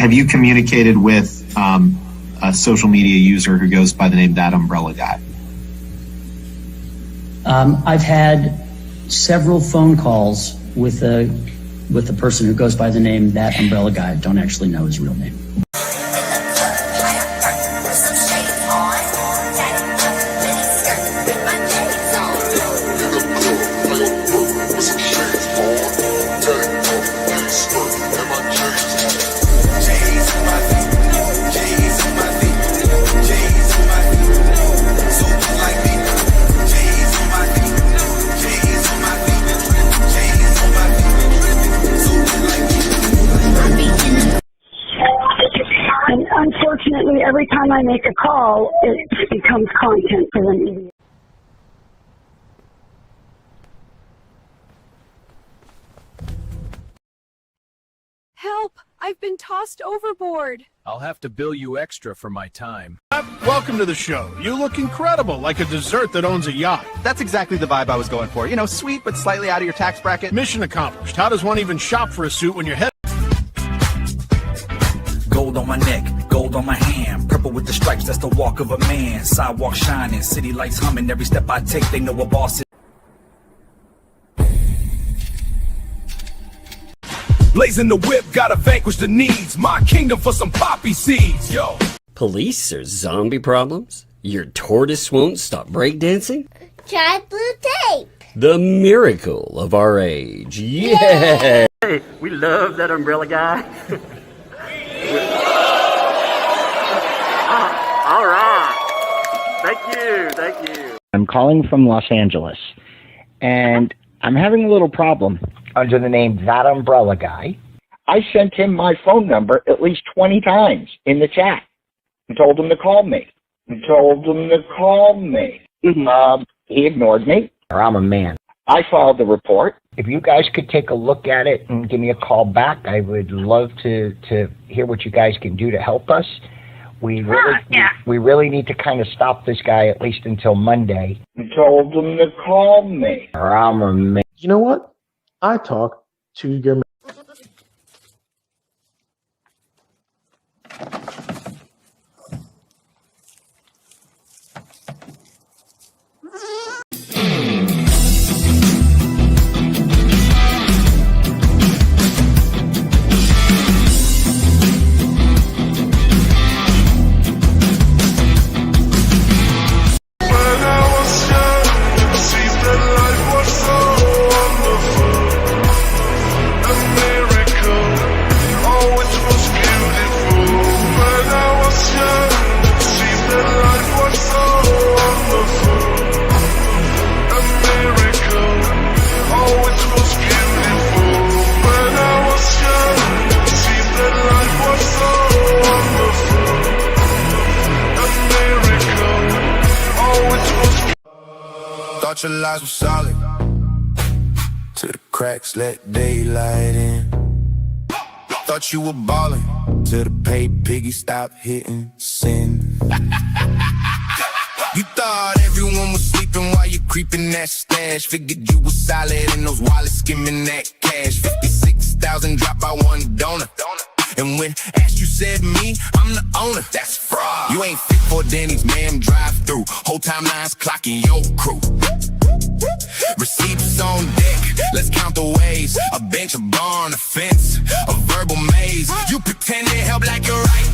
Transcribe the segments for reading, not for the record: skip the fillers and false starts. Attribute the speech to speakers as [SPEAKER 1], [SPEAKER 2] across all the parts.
[SPEAKER 1] have you communicated with a social media user who goes by the name ThATuMBRELLAgUY?
[SPEAKER 2] I've had several phone calls with the person who goes by the name ThATuMBRELLAgUY. I don't actually know his real name.
[SPEAKER 3] And unfortunately, every time I make a call, it becomes content for the media.
[SPEAKER 4] Help! I've been tossed overboard.
[SPEAKER 5] I'll have to bill you extra for my time.
[SPEAKER 6] Welcome to the show. You look incredible, like a dessert that owns a yacht.
[SPEAKER 7] That's exactly the vibe I was going for. You know, sweet but slightly out of your tax bracket.
[SPEAKER 6] Mission accomplished. How does one even shop for a suit when your head...
[SPEAKER 8] Gold on my neck, gold on my hand, purple with the stripes, that's the walk of a man. Sidewalk shining, city lights humming, every step I take, they know a boss is. Blazing the whip, gotta vanquish the needs. My kingdom for some poppy seeds, yo.
[SPEAKER 9] Police or zombie problems? Your tortoise won't stop breakdancing?
[SPEAKER 10] Try blue tape.
[SPEAKER 9] The miracle of our age. Yeah!
[SPEAKER 2] Hey, we love that umbrella guy. All right. Thank you.
[SPEAKER 11] I'm calling from Los Angeles, and I'm having a little problem under the name ThATuMBRELLAgUY. I sent him my phone number at least 20 times in the chat and told him to call me. He ignored me, or I'm a man. I filed the report. If you guys could take a look at it and give me a call back, I would love to hear what you guys can do to help us. We really need to kind of stop this guy at least until Monday. I told him to call me, or I'm a man.
[SPEAKER 12] You know what? I talk to your
[SPEAKER 13] Your lies were solid. To the cracks, let daylight in. Thought you were ballin'. Till the pay piggy stopped hitting sin. You thought everyone was sleeping while you creeping that stash. Figured you was solid in those wallets skimming that cash. 56,000 dropped by one donor. And when asked, you said me, I'm the owner. That's fraud. You ain't fit for Danny's man drive through. Whole timelines clocking your crew. Receipts on deck, let's count the ways. A bench, a barn, a fence, a verbal maze. You pretend to help like you're right,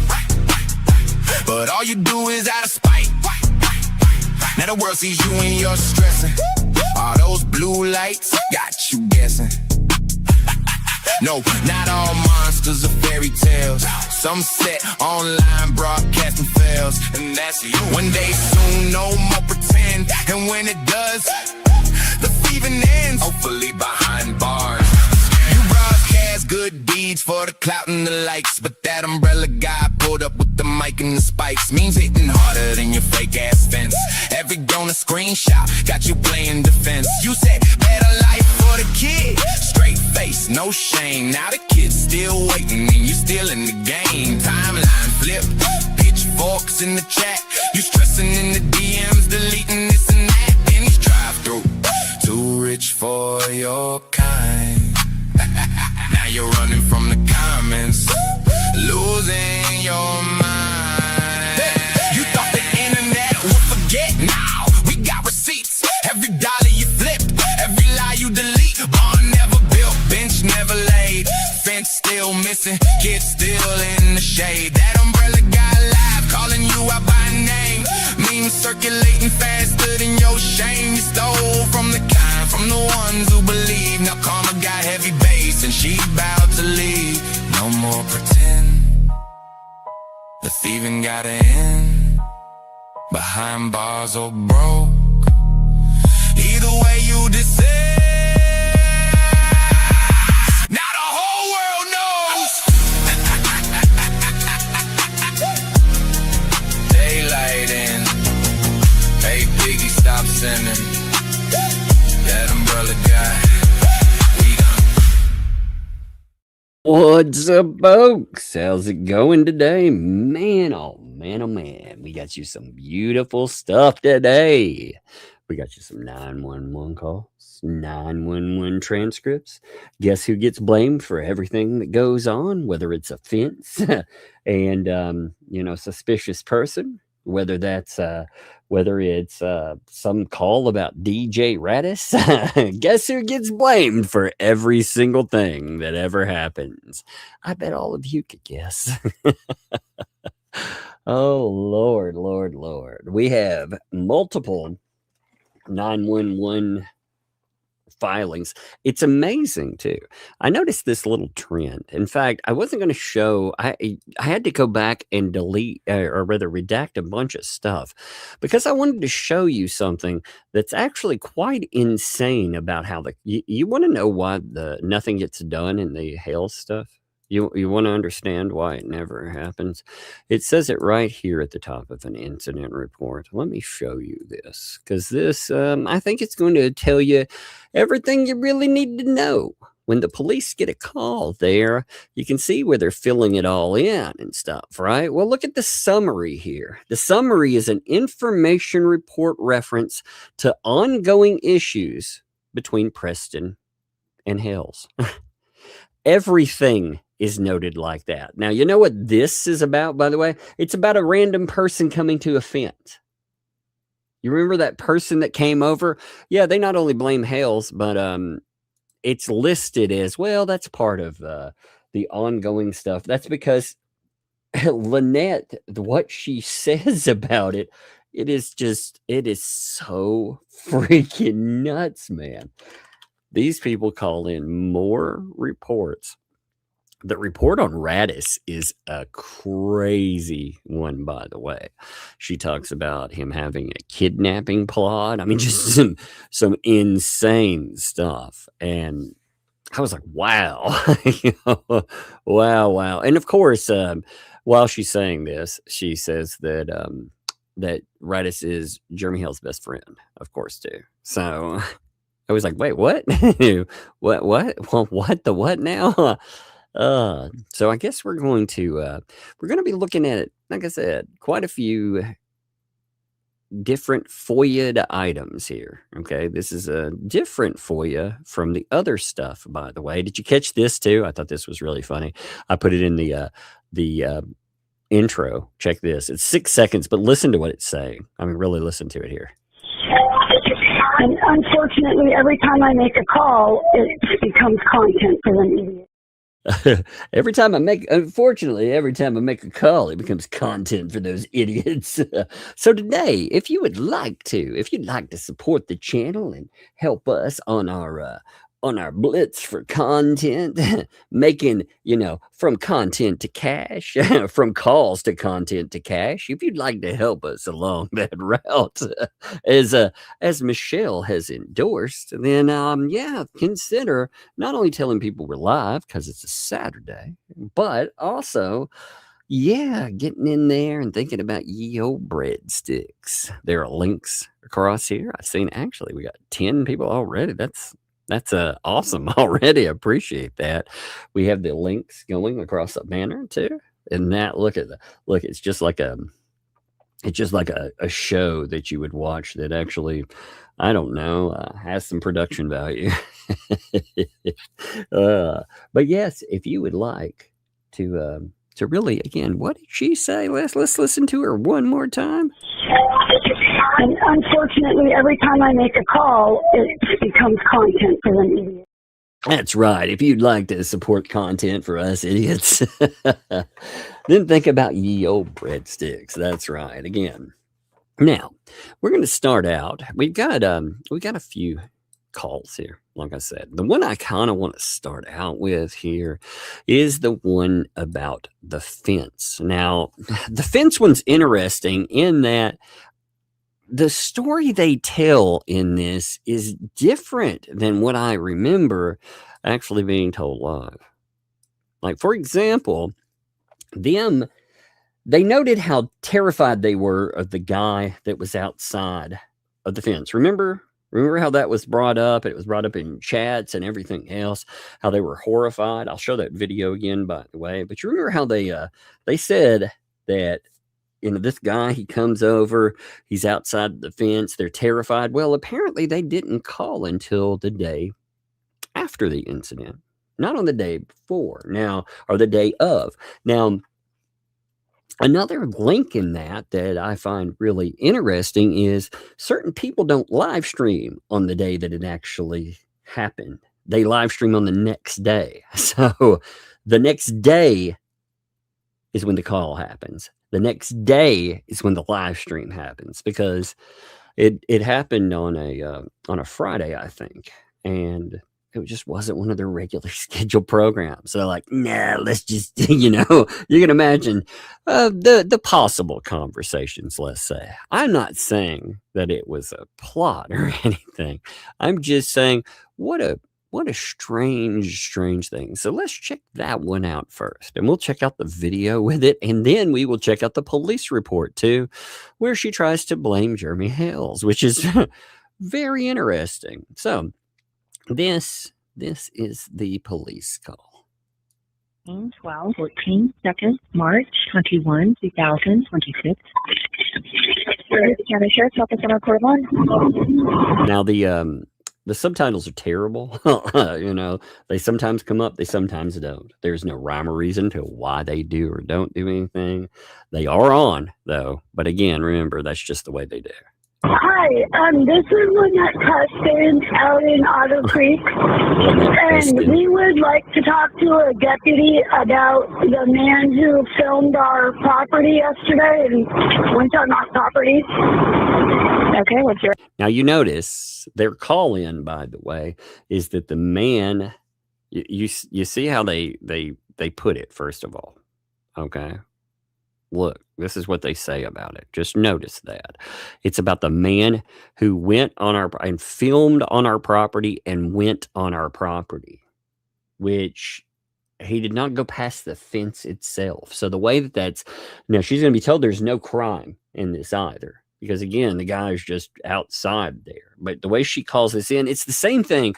[SPEAKER 13] but all you do is out of spite. Now the world sees you and you're stressing. All those blue lights got you guessing. No, not all monsters are fairy tales. Some set online broadcasting fails, and that's you. One day soon, no more pretend. And when it does, the thieving ends, hopefully behind bars. You broadcast good deeds for the clout and the likes, but that umbrella guy pulled up with the mic and the spikes. Means hitting harder than your fake ass fence. Every donor screenshot got you playing defense. You said better life for the kid, straight face, no shame. Now the kid's still waiting and you still in the game. Timeline flip, pitchforks in the chat. You stressing in the DMs, deleting this and that. Then he's drive through, too rich for your kind. Now you're running from the comments, losing still missing. Kids still in the shade. That umbrella guy live, calling you out by name. Memes circulating faster than your shame. You stole from the kind, from the ones who believe. Now karma got heavy bass and she about to leave. No more pretend. The thieving gotta end. Behind bars or broke. Either way you decide. Now the whole world knows. Daylight in. Hey Biggie, stop sending. That umbrella guy.
[SPEAKER 9] What's up, folks? How's it going today? Man, oh man, oh man. We got you some beautiful stuff today. We got you some 911 calls, 911 transcripts. Guess who gets blamed for everything that goes on, whether it's offense and, suspicious person, whether it's some call about DJ Radis. Guess who gets blamed for every single thing that ever happens? I bet all of you could guess. Oh, Lord, Lord, Lord. We have multiple 911 filings. It's amazing too. I noticed this little trend. In fact, I wasn't going to show. I had to go back and delete, or rather redact a bunch of stuff, because I wanted to show you something that's actually quite insane about how you want to know why the nothing gets done in the Hales stuff. You want to understand why it never happens? It says it right here at the top of an incident report. Let me show you this, because this, I think it's going to tell you everything you really need to know. When the police get a call there, you can see where they're filling it all in and stuff, right? Well, look at the summary here. The summary is an information report reference to ongoing issues between Preston and Hales. Everything is noted like that. Now, you know what this is about, by the way? It's about a random person coming to a fence. You remember that person that came over? Yeah, they not only blame Hales, but it's listed as, well, that's part of the ongoing stuff. That's because Lynette, what she says about it, it is so freaking nuts, man. These people call in more reports. The report on Radis is a crazy one, by the way. She talks about him having a kidnapping plot. I mean, just some insane stuff. And I was like, wow. Wow. And of course, while she's saying this, she says that that Radis is Jeremy Hill's best friend, of course, too. So I was like, wait, what? What? Well, what? The what now? So I guess we're going to be looking at, like I said, quite a few different FOIA items here. Okay, this is a different FOIA from the other stuff, by the way. Did you catch this too? I thought this was really funny. I put it in the intro. Check this. It's 6 seconds, but listen to what it's saying. I mean, really listen to it here.
[SPEAKER 3] And unfortunately, every time I make a call, it becomes content for them idiots.
[SPEAKER 9] Every time I make a call, it becomes content for those idiots. So today, if you'd like to support the channel and help us on our blitz for content, making, from content to cash, from calls to content to cash. If you'd like to help us along that route, as Michelle has endorsed, then, consider not only telling people we're live because it's a Saturday, but also, getting in there and thinking about ye old breadsticks. There are links across here. I've seen, actually, we got 10 people already. That's awesome already. I appreciate that. We have the links going across the banner too. And that, look, it's just like a show that you would watch that actually, I don't know, has some production value. But yes, if you would like to really, again, what did she say? Let's listen to her one more time.
[SPEAKER 3] And unfortunately, every time I make a call, it becomes content for them idiots.
[SPEAKER 9] That's right. If you'd like to support content for us idiots, then think about ye old breadsticks. That's right. Again, now we're going to start out. We got a few calls here. Like I said, the one I kind of want to start out with here is the one about the fence. Now, the fence one's interesting in that the story they tell in this is different than what I remember actually being told live. Like, for example, they noted how terrified they were of the guy that was outside of the fence. Remember how that was brought up? It was brought up in chats and everything else, how they were horrified. I'll show that video again, by the way. But you remember how they said that, this guy, he comes over, he's outside the fence, they're terrified. Well, apparently they didn't call until the day after the incident, not on the day before now, or the day of. Now, another link in that I find really interesting is certain people don't live stream on the day that it actually happened. They live stream on the next day. So the next day is when the call happens. The next day is when the live stream happens, because it happened on a Friday, I think, and it just wasn't one of their regular scheduled programs. So they're like, nah, let's just, you can imagine the possible conversations, let's say. I'm not saying that it was a plot or anything. I'm just saying what a strange thing. So let's check that one out first, and we'll check out the video with it, and then we will check out the police report too, where she tries to blame Jeremy Hales, which is very interesting. So this is the police call.
[SPEAKER 14] 12:14 seconds, March 21, 2026. County Sheriff's Office on our court line.
[SPEAKER 9] Now the subtitles are terrible. They sometimes come up, they sometimes don't. There's no rhyme or reason to why they do or don't do anything. They are on, though. But again, remember, that's just the way they do.
[SPEAKER 3] Hi, this is Lynette Preston out in Otter Creek, and we would like to talk to a deputy about the man who filmed our property yesterday and went on our property.
[SPEAKER 14] Okay, what's your...
[SPEAKER 9] Now, you notice their call-in, by the way, is that the man, you see how they put it, first of all, okay? Look, this is what they say about it. Just notice that. It's about the man who went on and filmed on our property and went on our property, which he did not go past the fence itself. So the way that's, now she's going to be told there's no crime in this either, because again, the guy is just outside there. But the way she calls this in, it's the same thing.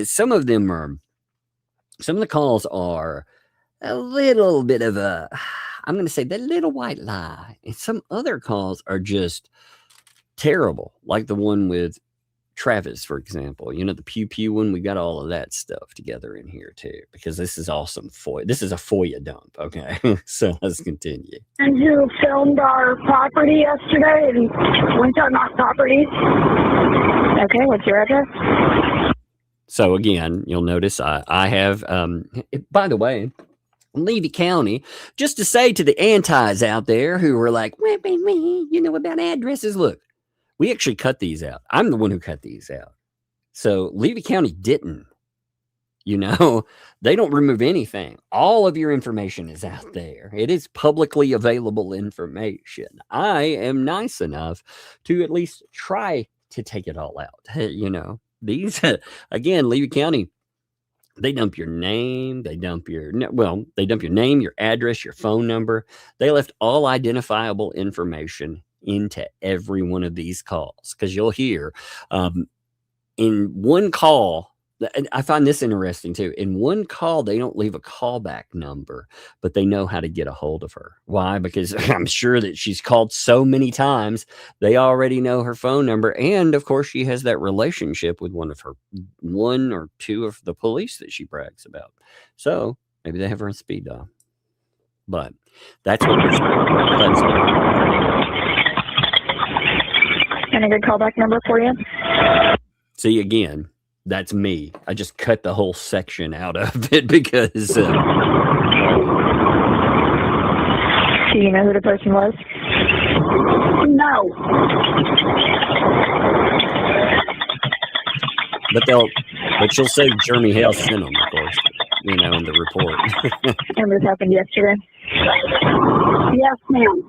[SPEAKER 9] Some of the calls are a little bit of I'm going to say the little white lie. And some other calls are just terrible, like the one with Travis, for example. The pew pew one. We got all of that stuff together in here too, because this is awesome. This is a FOIA dump. Okay, so let's continue.
[SPEAKER 3] And who filmed our property yesterday and went on our property.
[SPEAKER 14] Okay, what's your address?
[SPEAKER 9] So again, you'll notice I have. By the way, Levy County, just to say to the antis out there who are like, about addresses, look, we actually cut these out. I'm the one who cut these out. So Levy County didn't, they don't remove anything. All of your information is out there. It is publicly available information. I am nice enough to at least try to take it all out. These, again, Levy County, they dump your name, they dump your name, your address, your phone number. They left all identifiable information into every one of these calls, because you'll hear in one call, and I find this interesting too. In one call, they don't leave a callback number, but they know how to get a hold of her. Why? Because I'm sure that she's called so many times, they already know her phone number. And of course, she has that relationship with one or two of the police that she brags about. So maybe they have her on speed dial. But that's what we're
[SPEAKER 14] And a good callback number for you?
[SPEAKER 9] See, again, That's me. I just cut the whole section out of it because.
[SPEAKER 14] Do you know who the person was?
[SPEAKER 3] No.
[SPEAKER 9] But she'll say Jeremy Hale sent them, of course, you know, in the report.
[SPEAKER 14] And this happened yesterday?
[SPEAKER 3] Yes, ma'am.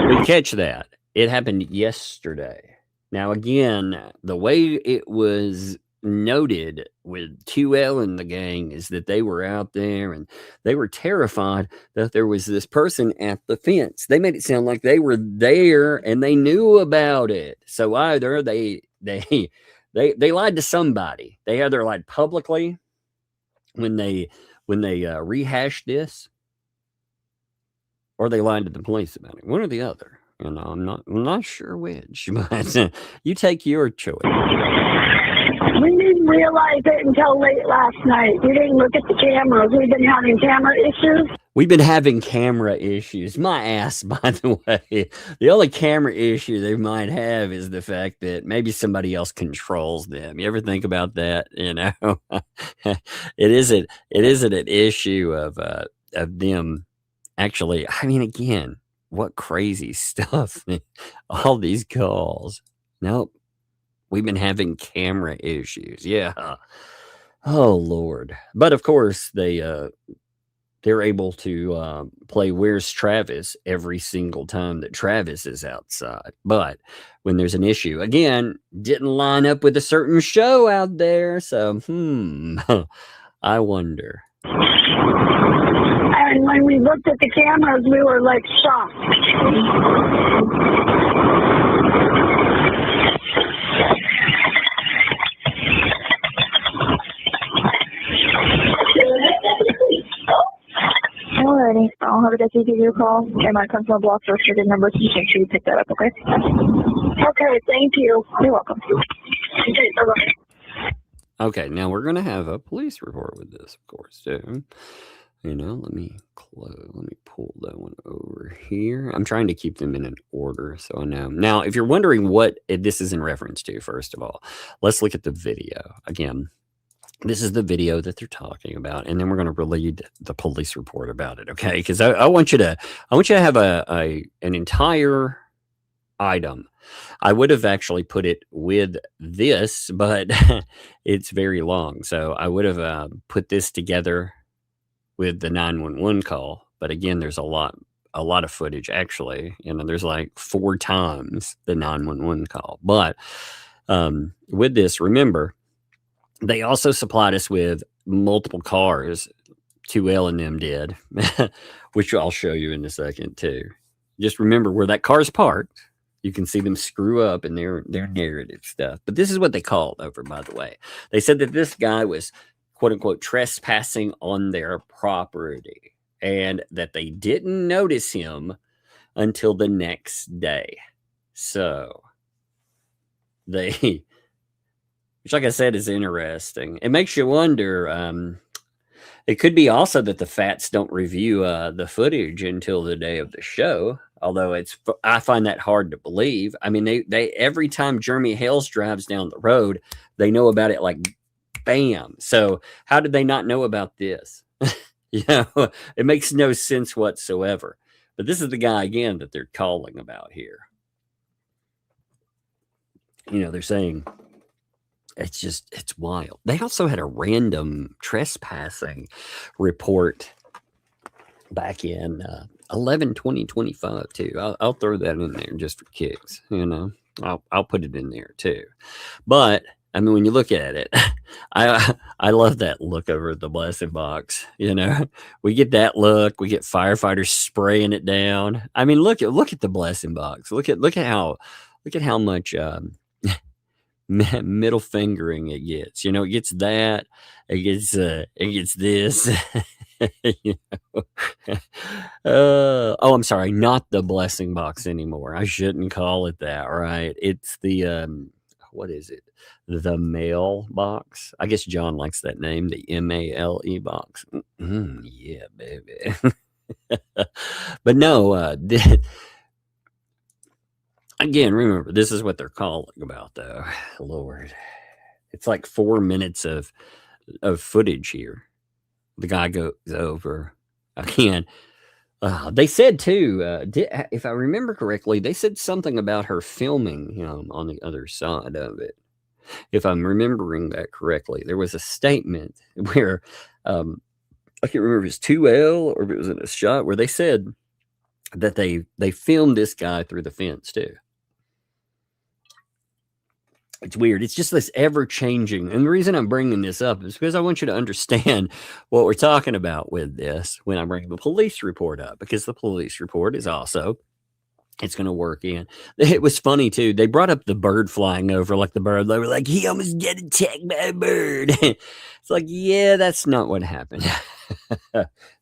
[SPEAKER 9] We catch that. It happened yesterday. Now, again, the way it was noted with QL and the gang is that they were out there and they were terrified that there was this person at the fence. They made it sound like they were there and they knew about it. So either they lied to somebody. They either lied publicly when they rehashed this, or they lied to the police about it. One or the other. You know, I'm not sure which, but you take your choice.
[SPEAKER 3] We didn't realize it until late last night. We didn't look at the cameras. We've been having camera issues.
[SPEAKER 9] We've been having camera issues. My ass, by the way. The only camera issue they might have is the fact that maybe somebody else controls them. You ever think about that? You know, it isn't an issue of them actually. I mean, again, what crazy stuff! All these calls. Nope. We've been having camera issues. Yeah. Oh Lord. But of course they're able to play Where's Travis every single time that Travis is outside. But when there's an issue, again, didn't line up with a certain show out there. So, I wonder.
[SPEAKER 3] And when we looked at the cameras, we were like shocked.
[SPEAKER 14] Alrighty, I'll have a deputy give you a call. It might come from a block restricted number, so make sure you pick that up, okay?
[SPEAKER 3] Okay, thank you.
[SPEAKER 14] You're welcome.
[SPEAKER 3] Okay, bye-bye.
[SPEAKER 9] Okay, now we're gonna have a police report with this, of course, too. You know, let me pull that one over here. I'm trying to keep them in an order so I know. Now, if you're wondering what this is in reference to, first of all, let's look at the video. Again, this is the video that they're talking about, and then we're going to read the police report about it, okay? Because I want you to have an entire item. I would have actually put it with this, but it's very long, so I would have put this together with the 911 call. But again, there's a lot of footage actually. You know, there's like 4 times the 911 call. But with this, remember, they also supplied us with multiple cars. 2L and them did, which I'll show you in a second too. Just remember where that car's parked. You can see them screw up in their narrative stuff. But this is what they called over, by the way. They said that this guy was, quote unquote, trespassing on their property and that they didn't notice him until the next day. So which, like I said, is interesting. It makes you wonder. It could be also that the Fats don't review the footage until the day of the show. Although I find that hard to believe. I mean, they every time Jeremy Hales drives down the road, they know about it like bam. So how did they not know about this? You know, it makes no sense whatsoever. But this is the guy again that they're calling about here. You know, they're saying it's wild. They also had a random trespassing report back in 11/20/25 too. I'll throw that in there just for kicks. You know, I'll put it in there too. But I mean, when you look at it, I love that look over at the blessing box. You know, we get that look. We get firefighters spraying it down. I mean, look at the blessing box. Look at how much middle fingering it gets. You know, it gets that. It gets this. You know? I'm sorry, not the blessing box anymore. I shouldn't call it that, right? It's the what is it? The mail box. I guess John likes that name, the MALE box. Yeah, baby. But no, Again, remember, this is what they're calling about, though. Lord, it's like 4 minutes of footage here. The guy goes over again. They said too, if I remember correctly, they said something about her filming him on the other side of it. If I'm remembering that correctly, there was a statement where I can't remember if it was 2L or if it was in a shot where they said that they filmed this guy through the fence too. It's weird. It's just this ever changing. And the reason I'm bringing this up is because I want you to understand what we're talking about with this when I bring the police report up, because the police report is also, it's going to work in. It was funny too. They brought up the bird flying over, like the bird. They were like, he almost get attacked by a bird. It's like, yeah, that's not what happened.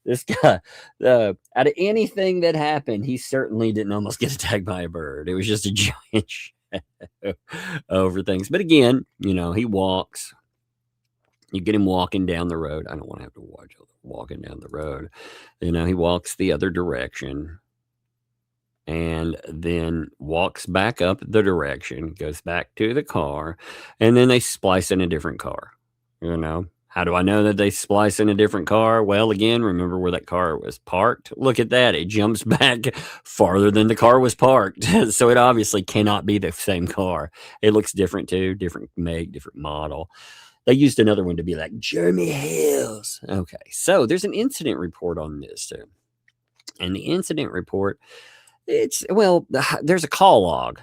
[SPEAKER 9] This guy, out of anything that happened, he certainly didn't almost get attacked by a bird. It was just a giant over things. But again, he walks. You get him walking down the road. I don't want to have to watch walking down the road. He walks the other direction and then walks back up the direction, goes back to the car, and then they splice in a different car. How do I know that they splice in a different car? Well, again, remember where that car was parked? Look at that. It jumps back farther than the car was parked. So it obviously cannot be the same car. It looks different too, different make, different model. They used another one to be like Jeremy Hills. Okay, so there's an incident report on this too. And the incident report, there's a call log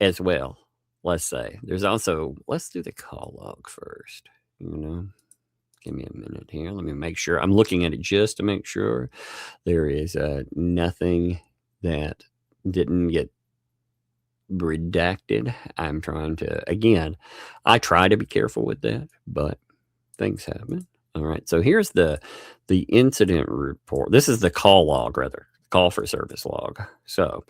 [SPEAKER 9] as well, let's say. There's also, let's do the call log first, Give me a minute here. Let me make sure. I'm looking at it just to make sure there is nothing that didn't get redacted. I'm trying to, again, I try to be careful with that, but things happen. All right. So here's the incident report. This is the call log, rather. Call for service log. So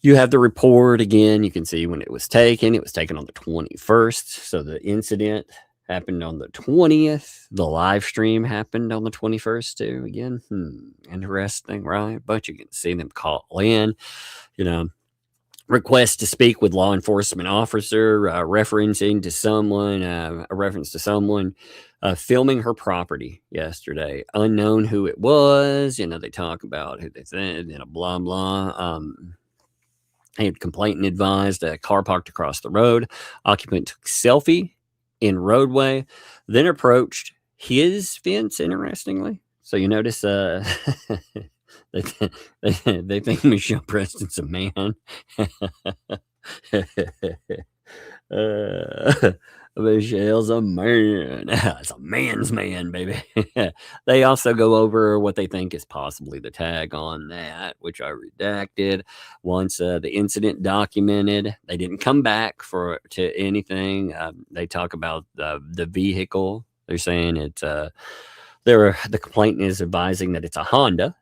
[SPEAKER 9] you have the report again. You can see when it was taken. It was taken on the 21st. So the incident happened on the 20th. The live stream happened on the 21st too. Again, interesting, right? But you can see them call in, request to speak with law enforcement officer, referencing to someone, a reference to someone filming her property yesterday. Unknown who it was. They talk about who they said, blah, blah. Complainant advised a car parked across the road. Occupant took selfie in roadway, then approached his fence, interestingly. So you notice they think Michelle Preston's a man. Michelle's a man. It's a man's man, baby. They also go over what they think is possibly the tag on that, which I redacted. Once the incident documented, they didn't come back to anything. They talk about the vehicle. They're saying it's the complainant is advising that it's a Honda.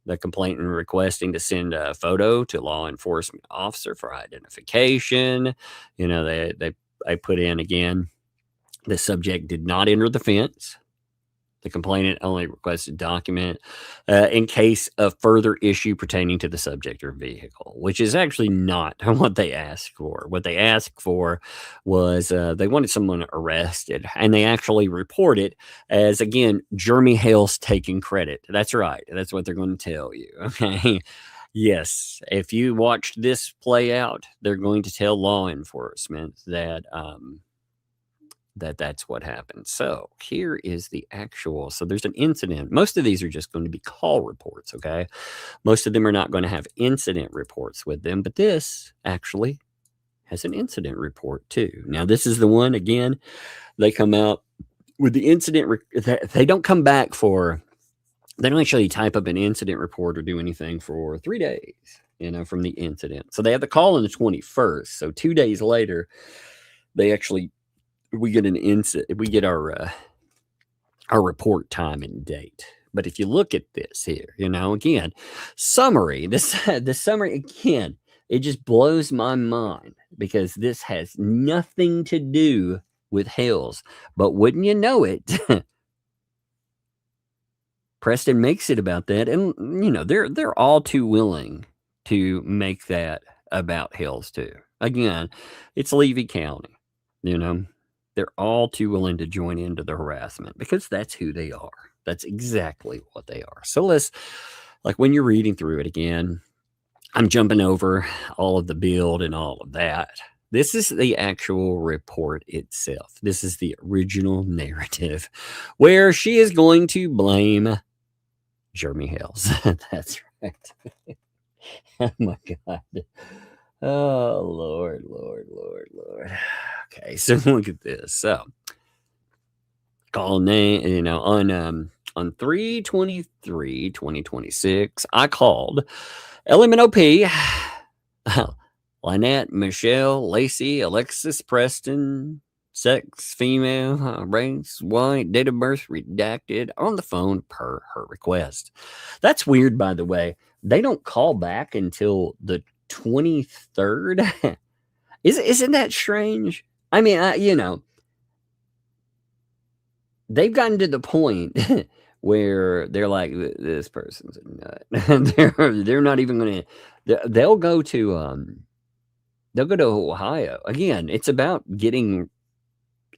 [SPEAKER 9] The complainant requesting to send a photo to law enforcement officer for identification. They put in again, the subject did not enter the fence. The complainant only requested document in case of further issue pertaining to the subject or vehicle, which is actually not what they asked for. What they asked for was they wanted someone arrested, and they actually report it as, again, Jeremy Hales taking credit. That's right. That's what they're going to tell you. Okay. Yes. If you watched this play out, they're going to tell law enforcement that that's what happened. So here is the actual. So there's an incident. Most of these are just going to be call reports. Okay. Most of them are not going to have incident reports with them, but this actually has an incident report too. Now, this is the one, again, they come out with the incident. They don't come back for, they don't actually type up an incident report or do anything for 3 days, from the incident. So they have the call on the 21st. So 2 days later, we get we get our report time and date. But if you look at this here, again, summary, the summary, again, it just blows my mind because this has nothing to do with Hales. But wouldn't you know it, Preston makes it about that. And, they're all too willing to make that about Hales too. Again, it's Levy County. You know, they're all too willing to join into the harassment because that's who they are. That's exactly what they are. So let's, like, when you're reading through it again, I'm jumping over all of the build and all of that. This is the actual report itself. This is the original narrative where she is going to blame Jeremy Hales. That's right. Oh my God. Oh, Lord. Okay, so look at this. So, call name, you know, on 3/23/2026, I called LMNOP, Lynette, Michelle, Lacey, Alexis, Preston, sex, female, race, white, date of birth redacted, on the phone per her request. That's weird, by the way. They don't call back until the 23rd. Isn't that strange? I mean, you know, they've gotten to the point where they're like, this person's a nut. They're not even going to. They'll go to Ohio. Again, it's about getting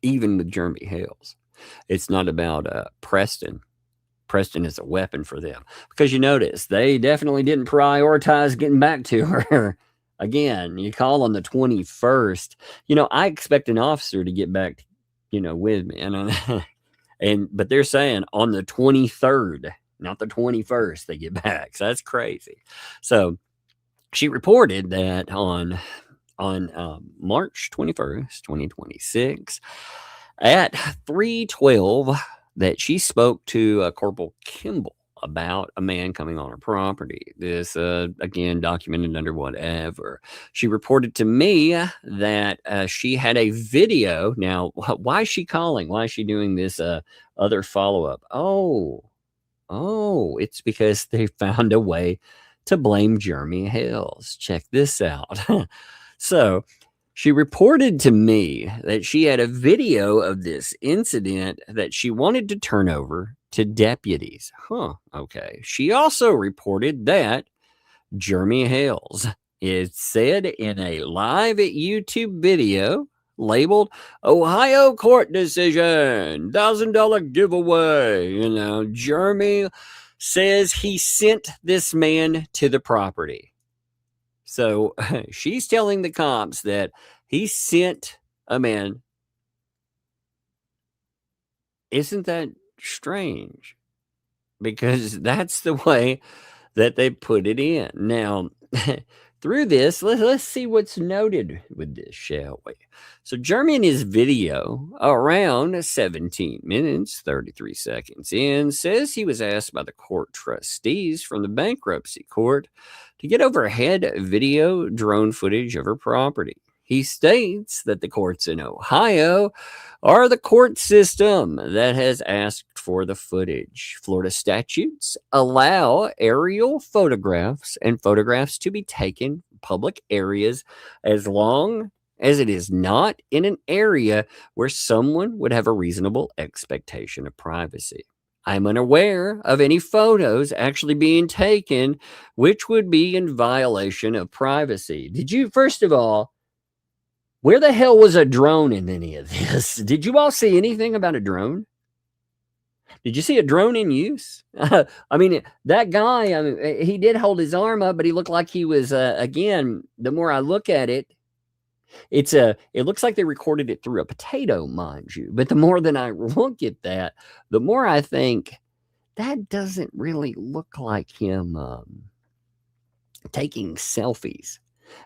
[SPEAKER 9] even with Jeremy Hales. It's not about Preston. Preston is a weapon for them, because you notice they definitely didn't prioritize getting back to her. Again, you call on the 21st. You know, I expect an officer to get back, you know, with me. But they're saying on the 23rd, not the 21st, they get back. So that's crazy. So she reported that on March 21st, 2026, at 3:12, that she spoke to Corporal Kimball about a man coming on her property. This, again, documented under whatever. She reported to me that she had a video. Now, why is she calling? Why is she doing this other follow-up? Oh, it's because they found a way to blame Jeremy Hales. Check this out. So, she reported to me that she had a video of this incident that she wanted to turn over to deputies. Okay. She also reported that Jeremy Hales is said in a live YouTube video labeled Ohio court decision, $1,000 giveaway. You know, Jeremy says he sent this man to the property. So she's telling the cops that he sent a man. Isn't that strange? Because that's the way that they put it in. Now, through this, let's see what's noted with this, shall we? So Jeremy, in his video, around 17 minutes, 33 seconds in, says he was asked by the court trustees from the bankruptcy court to get overhead video drone footage of her property. He states that the courts in Ohio are the court system that has asked for the footage. Florida statutes allow aerial photographs and photographs to be taken in public areas as long as it is not in an area where someone would have a reasonable expectation of privacy. I'm unaware of any photos actually being taken which would be in violation of privacy. Did you, first of all, where the hell was a drone in any of this? Did you all see anything about a drone? Did you see a drone in use? I mean, that guy, he did hold his arm up, but he looked like he was, again, the more I look at it, it looks like they recorded it through a potato, mind you. But the more that I look at that, the more I think that doesn't really look like him taking selfies.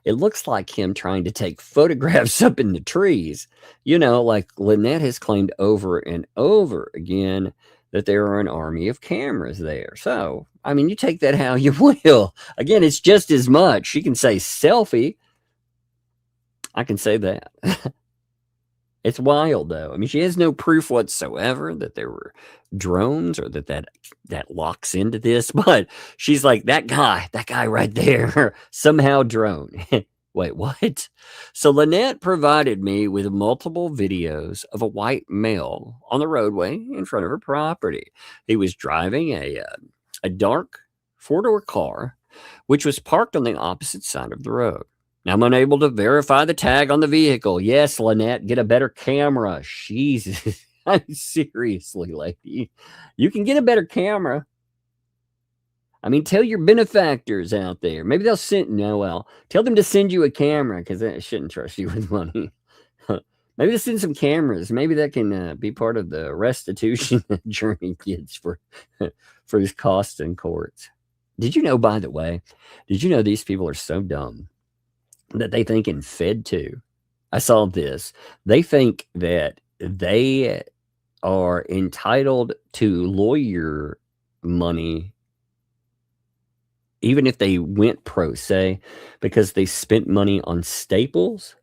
[SPEAKER 9] It looks like him trying to take photographs up in the trees. You know, like Lynette has claimed over and over again that there are an army of cameras there. So, I mean, you take that how you will. Again, it's just as much. She can say selfie. I can say that. It's wild, though. I mean, she has no proof whatsoever that there were drones or that locks into this. But she's like, that guy right there, somehow drone. Wait, what? So Lynette provided me with multiple videos of a white male on the roadway in front of her property. He was driving a dark four-door car, which was parked on the opposite side of the road. I'm unable to verify the tag on the vehicle. Yes, Lynette, get a better camera. Jesus. Seriously, lady. You can get a better camera. I mean, tell your benefactors out there. Maybe they'll tell them to send you a camera, because they shouldn't trust you with money. Maybe they'll send some cameras. Maybe that can be part of the restitution journey, kids, for his costs in courts. Did you know, by the way, these people are so dumb that they think in Fed 2, I saw this, they think that they are entitled to lawyer money even if they went pro se, because they spent money on staples,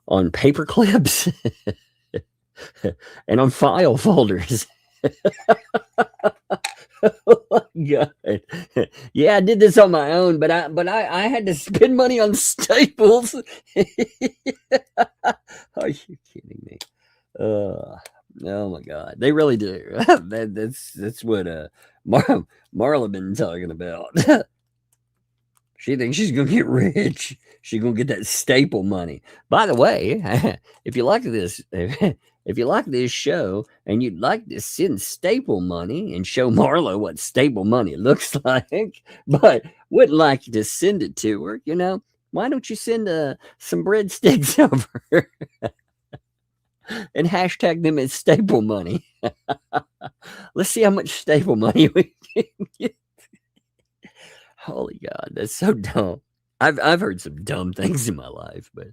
[SPEAKER 9] on paper clips, and on file folders. Oh my God. Yeah, I did this on my own, but I had to spend money on staples. Are you kidding me? Oh my God. They really do. That's what Marla been talking about. She thinks she's gonna get rich. She's gonna get that staple money. By the way, if you like this, if you like this show and you'd like to send staple money and show Marla what staple money looks like, but wouldn't like to send it to her, why don't you send some breadsticks over and hashtag them as staple money? Let's see how much staple money we can get. Holy God, that's so dumb. I've heard some dumb things in my life, but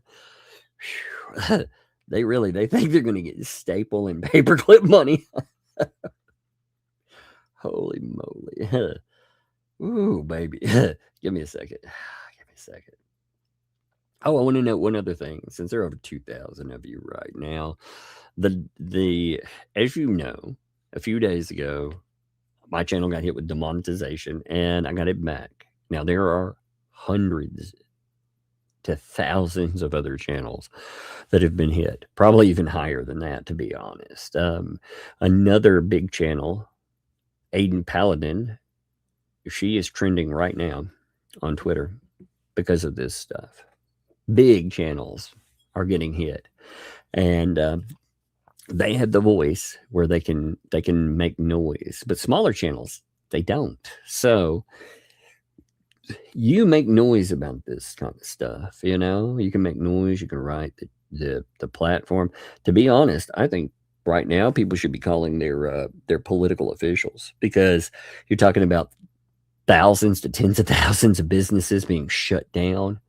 [SPEAKER 9] whew, they think they're going to get staple and paperclip money. Holy moly. Ooh, baby. Give me a second. Oh, I want to note one other thing. Since there are over 2,000 of you right now, the as you know, a few days ago, my channel got hit with demonetization, and I got it back. Now, there are hundreds to thousands of other channels that have been hit, probably even higher than that, to be honest. Another big channel, Aiden Paladin, she is trending right now on Twitter because of this stuff. Big channels are getting hit, and they have the voice where they can make noise, but smaller channels, they don't. So you make noise about this kind of stuff, you can make noise, you can write the platform. To be honest, I think right now people should be calling their political officials, because you're talking about thousands to tens of thousands of businesses being shut down.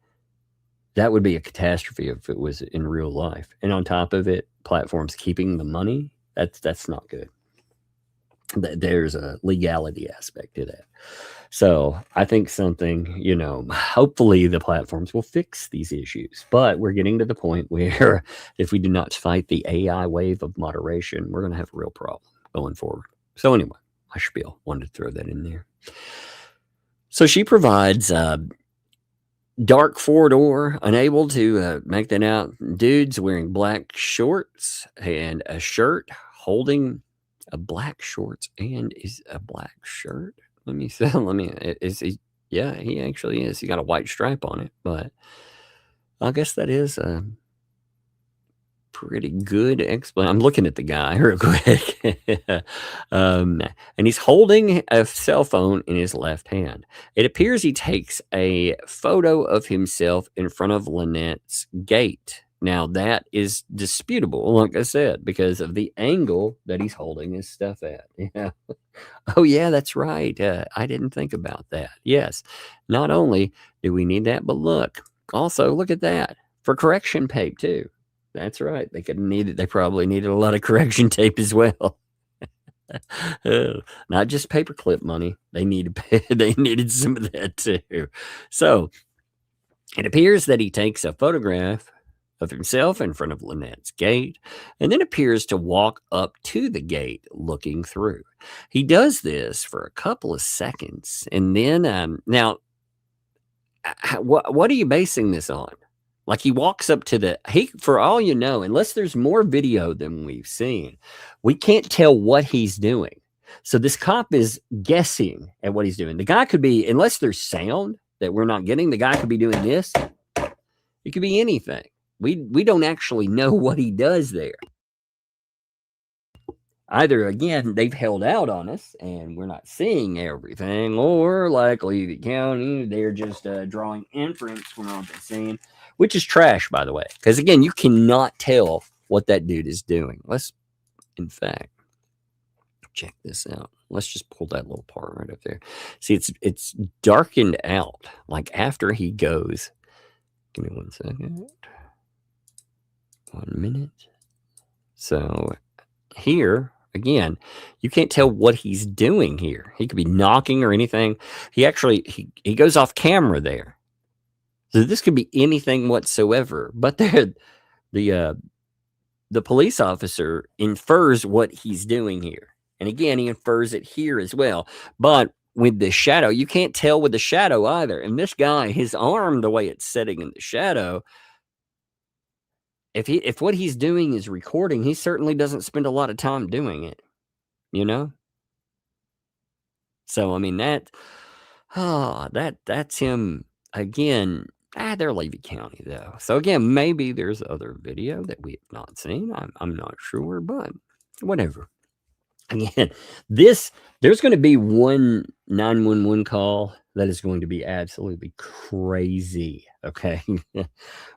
[SPEAKER 9] That would be a catastrophe if it was in real life. And on top of it, platforms keeping the money, that's not good. There's a legality aspect to that. So I think something, hopefully the platforms will fix these issues. But we're getting to the point where if we do not fight the AI wave of moderation, we're going to have a real problem going forward. So anyway, my spiel, wanted to throw that in there. So she provides dark four-door, unable to make that out. Dudes wearing black shorts and a shirt, holding a black shorts and is a black shirt. Is he? Yeah, he actually is. He got a white stripe on it, but I guess that is a pretty good explanation. I'm looking at the guy real quick. And he's holding a cell phone in his left hand. It appears he takes a photo of himself in front of Lynette's gate. Now, that is disputable, like I said, because of the angle that he's holding his stuff at. Yeah. Oh, yeah, that's right. I didn't think about that. Yes. Not only do we need that, but look. Also, look at that. For correction tape, too. That's right. They probably needed a lot of correction tape as well. Not just paperclip money. They needed some of that, too. So, it appears that he takes a photograph of himself in front of Lynette's gate, and then appears to walk up to the gate looking through. He does this for a couple of seconds, and then now, what are you basing this on? Like, he walks up to for all you know, unless there's more video than we've seen, we can't tell what he's doing. So this cop is guessing at what he's doing. The guy could be, unless there's sound that we're not getting, the guy could be doing this. It could be anything. We don't actually know what he does there. Either, again, they've held out on us and we're not seeing everything, or like Levy County, they're just drawing inference from all they're seeing, which is trash, by the way. Because, again, you cannot tell what that dude is doing. Let's, in fact, check this out. Let's just pull that little part right up there. See, it's darkened out. Like, after he goes, give me 1 second. 1 minute. So, here... Again, you can't tell what he's doing here. He could be knocking or anything. He actually, he goes off camera there. So this could be anything whatsoever. But the police officer infers what he's doing here. And again, he infers it here as well. But with the shadow, you can't tell with the shadow either. And this guy, his arm, the way it's setting in the shadow, if what he's doing is recording, he certainly doesn't spend a lot of time doing it, you know? So, I mean, that's him again. They're Levy County, though. So, again, maybe there's other video that we have not seen. I'm not sure, but whatever. Again, there's going to be one 911 call that is going to be absolutely crazy. Okay.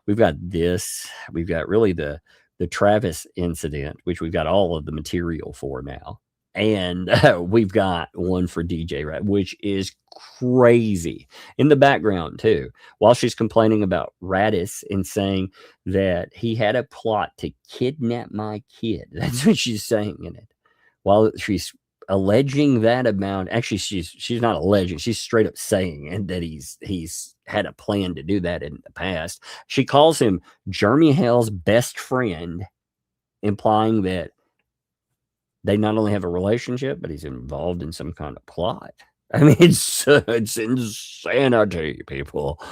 [SPEAKER 9] We've got this. We've got really the Travis incident, which we've got all of the material for now. And we've got one for DJ, right, which is crazy in the background, too. While she's complaining about Radis and saying that he had a plot to kidnap my kid. That's what she's saying in it. While she's alleging that about, actually, she's not alleging, she's straight up saying that he's had a plan to do that in the past. She calls him Jeremy Hale's best friend, implying that they not only have a relationship, but he's involved in some kind of plot. I mean, it's insanity, people.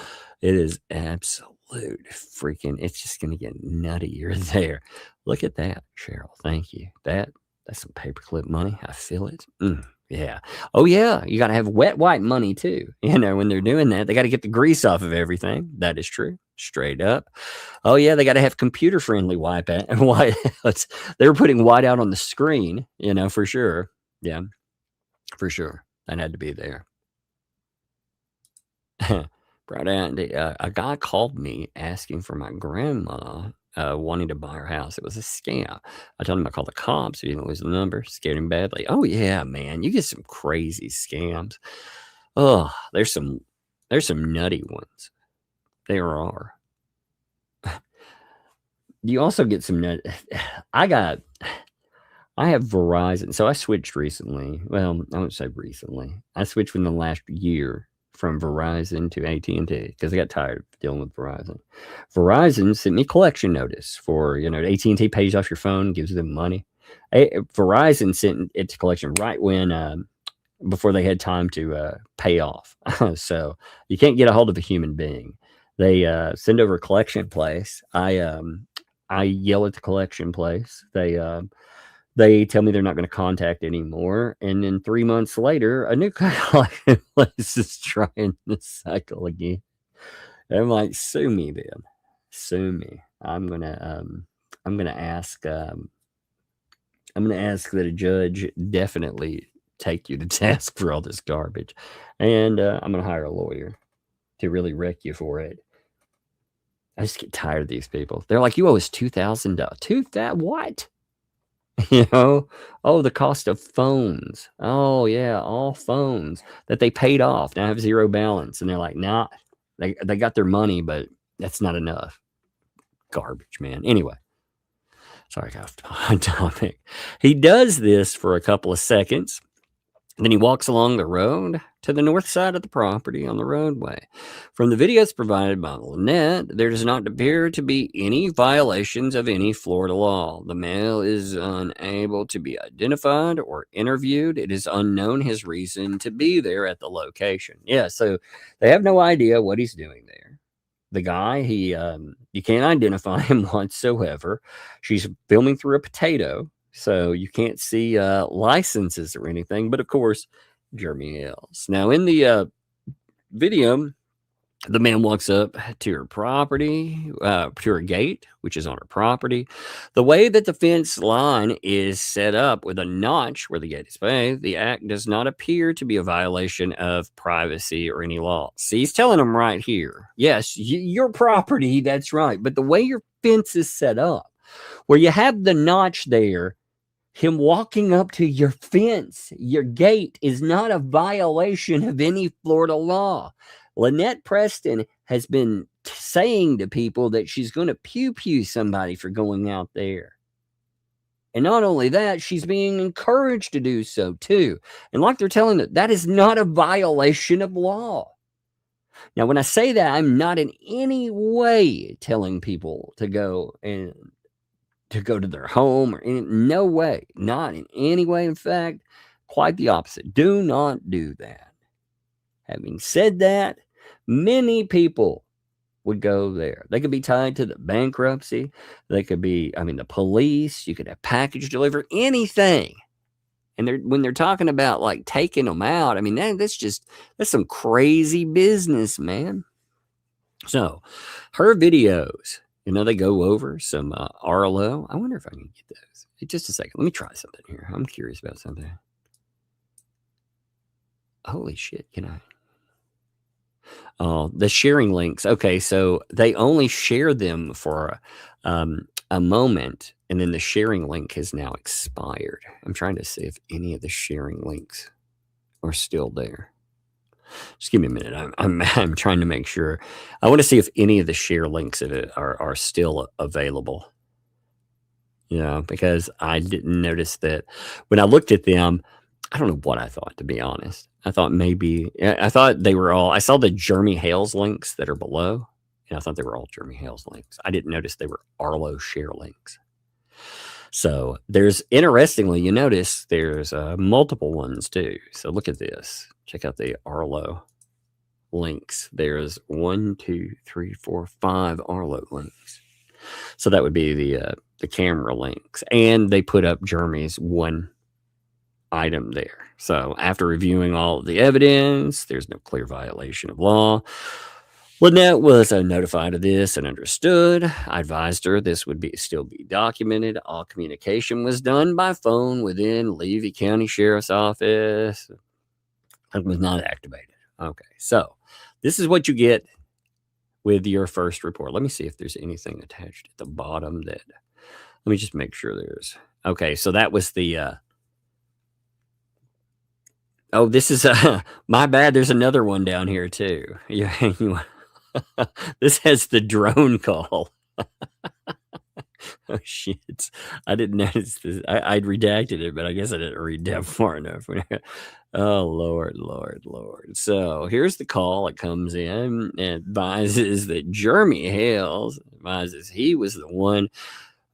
[SPEAKER 9] It is absolute freaking, it's just going to get nuttier there. Look at that, Cheryl. Thank you. That's some paperclip money. I feel it. Yeah. Oh, yeah. You got to have wet wipe money, too. You know, when they're doing that, they got to get the grease off of everything. That is true. Straight up. Oh, yeah. They got to have computer-friendly white. They were putting white out on the screen, you know, for sure. Yeah, for sure. That had to be there. Brought out, a guy called me asking for my grandmother. Wanting to buy her house. It was a scam. I told him I called the cops. He didn't lose the number. Scared him badly. Oh yeah, man. You get some crazy scams. Oh, there's some nutty ones. There are. You also get some nut. I have Verizon. So I switched recently. Well, I won't say recently. I switched within the last year from Verizon to AT&T because I got tired of dealing with Verizon. Verizon sent me a collection notice for, you know, AT&T pays off your phone, gives them money. Verizon sent it to collection right when, before they had time to pay off. So you can't get a hold of a human being. They send over a collection place. I yell at the collection place. They tell me they're not going to contact anymore. And then 3 months later, a new collection place is trying the cycle again. I'm like, sue me, then. Sue me. I'm gonna ask that a judge definitely take you to task for all this garbage. And I'm gonna hire a lawyer to really wreck you for it. I just get tired of these people. They're like, you owe us $2,000. What? You know, oh, the cost of phones. Oh, yeah, all phones that they paid off now have zero balance. And they're like, nah, they got their money, but that's not enough. Garbage, man. Anyway, sorry, I got off topic. He does this for a couple of seconds. Then he walks along the road to the north side of the property on the roadway. From the videos provided by Lynette, there does not appear to be any violations of any Florida law. The male is unable to be identified or interviewed. It is unknown his reason to be there at the location. Yeah, so they have no idea what he's doing there. The guy, you can't identify him whatsoever. She's filming through a potato. So you can't see licenses or anything, but of course, Jeremy Hales. Now in the video, The man walks up to her property, to her gate, which is on her property. The way that the fence line is set up with a notch where the gate is placed, the act does not appear to be a violation of privacy or any law. See, he's telling them right here, yes, your property, that's right. But the way your fence is set up, where you have the notch there, him walking up to your fence, your gate, is not a violation of any Florida law. Lynette Preston has been saying to people that she's going to pew-pew somebody for going out there. And not only that, she's being encouraged to do so too. And like they're telling them, that is not a violation of law. Now, when I say that, I'm not in any way telling people to go to their home, or no way, not in any way. In fact, quite the opposite. Do not do that. Having said that, many people would go there. They could be tied to the bankruptcy. They could be, the police. You could have package delivery, anything. And when they're talking about like taking them out, that's some crazy business, man. So her videos, they go over some Arlo. I wonder if I can get those. Just a second. Let me try something here. I'm curious about something. Holy shit, can I? The sharing links. Okay, so they only share them for a moment, and then the sharing link has now expired. I'm trying to see if any of the sharing links are still there. Just give me a minute. I'm trying to make sure. I want to see if any of the share links are still available. Because I didn't notice that when I looked at them. I don't know what I thought, to be honest. I thought they were all, I saw the Jeremy Hales links that are below, and I thought they were all Jeremy Hales links. I didn't notice they were Arlo share links. So interestingly, you notice there's multiple ones too. So look at this. Check out the Arlo links. There's 1, 2, 3, 4, 5 Arlo links. So that would be the camera links. And they put up Jeremy's one item there. So after reviewing all of the evidence, there's no clear violation of law. Lynette was notified of this and understood. I advised her this would still be documented. All communication was done by phone within Levy County Sheriff's Office. It was not activated. Okay, so this is what you get with your first report. Let me see if there's anything attached at the bottom let me just make sure there's. Okay, so that was the oh, this is my bad. There's another one down here too. Yeah, this has the drone call. Oh shit! I didn't notice this. I'd redacted it, but I guess I didn't read that far enough. Oh Lord. So here's the call. It comes in and advises that Jeremy Hales advises he was the one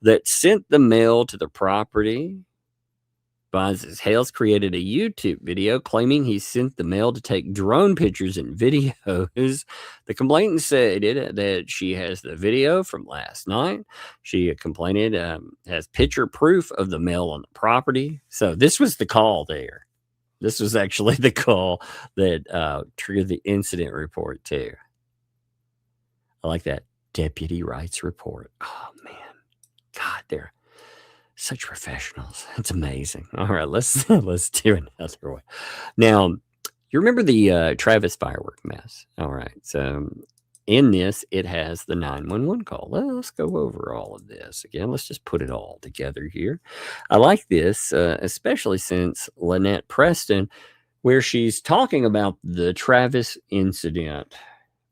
[SPEAKER 9] that sent the mail to the property. Advises Hales created a YouTube video claiming he sent the mail to take drone pictures and videos. The complainant stated that she has the video from last night. She complained has picture proof of the mail on the property. So this was the call there. This was actually the call that triggered the incident report too. I like that deputy rights report. Oh man, God, they're such professionals. It's amazing. All right, let's do another one. Now, you remember the Travis firework mess? All right, so in this, it has the 911 call. Let's go over all of this again. Let's just put it all together here. I like this, especially since Lynette Preston, where she's talking about the Travis incident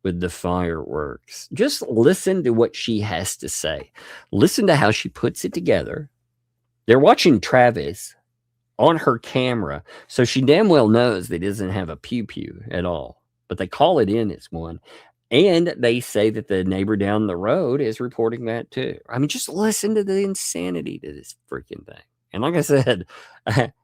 [SPEAKER 9] with the fireworks. Just listen to what she has to say. Listen to how she puts it together. They're watching Travis on her camera, so she damn well knows that he doesn't have a pew-pew at all. But they call it in as one. And they say that the neighbor down the road is reporting that too. Just listen to the insanity to this freaking thing. And like I said,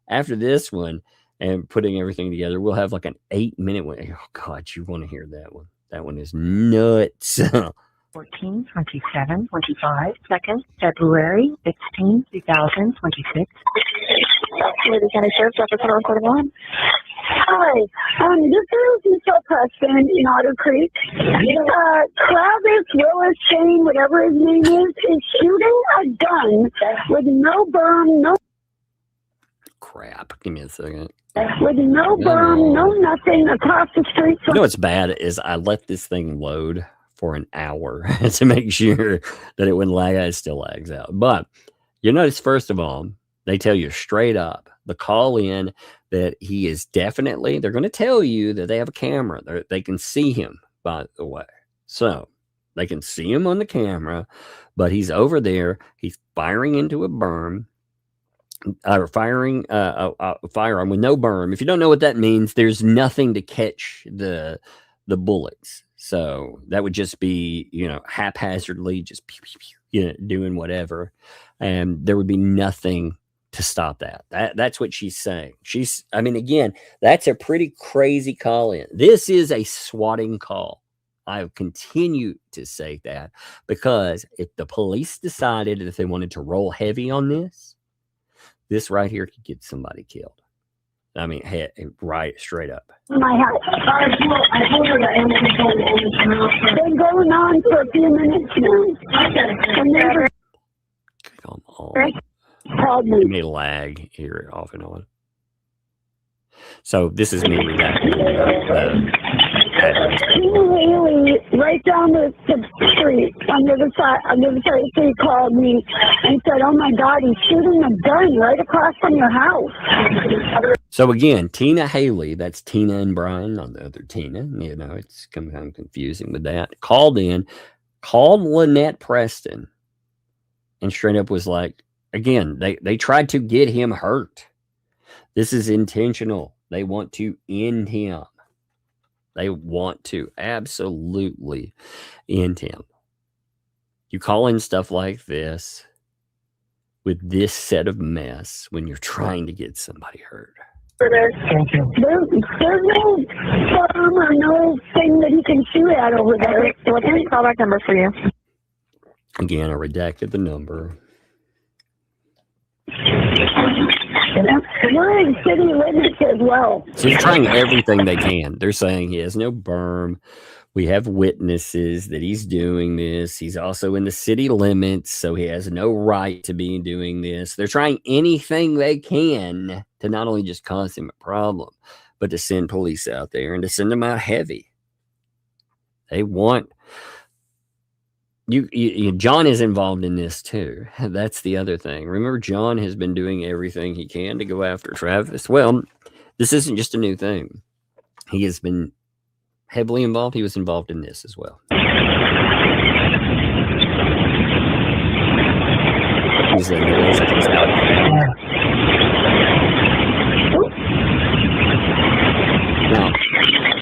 [SPEAKER 9] after this one and putting everything together, we'll have like an 8-minute one. Oh, God, you want to hear that one. That one is nuts.
[SPEAKER 15] 14, 27, 25, 2nd February 16, 2026.
[SPEAKER 14] Levy County Sheriff's Office on recording line. Hi,
[SPEAKER 3] Hi. This is Mr. Preston in Otter Creek. Travis Willis Shane, whatever his name is shooting a gun with no berm, no...
[SPEAKER 9] Crap. Give me a second.
[SPEAKER 3] With no berm, no nothing across the street.
[SPEAKER 9] You know what's bad is I let this thing load for an hour to make sure that it wouldn't lag. It still lags out. But you notice, first of all, they tell you straight up, the call in, that he is definitely, they're going to tell you that they have a camera. They can see him, by the way. So they can see him on the camera, but he's over there. He's firing into a berm. Or firing a firearm with no berm. If you don't know what that means, there's nothing to catch the bullets. So that would just be, you know, haphazardly just pew, pew, pew, you know, doing whatever, and there would be nothing to stop that. That's what she's saying. I mean, again, that's a pretty crazy call in. This is a swatting call. I've continued to say that because if the police decided that if they wanted to roll heavy on this right here could get somebody killed. I mean, right straight up.
[SPEAKER 3] My house. I told her that animal control has been going on for a few minutes now. And then
[SPEAKER 9] come on. You may lag here off and on. So this is me redacting.
[SPEAKER 3] Haley, right down the street, on the other side, he called me and said, "Oh my God, he's shooting a gun right across from your house."
[SPEAKER 9] So again, Tina Haley, that's Tina and Brian, not the other Tina. You know, it's kind of confusing with that. Called Lynette Preston, and straight up was like, again, they tried to get him hurt. This is intentional. They want to end him. They want to absolutely end him. You call in stuff like this with this set of mess when you're trying to get somebody hurt.
[SPEAKER 3] Thank you. There's no farm or no thing that he can shoot at over there. What's the callback number for you?
[SPEAKER 9] Again, I redacted the number.
[SPEAKER 3] We're in city limits as well.
[SPEAKER 9] So they're trying everything they can. They're saying he has no berm. We have witnesses that he's doing this. He's also in the city limits, so he has no right to be doing this. They're trying anything they can to not only just cause him a problem, but to send police out there and to send them out heavy. They want... John is involved in this too. That's the other thing. Remember, John has been doing everything he can to go after Travis. Well, this isn't just a new thing. He has been heavily involved. He was involved in this as well. Now,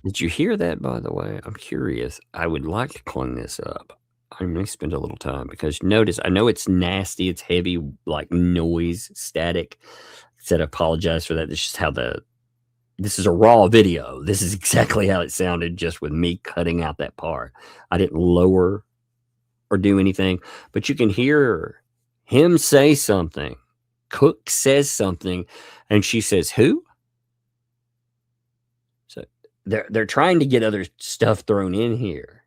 [SPEAKER 9] did you hear that, by the way? I'm curious. I would like to clean this up. I may spend a little time because notice, I know it's nasty, it's heavy, like noise, static. I said I apologize for that. This is just how this is a raw video. This is exactly how it sounded just with me cutting out that part. I didn't lower or do anything, but you can hear him say something. Cook says something, and she says, "Who?" So they're trying to get other stuff thrown in here.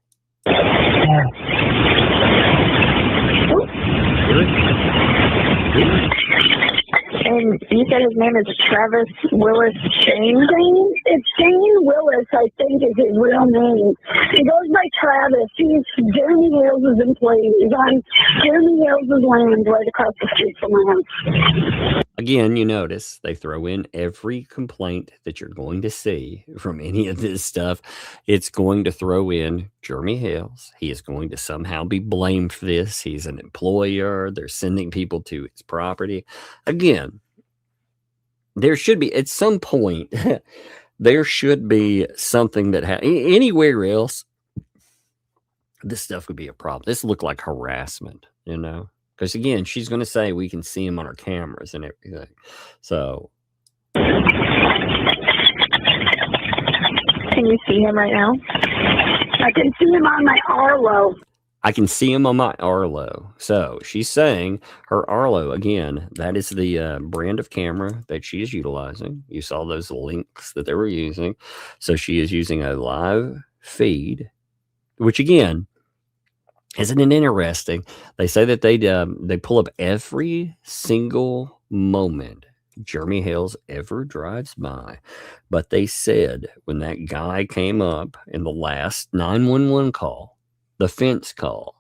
[SPEAKER 14] And you said his name is Travis Willis Shane?
[SPEAKER 3] It's Shane Willis, I think, is his real name. He goes by Travis. He's Jeremy Hales' employee. He's on Jeremy Hales' land right across the street from my house.
[SPEAKER 9] Again, you notice they throw in every complaint that you're going to see from any of this stuff. It's going to throw in Jeremy Hales. He is going to somehow be blamed for this. He's an employer. They're sending people to his property. Again, there should be, at some point, there should be something that anywhere else, this stuff would be a problem. This looked like harassment, you know? Because again, she's going to say we can see him on our cameras and everything. So,
[SPEAKER 14] can you see him right now?
[SPEAKER 3] I can see him on my Arlo.
[SPEAKER 9] I can see him on my Arlo. So she's saying her Arlo, again, that is the brand of camera that she is utilizing. You saw those links that they were using. So she is using a live feed, which again, isn't it interesting? They say that they pull up every single moment Jeremy Hales ever drives by. But they said when that guy came up in the last 911 call, the fence call,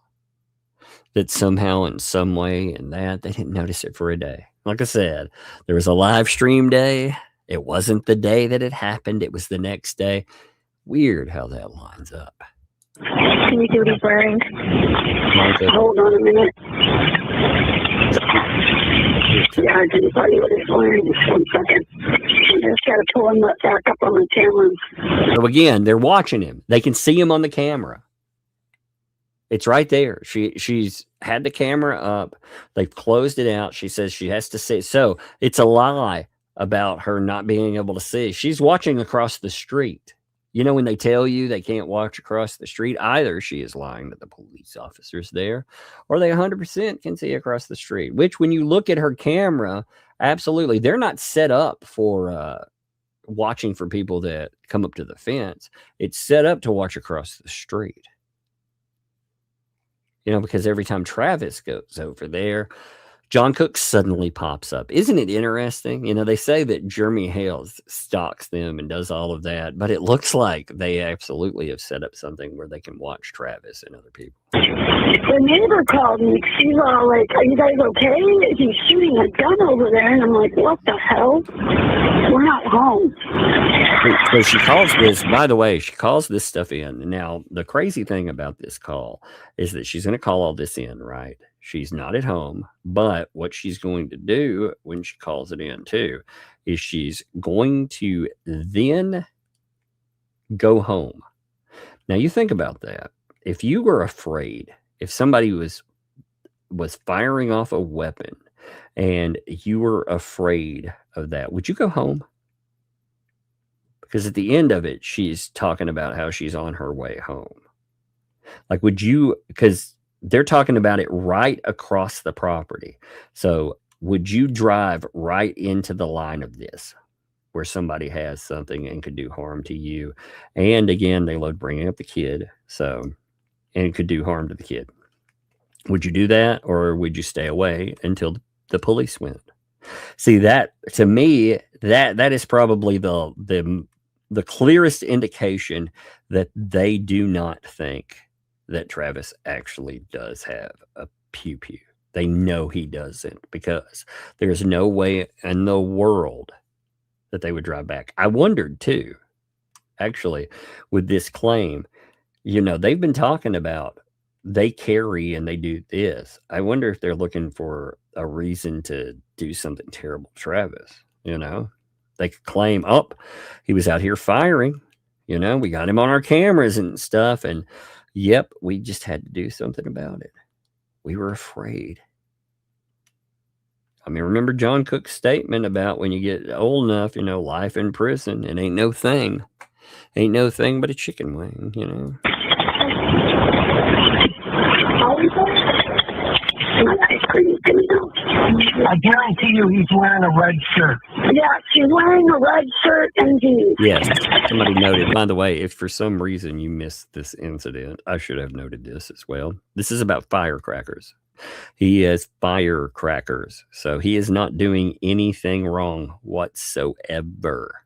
[SPEAKER 9] that somehow in some way in that they didn't notice it for a day. Like I said, there was a live stream day. It wasn't the day that it happened. It was the next day. Weird how that lines up.
[SPEAKER 14] Can you see what he's wearing? Hold on a minute. Yeah, I can tell you what he's wearing. Just 1 second. I just got to pull him back up on the camera.
[SPEAKER 9] So again, they're watching him. They can see him on the camera. It's right there. She's had the camera up. They've closed it out. She says she has to see. So it's a lie about her not being able to see. She's watching across the street. You know, when they tell you they can't watch across the street, either she is lying to the police officers there, or they 100% can see across the street, which when you look at her camera, absolutely, they're not set up for watching for people that come up to the fence. It's set up to watch across the street. You know, because every time Travis goes over there, John Cook suddenly pops up. Isn't it interesting? You know, they say that Jeremy Hales stalks them and does all of that, but it looks like they absolutely have set up something where they can watch Travis and other people.
[SPEAKER 3] The neighbor called me. She's all like, "Are you guys okay? He's shooting a gun over there." And I'm like, "What the hell? We're not home."
[SPEAKER 9] So she calls this, by the way, she calls this stuff in. Now, the crazy thing about this call is that she's going to call all this in, right? She's not at home, but what she's going to do when she calls it in too is she's going to then go home. Now you think about that. If you were afraid, if somebody was firing off a weapon and you were afraid of that, would you go home? Because at the end of it, she's talking about how she's on her way home. Like, would you, because they're talking about it right across the property. So would you drive right into the line of this where somebody has something and could do harm to you? And again, they love bringing up the kid. So, and could do harm to the kid. Would you do that? Or would you stay away until the police went? See, that to me, that is probably the clearest indication that they do not think that Travis actually does have a pew-pew. They know he doesn't, because there's no way in the world that they would drive back. I wondered too, actually, with this claim, you know, they've been talking about they carry and they do this. I wonder if they're looking for a reason to do something terrible to Travis. You know, they could claim, oh, he was out here firing, you know, we got him on our cameras and stuff. And yep, we just had to do something about it. We were afraid. I mean, remember John Cook's statement about when you get old enough, you know, life in prison, it ain't no thing. Ain't no thing but a chicken wing, you know.
[SPEAKER 11] I guarantee you he's wearing a red shirt.
[SPEAKER 3] Yeah, she's wearing a red shirt and jeans.
[SPEAKER 9] Yes, somebody noted. By the way, if for some reason you missed this incident, I should have noted this as well. This is about firecrackers. He has firecrackers, so he is not doing anything wrong whatsoever.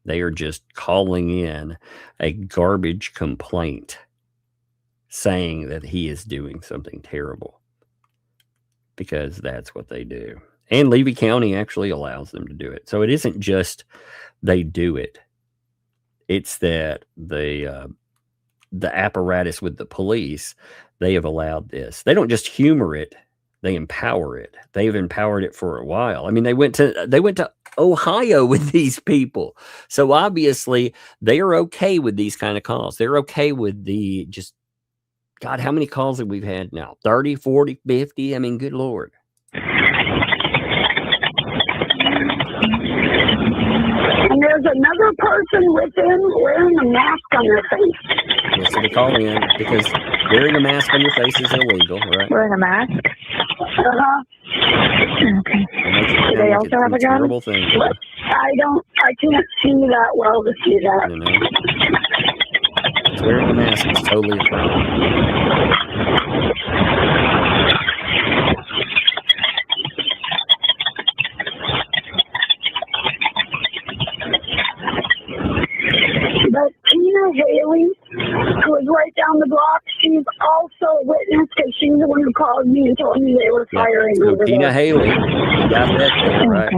[SPEAKER 9] They are just calling in a garbage complaint saying that he is doing something terrible, because that's what they do. And Levy County actually allows them to do it. So it isn't just they do it. It's that the apparatus with the police, they have allowed this. They don't just humor it, they empower it. They've empowered it for a while. I mean, they went to Ohio with these people. So obviously they are okay with these kind of calls. They're okay with the just, God, how many calls have we had now? 30, 40, 50? I mean, good Lord.
[SPEAKER 3] And there's another person with him wearing a mask on their face.
[SPEAKER 9] Yeah, so they call in because wearing a mask on your face is illegal, right?
[SPEAKER 15] Wearing a mask?
[SPEAKER 3] Uh-huh.
[SPEAKER 15] Okay.
[SPEAKER 3] Do they also have a gun?
[SPEAKER 9] Terrible thing.
[SPEAKER 3] I can't see that well to see that.
[SPEAKER 9] You know? Wearing a mask is totally a crime.
[SPEAKER 3] But Tina Haley, who was right down the block, she's also a witness because she's the one who called me and told me they were firing
[SPEAKER 9] so
[SPEAKER 3] over
[SPEAKER 9] Tina
[SPEAKER 3] there.
[SPEAKER 9] Haley, you got that there, right?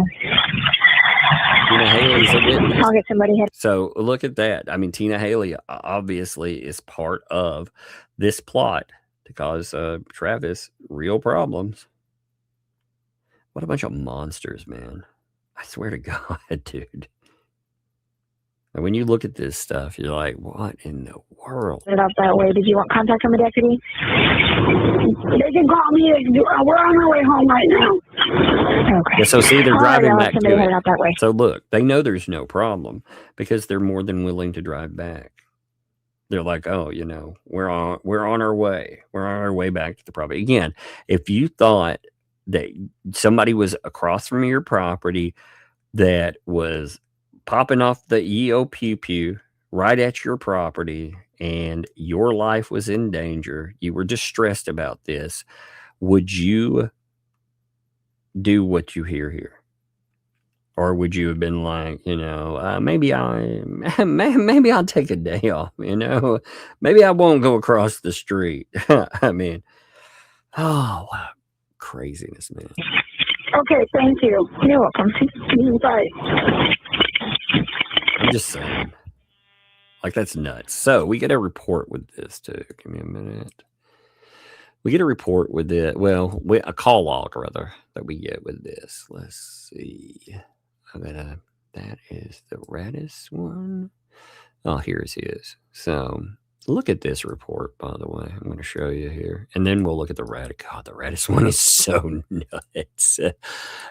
[SPEAKER 9] Tina Haley's a witness.
[SPEAKER 15] I'll get somebody here.
[SPEAKER 9] So look at that. I mean, Tina Haley obviously is part of this plot to cause Travis real problems. What a bunch of monsters, man. I swear to God, dude. And when you look at this stuff, you're like, what in the world?
[SPEAKER 15] It up that way. Did you want contact from a deputy?
[SPEAKER 3] They can call me. We're on our way home right now.
[SPEAKER 15] Okay.
[SPEAKER 9] Yeah, so see, they're driving
[SPEAKER 15] I'll let
[SPEAKER 9] back to
[SPEAKER 15] somebody head
[SPEAKER 9] it.
[SPEAKER 15] out that way.
[SPEAKER 9] So look, they know there's no problem because they're more than willing to drive back. They're like, oh, you know, we're on our way. We're on our way back to the property. Again, if you thought that somebody was across from your property that was popping off the EO pew pew right at your property and your life was in danger, you were distressed about this, would you do what you hear here? Or would you have been like, you know, maybe I'll take a day off, you know, maybe I won't go across the street. I mean, oh, wow. Craziness, man.
[SPEAKER 3] Okay, thank you.
[SPEAKER 15] You're welcome.
[SPEAKER 3] Bye.
[SPEAKER 9] I'm just saying. Like, that's nuts. So we get a report with this, too. Give me a minute. We get a report with it. Well, a call log, rather, that we get with this. Let's see. That is the raddest one. Oh, here's his. So look at this report, by the way. I'm going to show you here. And then we'll look at the raddest. God, the raddest one is so nuts.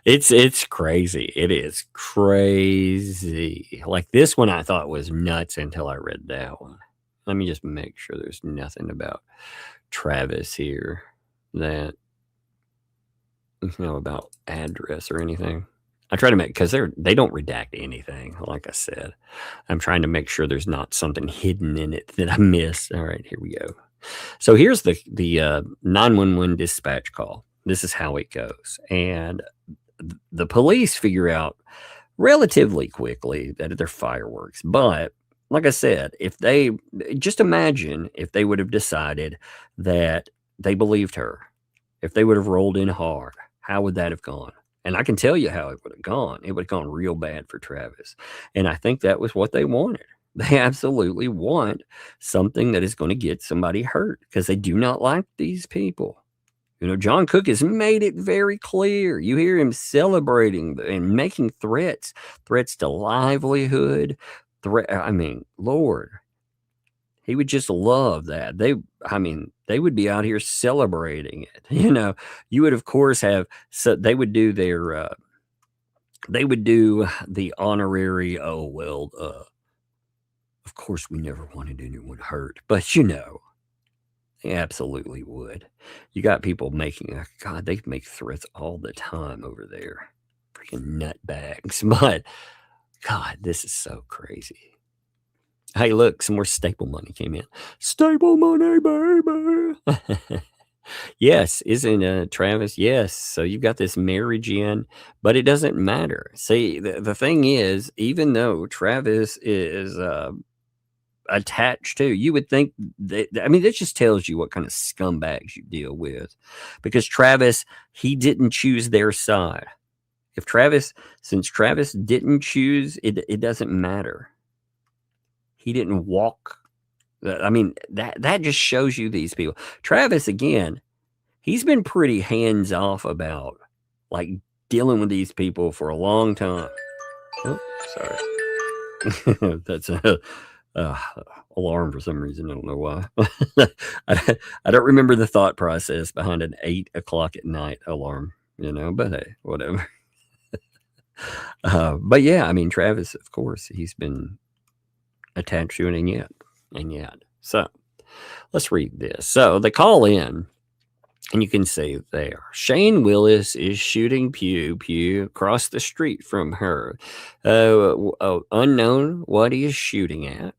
[SPEAKER 9] It's crazy. It is crazy. Like this one I thought was nuts until I read that one. Let me just make sure there's nothing about Travis here that, you know, about address or anything. I try to make, because they don't redact anything, like I said. I'm trying to make sure there's not something hidden in it that I missed. All right, here we go. So here's the 911 dispatch call. This is how it goes. And the police figure out relatively quickly that they're fireworks. But like I said, if they just imagine if they would have decided that they believed her, if they would have rolled in hard, how would that have gone? And I can tell you how it would have gone. It would have gone real bad for Travis. And I think that was what they wanted. They absolutely want something that is going to get somebody hurt because they do not like these people. You know, John Cook has made it very clear. You hear him celebrating and making threats to livelihood. I mean, Lord, he would just love that. They would be out here celebrating it. You know, you would, of course, they would do their, they would do the honorary, of course, we never wanted anyone hurt. But, you know, they absolutely would. You got people making, God, they make threats all the time over there. Freaking nutbags. But, God, this is so crazy. Hey, look, some more staple money came in. Staple money, baby. Yes, isn't Travis? Yes. So you've got this marriage in, but it doesn't matter. See, the thing is, even though Travis is attached to, you would think that, I mean, that just tells you what kind of scumbags you deal with. Because Travis, he didn't choose their side. Since Travis didn't choose, it doesn't matter. He didn't walk. I mean, that just shows you these people. Travis, again, he's been pretty hands off about like dealing with these people for a long time. Oh, sorry. That's a alarm for some reason. I don't know why. I don't remember the thought process behind an 8 o'clock at night alarm, you know, but hey, whatever. But yeah, I mean, Travis, of course, he's been attached to it, and yet. So let's read this. So they call in, and you can see there, Shane Willis is shooting Pew across the street from her. Unknown what he is shooting at.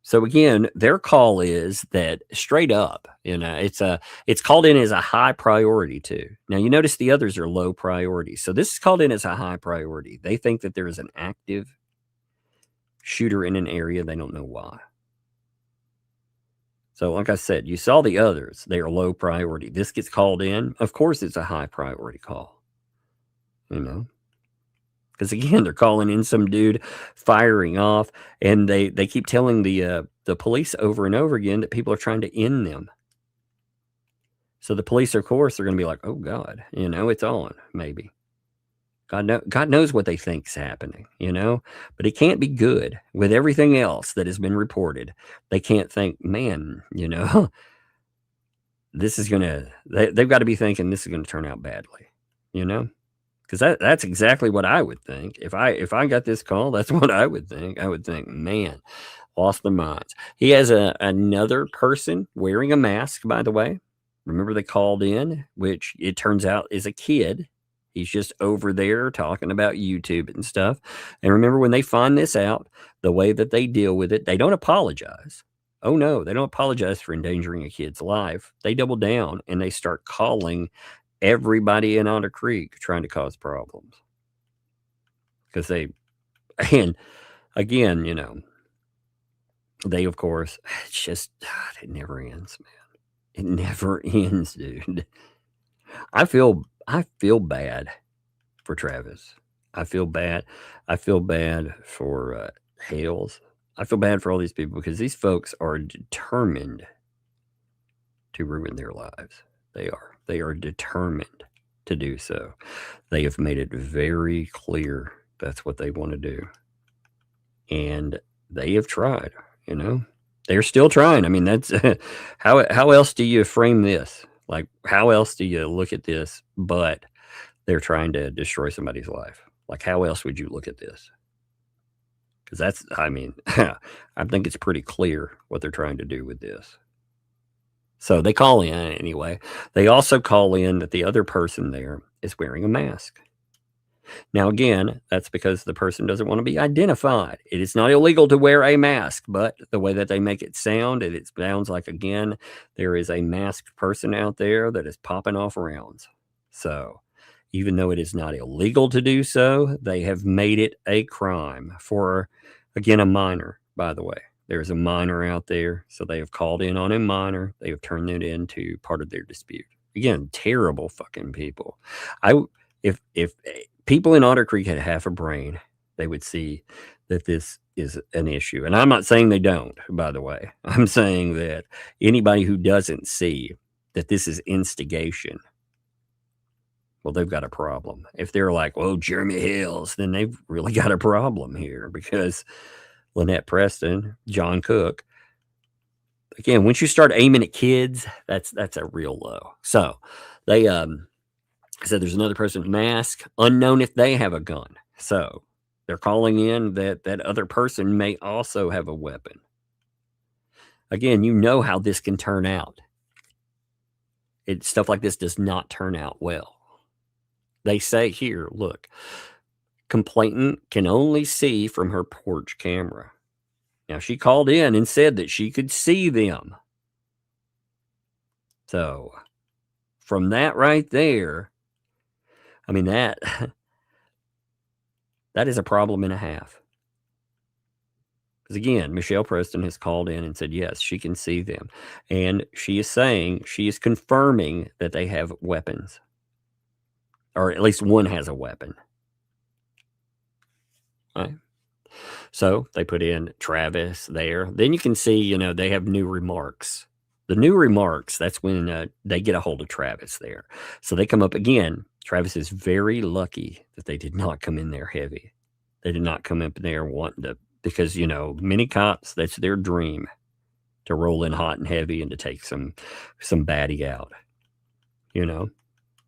[SPEAKER 9] So again, their call is that straight up, it's called in as a high priority too. Now you notice the others are low priority. So this is called in as a high priority. They think that there is an active shooter in an area. They don't know why. So like I said, you saw the others. They are low priority. This gets called in. Of course, it's a high priority call. Because again, they're calling in some dude firing off, and they keep telling the police over and over again that people are trying to end them. So the police, of course, are going to be like, "Oh God, it's on." Maybe God knows what they think's happening, But it can't be good with everything else that has been reported. They can't think, man, this is gonna. They've got to be thinking this is going to turn out badly, Because that's exactly what I would think. If I got this call, that's what I would think. I would think, man, lost their minds. He has another person wearing a mask, by the way. Remember they called in, which it turns out is a kid. He's just over there talking about YouTube and stuff. And remember, when they find this out, the way that they deal with it, they don't apologize. Oh, no, they don't apologize for endangering a kid's life. They double down and they start calling everybody in Otter Creek trying to cause problems. Because and again, they, of course, it's just, it never ends, man. It never ends, dude. I feel bad for Travis. I feel bad. I feel bad for Hales. I feel bad for all these people because these folks are determined to ruin their lives. They are. They are determined to do so. They have made it very clear that's what they want to do. And they have tried, They're still trying. I mean, that's how else do you frame this? Like, how else do you look at this but they're trying to destroy somebody's life? Like, how else would you look at this? Because I think it's pretty clear what they're trying to do with this. So they call in anyway. They also call in that the other person there is wearing a mask. Now, again, that's because the person doesn't want to be identified. It is not illegal to wear a mask, but the way that they make it sound, it sounds like, again, there is a masked person out there that is popping off rounds. So even though it is not illegal to do so, they have made it a crime for, again, a minor, by the way. There's a minor out there, so they have called in on a minor. They have turned it into part of their dispute. Again, terrible fucking people. If people in Otter Creek had half a brain, they would see that this is an issue. And I'm not saying they don't, by the way. I'm saying that anybody who doesn't see that this is instigation, well, they've got a problem. If they're like, well, Jeremy Hales, then they've really got a problem here because Lynette Preston, John Cook, again, once you start aiming at kids, that's a real low. So they said there's another person with a mask, unknown if they have a gun. So they're calling in that other person may also have a weapon. Again, you know how this can turn out. Stuff like this does not turn out well. They say here, look, complainant can only see from her porch camera. Now, she called in and said that she could see them. So from that right there, I mean, that is a problem and a half. Because again, Michelle Preston has called in and said, yes, she can see them. And she is confirming that they have weapons. Or at least one has a weapon. Right. So they put in Travis there. Then you can see, they have new remarks. The new remarks, that's when they get a hold of Travis there. So they come up again. Travis is very lucky that they did not come in there heavy. They did not come up there wanting to, because, many cops, that's their dream, to roll in hot and heavy and to take some baddie out,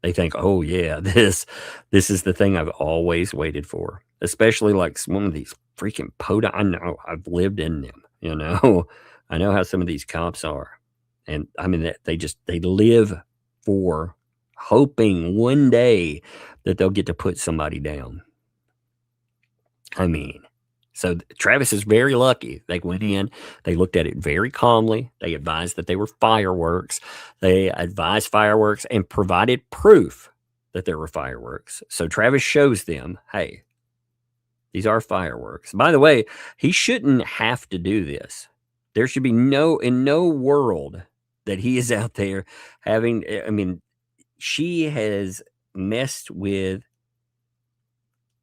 [SPEAKER 9] They think, oh yeah, this is the thing I've always waited for. Especially like one of these freaking I know, I've lived in them, you know. I know how some of these cops are. And I mean, they live for hoping one day that they'll get to put somebody down. I mean, so Travis is very lucky. They went in, they looked at it very calmly. They advised that they were fireworks. They advised fireworks and provided proof that there were fireworks. So Travis shows them, hey, these are fireworks. By the way, he shouldn't have to do this. There should be in no world that he is out there having, I mean, she has messed with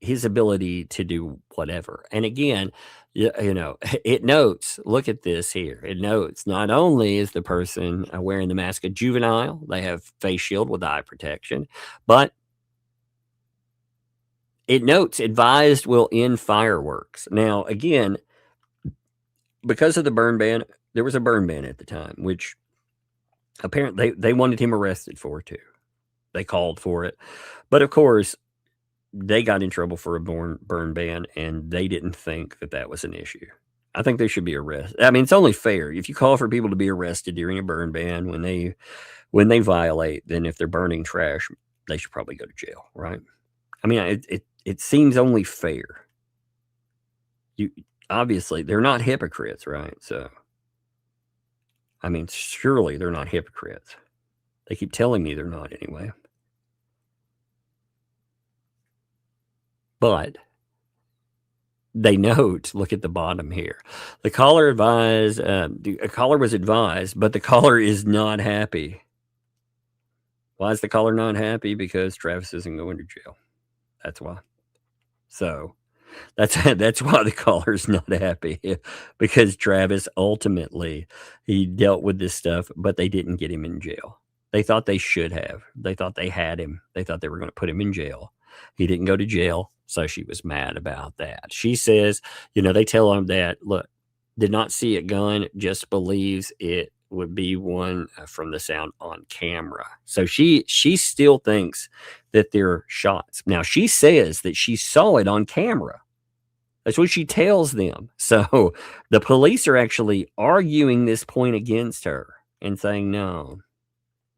[SPEAKER 9] his ability to do whatever. And again, you know, it notes, look at this here. It notes not only is the person wearing the mask a juvenile, they have face shield with eye protection, but it notes advised will end fireworks. Now, again, because of the burn ban, there was a burn ban at the time, which apparently they wanted him arrested for too. They called for it. But of course, they got in trouble for a burn ban, and they didn't think that that was an issue. I think they should be arrested. I mean, it's only fair. If you call for people to be arrested during a burn ban when they violate, then if they're burning trash, they should probably go to jail, right? I mean, it seems only fair. Obviously, they're not hypocrites, right? So, I mean, surely they're not hypocrites. They keep telling me they're not anyway. But they note, look at the bottom here. The caller advised, a caller was advised, but the caller is not happy. Why is the caller not happy? Because Travis isn't going to jail. That's why. So that's why the caller's not happy, because Travis ultimately, he dealt with this stuff, but they didn't get him in jail. They thought they should have. They thought they had him. They thought they were going to put him in jail. He didn't go to jail, so she was mad about that. She says, you know, they tell him that, look, did not see a gun, just believes it would be one from the sound on camera. So she still thinks that they're shots. Now, she says that she saw it on camera. That's what she tells them. So the police are actually arguing this point against her and saying, no,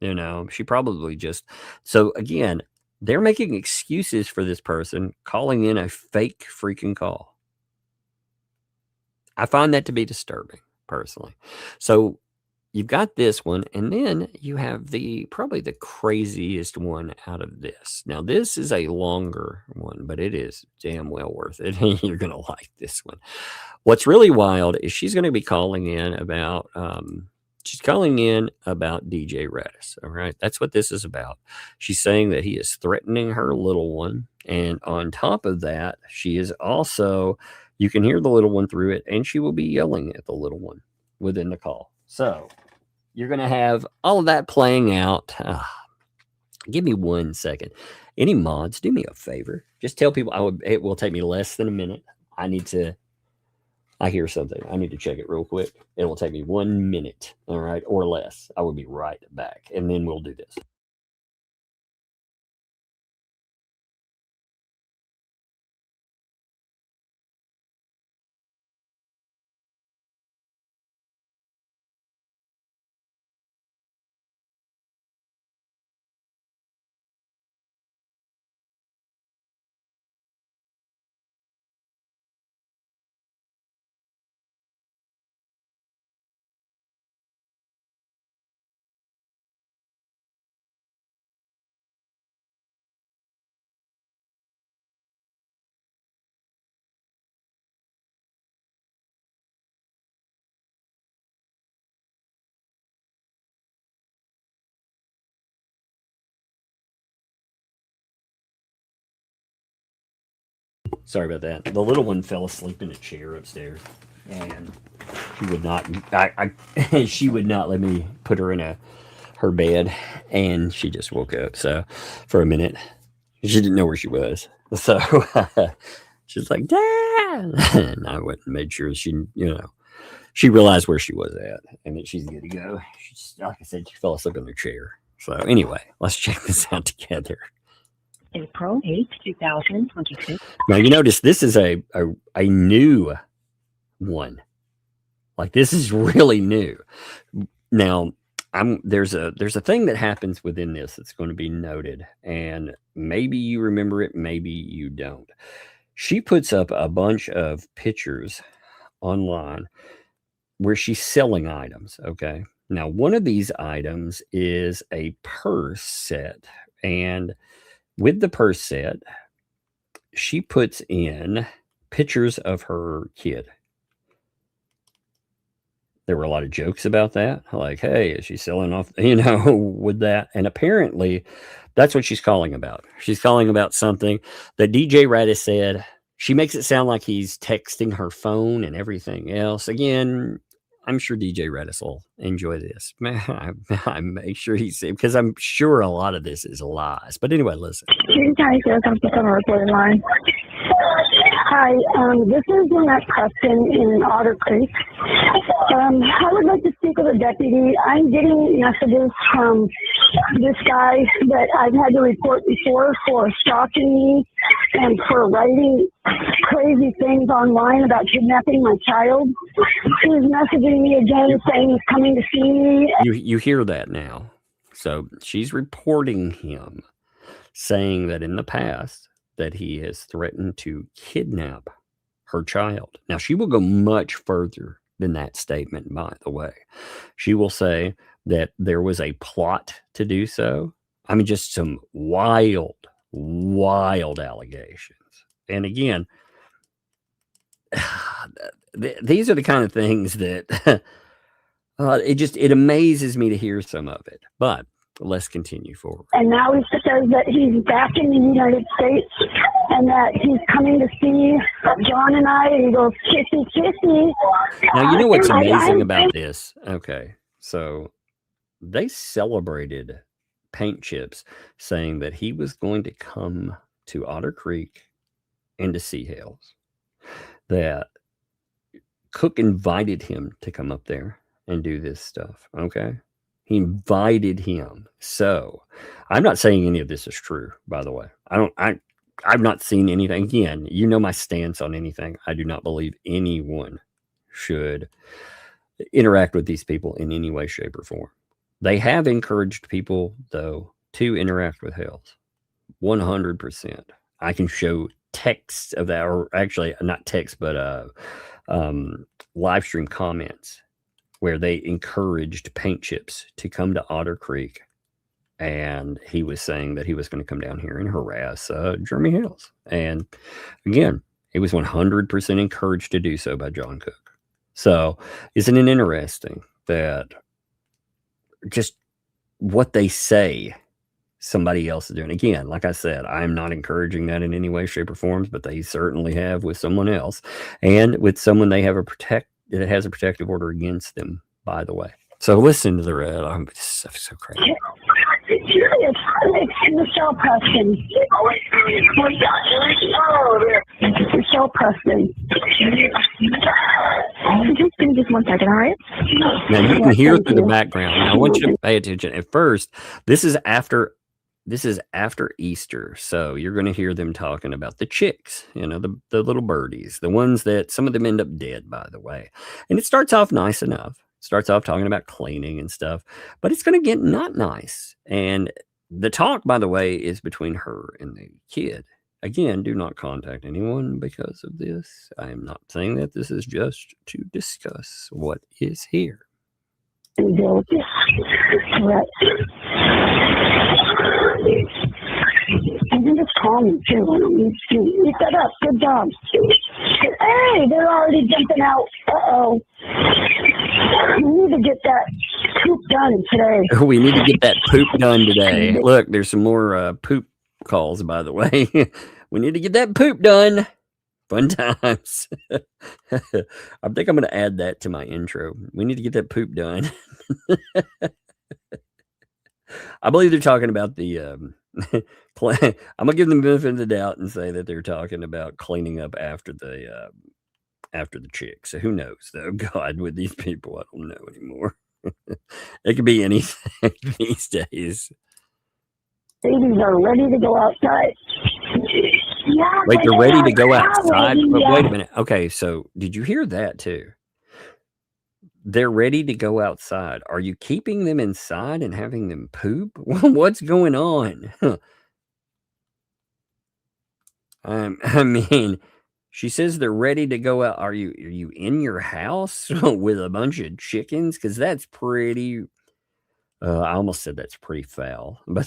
[SPEAKER 9] you know, she probably just, so again, they're making excuses for this person calling in a fake freaking call. I find that to be disturbing, personally. So you've got this one, and then you have probably the craziest one out of this. Now, this is a longer one, but it is damn well worth it. You're going to like this one. What's really wild is she's going to be calling in about DJ Redis. All right. That's what this is about. She's saying that he is threatening her little one. And on top of that, she is also, you can hear the little one through it, and she will be yelling at the little one within the call. So you're going to have all of that playing out. Give me 1 second. Any mods, do me a favor. Just tell people it will take me less than a minute. I hear something. I need to check it real quick. It will take me 1 minute, all right, or less. I will be right back, and then we'll do this. Sorry about that. The little one fell asleep in a chair upstairs, and she would not. She would not let me put her in her bed, and she just woke up. So for a minute, she didn't know where she was. So she's like, "Dad," and I went and made sure she realized where she was at, and that she's good to go. She just, like I said, she fell asleep in her chair. So anyway, let's check this out together.
[SPEAKER 15] April 8th, 2022.
[SPEAKER 9] Now you notice this is a new one. Like this is really new. Now there's a thing that happens within this that's going to be noted, and maybe you remember it, maybe you don't. She puts up a bunch of pictures online where she's selling items. Okay. Now, one of these items is a purse set, and with the purse set, she puts in pictures of her kid. There were a lot of jokes about that. Like, hey, is she selling off, with that? And apparently that's what she's calling about. She's calling about something that DJ Radis said. She makes it sound like he's texting her phone and everything else. Again, I'm sure DJ Radis will enjoy this. I make sure he's, because I'm sure a lot of this is lies. But anyway, listen.
[SPEAKER 3] Hi, this is Lynette Preston in Otter Creek. I would like to speak with a deputy. I'm getting messages from this guy that I've had to report before for stalking me and for writing crazy things online about kidnapping my child. He's messaging me again saying he's coming to see me.
[SPEAKER 9] You hear that now. So she's reporting him, saying that in the past that he has threatened to kidnap her child. Now, she will go much further than that statement, by the way. She will say that there was a plot to do so. I mean, just some wild allegations. And again, these are the kind of things that it amazes me to hear some of it. But let's continue forward.
[SPEAKER 3] And now he says that he's back in the United States and that he's coming to see John and I, and he goes, kissy, kissy.
[SPEAKER 9] Now, you know what's amazing about this? Okay, so they celebrated Paint Chips saying that he was going to come to Otter Creek and to ThATuMBRELLAgUY. That Cook invited him to come up there and do this stuff, okay? He invited him. So I'm not saying any of this is true, by the way. I've not seen anything. Again, you know my stance on anything. I do not believe anyone should interact with these people in any way, shape, or form. They have encouraged people, though, to interact with Hales. 100%. I can show texts of that, or actually not text, but live stream comments where they encouraged Paint Chips to come to Otter Creek. And he was saying that he was going to come down here and harass Jeremy Hales. And again, he was 100% encouraged to do so by John Cook. So isn't it interesting that just what they say somebody else is doing? Again, like I said, I'm not encouraging that in any way, shape, or forms, but they certainly have with someone else. And with someone they have it has a protective order against them, by the way. So listen to the red. I'm so crazy.
[SPEAKER 3] It's Michelle Preston. Michelle Preston.
[SPEAKER 15] Just give me just 1 second, all right?
[SPEAKER 9] Now you can hear through the background. Now I want you to pay attention. At first, this is after Easter, so you're going to hear them talking about the chicks, the little birdies, the ones that some of them end up dead, by the way. And it starts off nice enough. Starts off talking about cleaning and stuff, but it's going to get not nice. And the talk, by the way, is between her and the kid. Again, do not contact anyone because of this. I am not saying that. This is just to discuss what is here.
[SPEAKER 3] You can just call me too. You set up. Good job. Hey, they're already jumping out. Uh-oh. We need to get that poop done today.
[SPEAKER 9] We need to get that poop done today. Look, there's some more poop calls, by the way. We need to get that poop done. Fun times. I think I'm going to add that to my intro. We need to get that poop done. I believe they're talking about the I'm gonna give them the benefit of the doubt and say that they're talking about cleaning up after the chick. So who knows though? God, with these people, I don't know anymore. It could be anything these days.
[SPEAKER 3] Babies are ready to go outside. Yeah,
[SPEAKER 9] Wait, they're ready to go
[SPEAKER 3] yeah,
[SPEAKER 9] outside?
[SPEAKER 3] ready,
[SPEAKER 9] But
[SPEAKER 3] yeah.
[SPEAKER 9] wait a minute. Okay, so did you hear that too? They're ready to go outside. Are you keeping them inside and having them poop? What's going on? I mean, she says they're ready to go out. Are you in your house with a bunch of chickens? Because that's pretty. I almost said that's pretty foul, but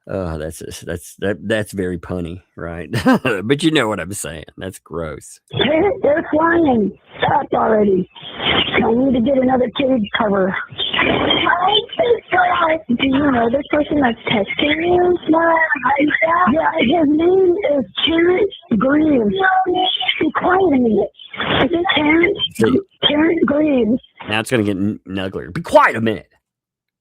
[SPEAKER 9] that's very punny, right? But you know what I'm saying. That's gross.
[SPEAKER 3] They're flying. Stop already. I need to get another cage cover. Do you know this person that's texting you? Yeah, his name is Terrence Greaves. Be quiet a minute. Is it Terrence Greaves?
[SPEAKER 9] Now it's going to get uglier. Be quiet a minute.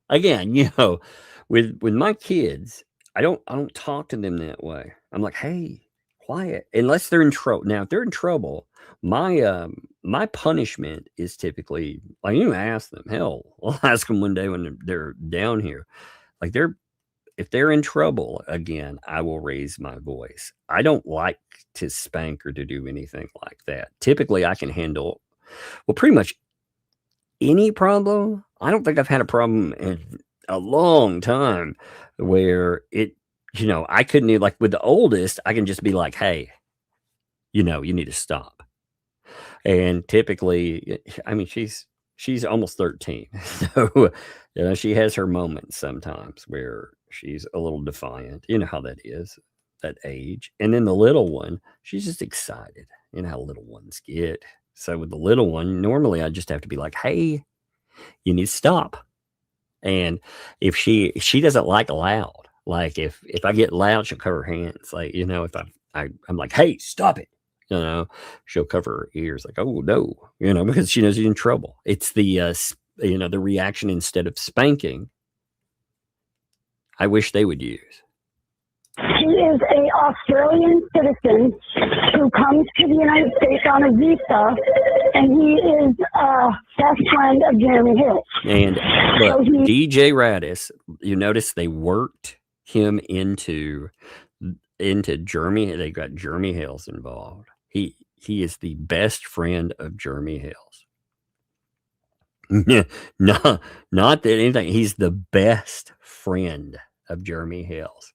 [SPEAKER 9] Again, you know, with my kids, I don't talk to them that way. I'm like, hey, quiet, unless they're in trouble. Now, if they're in trouble, my punishment is typically like, you ask them. Hell, I'll ask them one day when they're down here, like if they're in trouble again, I will raise my voice. I don't like to spank or to do anything like that. Typically, I can handle pretty much any problem. I don't think I've had a problem in a long time where I couldn't even, like with the oldest, I can just be like, hey, you need to stop. And typically, I mean, she's almost 13. So, she has her moments sometimes where she's a little defiant. You know how that is, that age. And then the little one, she's just excited. You know how little ones get. So with the little one, normally I just have to be like, hey, you need to stop. And if she doesn't like loud, like if I get loud, she'll cover her hands. Like, if I'm like, hey, stop it. She'll cover her ears like, oh no, because she knows she's in trouble. It's the, the reaction instead of spanking. I wish they would use.
[SPEAKER 3] He is an Australian citizen who comes to the United States on a visa, and he is a best friend of Jeremy Hill.
[SPEAKER 9] And look, DJ Radis, you notice they worked him into Jeremy. They got Jeremy Hales involved. He is the best friend of Jeremy Hales. not that anything. He's the best friend of Jeremy Hales.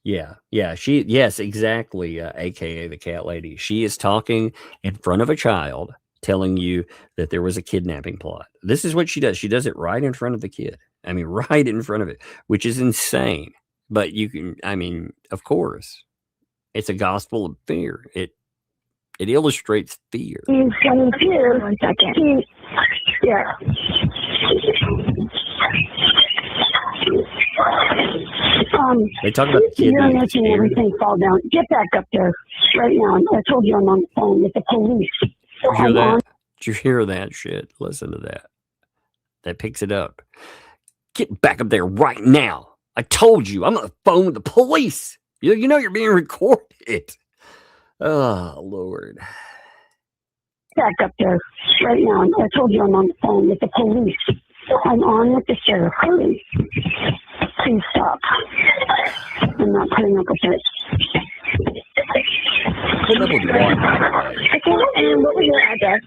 [SPEAKER 9] Yeah. Yes, exactly. AKA the cat lady. She is talking in front of a child, telling you that there was a kidnapping plot. This is what she does. She does it right in front of the kid. I mean, right in front of it, which is insane. But of course, it's a gospel of fear. It illustrates fear.
[SPEAKER 3] He's coming here. 1 second. Yeah.
[SPEAKER 9] They talk about the kid.
[SPEAKER 3] You're making everything fall down. Get back up there right now. I told you I'm on the phone with the police.
[SPEAKER 9] Did you hear that? Did you hear that shit? Listen to that. That picks it up. Get back up there right now. I told you I'm on the phone with the police. You know you're being recorded. Oh, Lord.
[SPEAKER 3] Back up there right now. I told you I'm on the phone with the police. I'm on with the sheriff. Hurry. Please stop. I'm not putting up with it.
[SPEAKER 9] Put up with what?
[SPEAKER 3] And what was your address?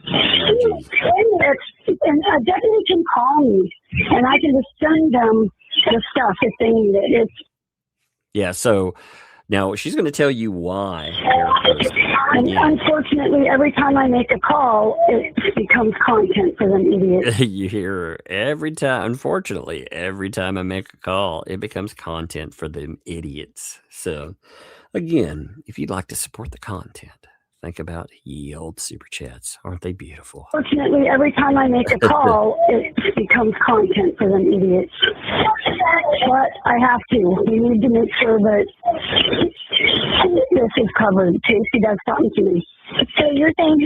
[SPEAKER 3] And a deputy can call me, and I can just send them the stuff if they need it.
[SPEAKER 9] Yeah, so now she's going to tell you why.
[SPEAKER 3] And unfortunately, every time I make a call, it becomes content for them idiots.
[SPEAKER 9] You hear every time. Unfortunately, every time I make a call, it becomes content for them idiots. So, again, if you'd like to support the content, think about ye old super chats. Aren't they beautiful?
[SPEAKER 3] Fortunately, every time I make a call, it becomes content for them idiots. But I have to. We need to make sure that this is covered in case he does something to me. So you're saying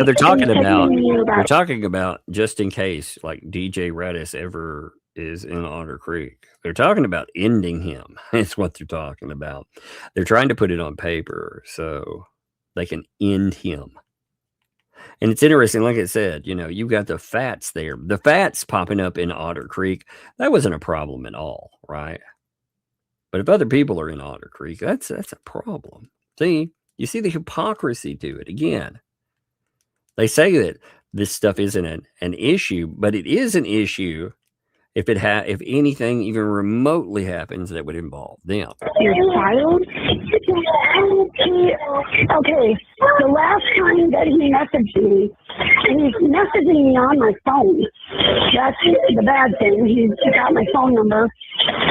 [SPEAKER 9] they're talking about just in case, like DJ Radis ever is in Otter Creek. They're talking about ending him. That's what they're talking about. They're trying to put it on paper so they can end him. And it's interesting, like I said, you know, you got the fats there. The fats popping up in Otter Creek, that wasn't a problem at all, right? But if other people are in Otter Creek, that's a problem. See, you see the hypocrisy to it again. They say that this stuff isn't an issue, but it is an issue if anything even remotely happens that would involve them.
[SPEAKER 3] Your child? Okay, the last time that he messaged me, and he's messaging me on my phone. That's the bad thing. He's got my phone number.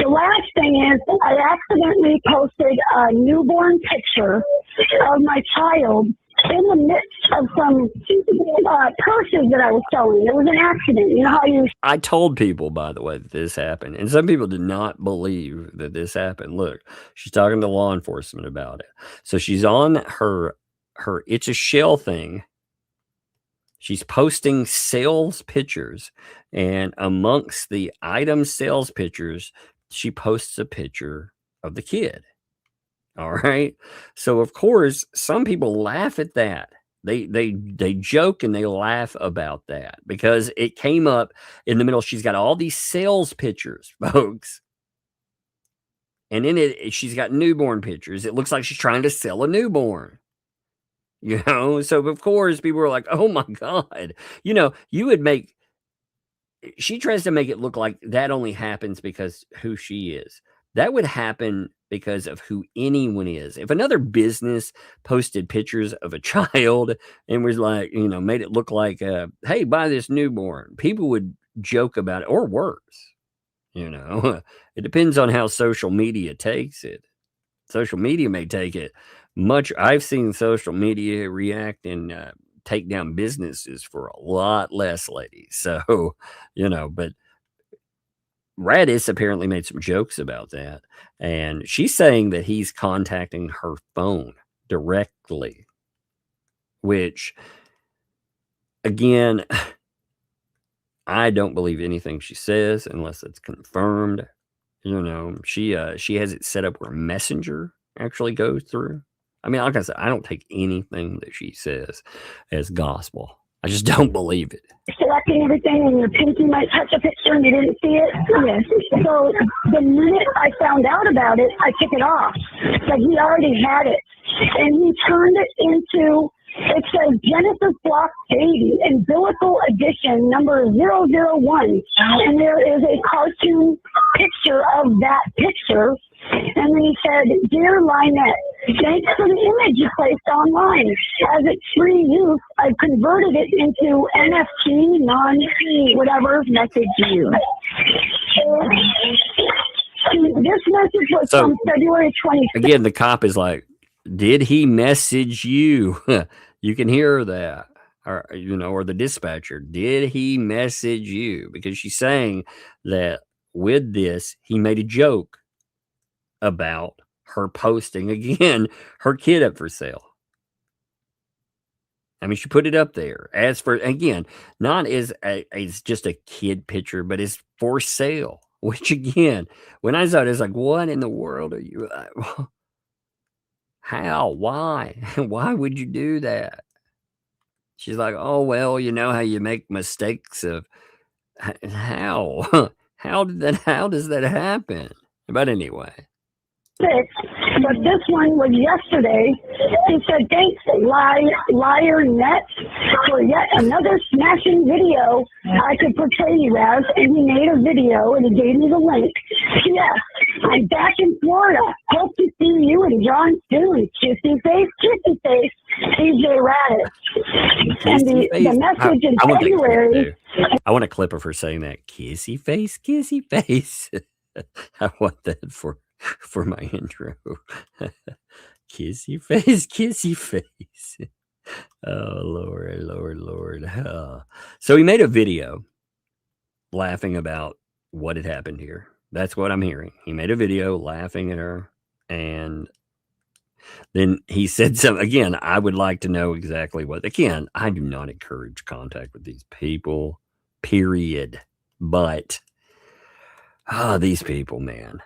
[SPEAKER 3] The last thing is I accidentally posted a newborn picture of my child in the midst of some purses that I was selling. It was an accident. You know how you...
[SPEAKER 9] I told people, by the way, that this happened, and some people did not believe that this happened. Look, she's talking to law enforcement about it. So she's on her It's a Shell thing. She's posting sales pictures, and amongst the item sales pictures, she posts a picture of the kid. All right. So of course, some people laugh at that. They joke and they laugh about that because it came up in the middle. She's got all these sales pictures, folks. And in it, she's got newborn pictures. It looks like she's trying to sell a newborn. You know, so of course people are like, oh my God, you know, she tries to make it look like that only happens because who she is. That would happen because of who anyone is. If another business posted pictures of a child and was like, you know, made it look like, hey, buy this newborn, people would joke about it, or worse. You know, it depends on how social media takes it. Social media may take it much. I've seen social media react and take down businesses for a lot less, ladies. So, you know, but Radis apparently made some jokes about that. And she's saying that he's contacting her phone directly, which, again, I don't believe anything she says unless it's confirmed. You know, she has it set up where Messenger actually goes through. I mean, like I said, I don't take anything that she says as gospel. I just don't believe it.
[SPEAKER 3] Selecting everything, and your pinky might touch a picture and you didn't see it. Yes. So the minute I found out about it, I took it off. Like he already had it. And he turned it into, it says Genesis Block Baby, umbilical edition number 001. And there is a cartoon picture of that picture. And then he said, Dear Lynette, thanks for the image you placed online. As it's free use, I've converted it into NFT, non-whatever message you. This message was from February 26th.
[SPEAKER 9] Again, the cop is like, did he message you? You can hear that. Or, you know, or the dispatcher, did he message you? Because she's saying that with this, he made a joke about her posting again her kid up for sale. I mean, she put it up there as for, again, not as just a kid picture, but as for sale. Which again, when I saw it, it's like, what in the world are you? How? Why? Why would you do that? She's like, oh well, you know how you make mistakes of how? How does that happen? But anyway.
[SPEAKER 3] But this one was yesterday. He said, thanks, liar net, for yet another smashing video I could portray you as. And he made a video and he gave me the link. Yes, I'm back in Florida. Hope to see you and John soon. Kissy face, TJ Radis. And the message in February.
[SPEAKER 9] I want a clip of her saying that. Kissy face. I want that for my intro. Kissy face. Oh, Lord. So he made a video laughing about what had happened here. That's what I'm hearing. He made a video laughing at her, and then he said something. Again, I would like to know exactly what. Again, I do not encourage contact with these people, period. But these people, man.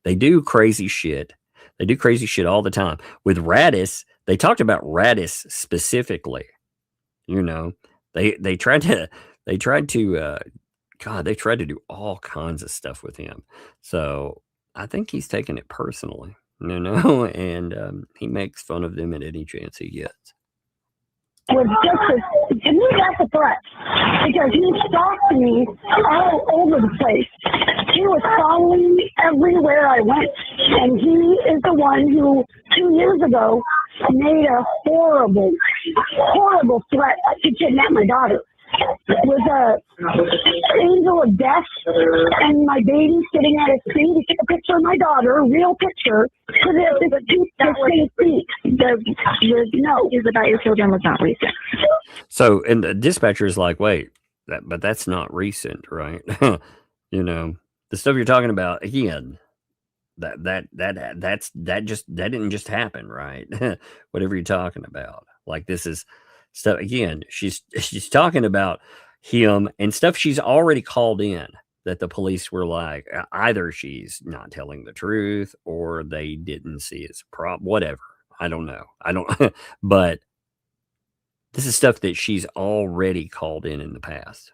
[SPEAKER 9] They do crazy shit. They do crazy shit all the time. With Radis, They talked about Radis specifically. You know, they tried to God, they tried to do all kinds of stuff with him. So I think he's taking it personally, you know, and he makes fun of them at any chance he gets.
[SPEAKER 3] Was just to me, that's a threat because he stalked me all over the place. He was following me everywhere I went, and he is the one who 2 years ago made a horrible threat to kidnap my daughter. With a angel of death and my baby sitting at his feet. He took a picture of my daughter, a real picture, so that the same feet. No, is about your children was not recent.
[SPEAKER 9] So, and the dispatcher is like, wait, but that's not recent, right? You know, the stuff you're talking about again. That didn't just happen, right? Whatever you're talking about, like this is stuff again. She's talking about him and stuff she's already called in that the police were like, either she's not telling the truth or they didn't see it's a problem. Whatever, I don't know. But this is stuff that she's already called in the past,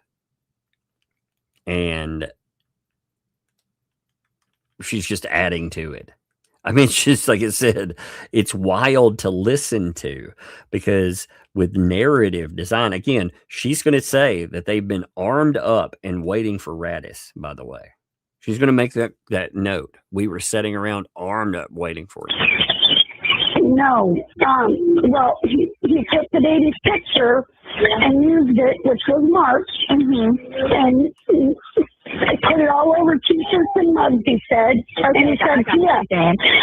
[SPEAKER 9] and she's just adding to it. I mean, it's just like I said, it's wild to listen to because with narrative design, again, she's going to say that they've been armed up and waiting for Radis, by the way. She's going to make that note. We were sitting around armed up waiting for you.
[SPEAKER 3] No. Well, he took the baby's picture and used it, which was March, and I put it all over t-shirts and mugs, he said. And he said, yeah.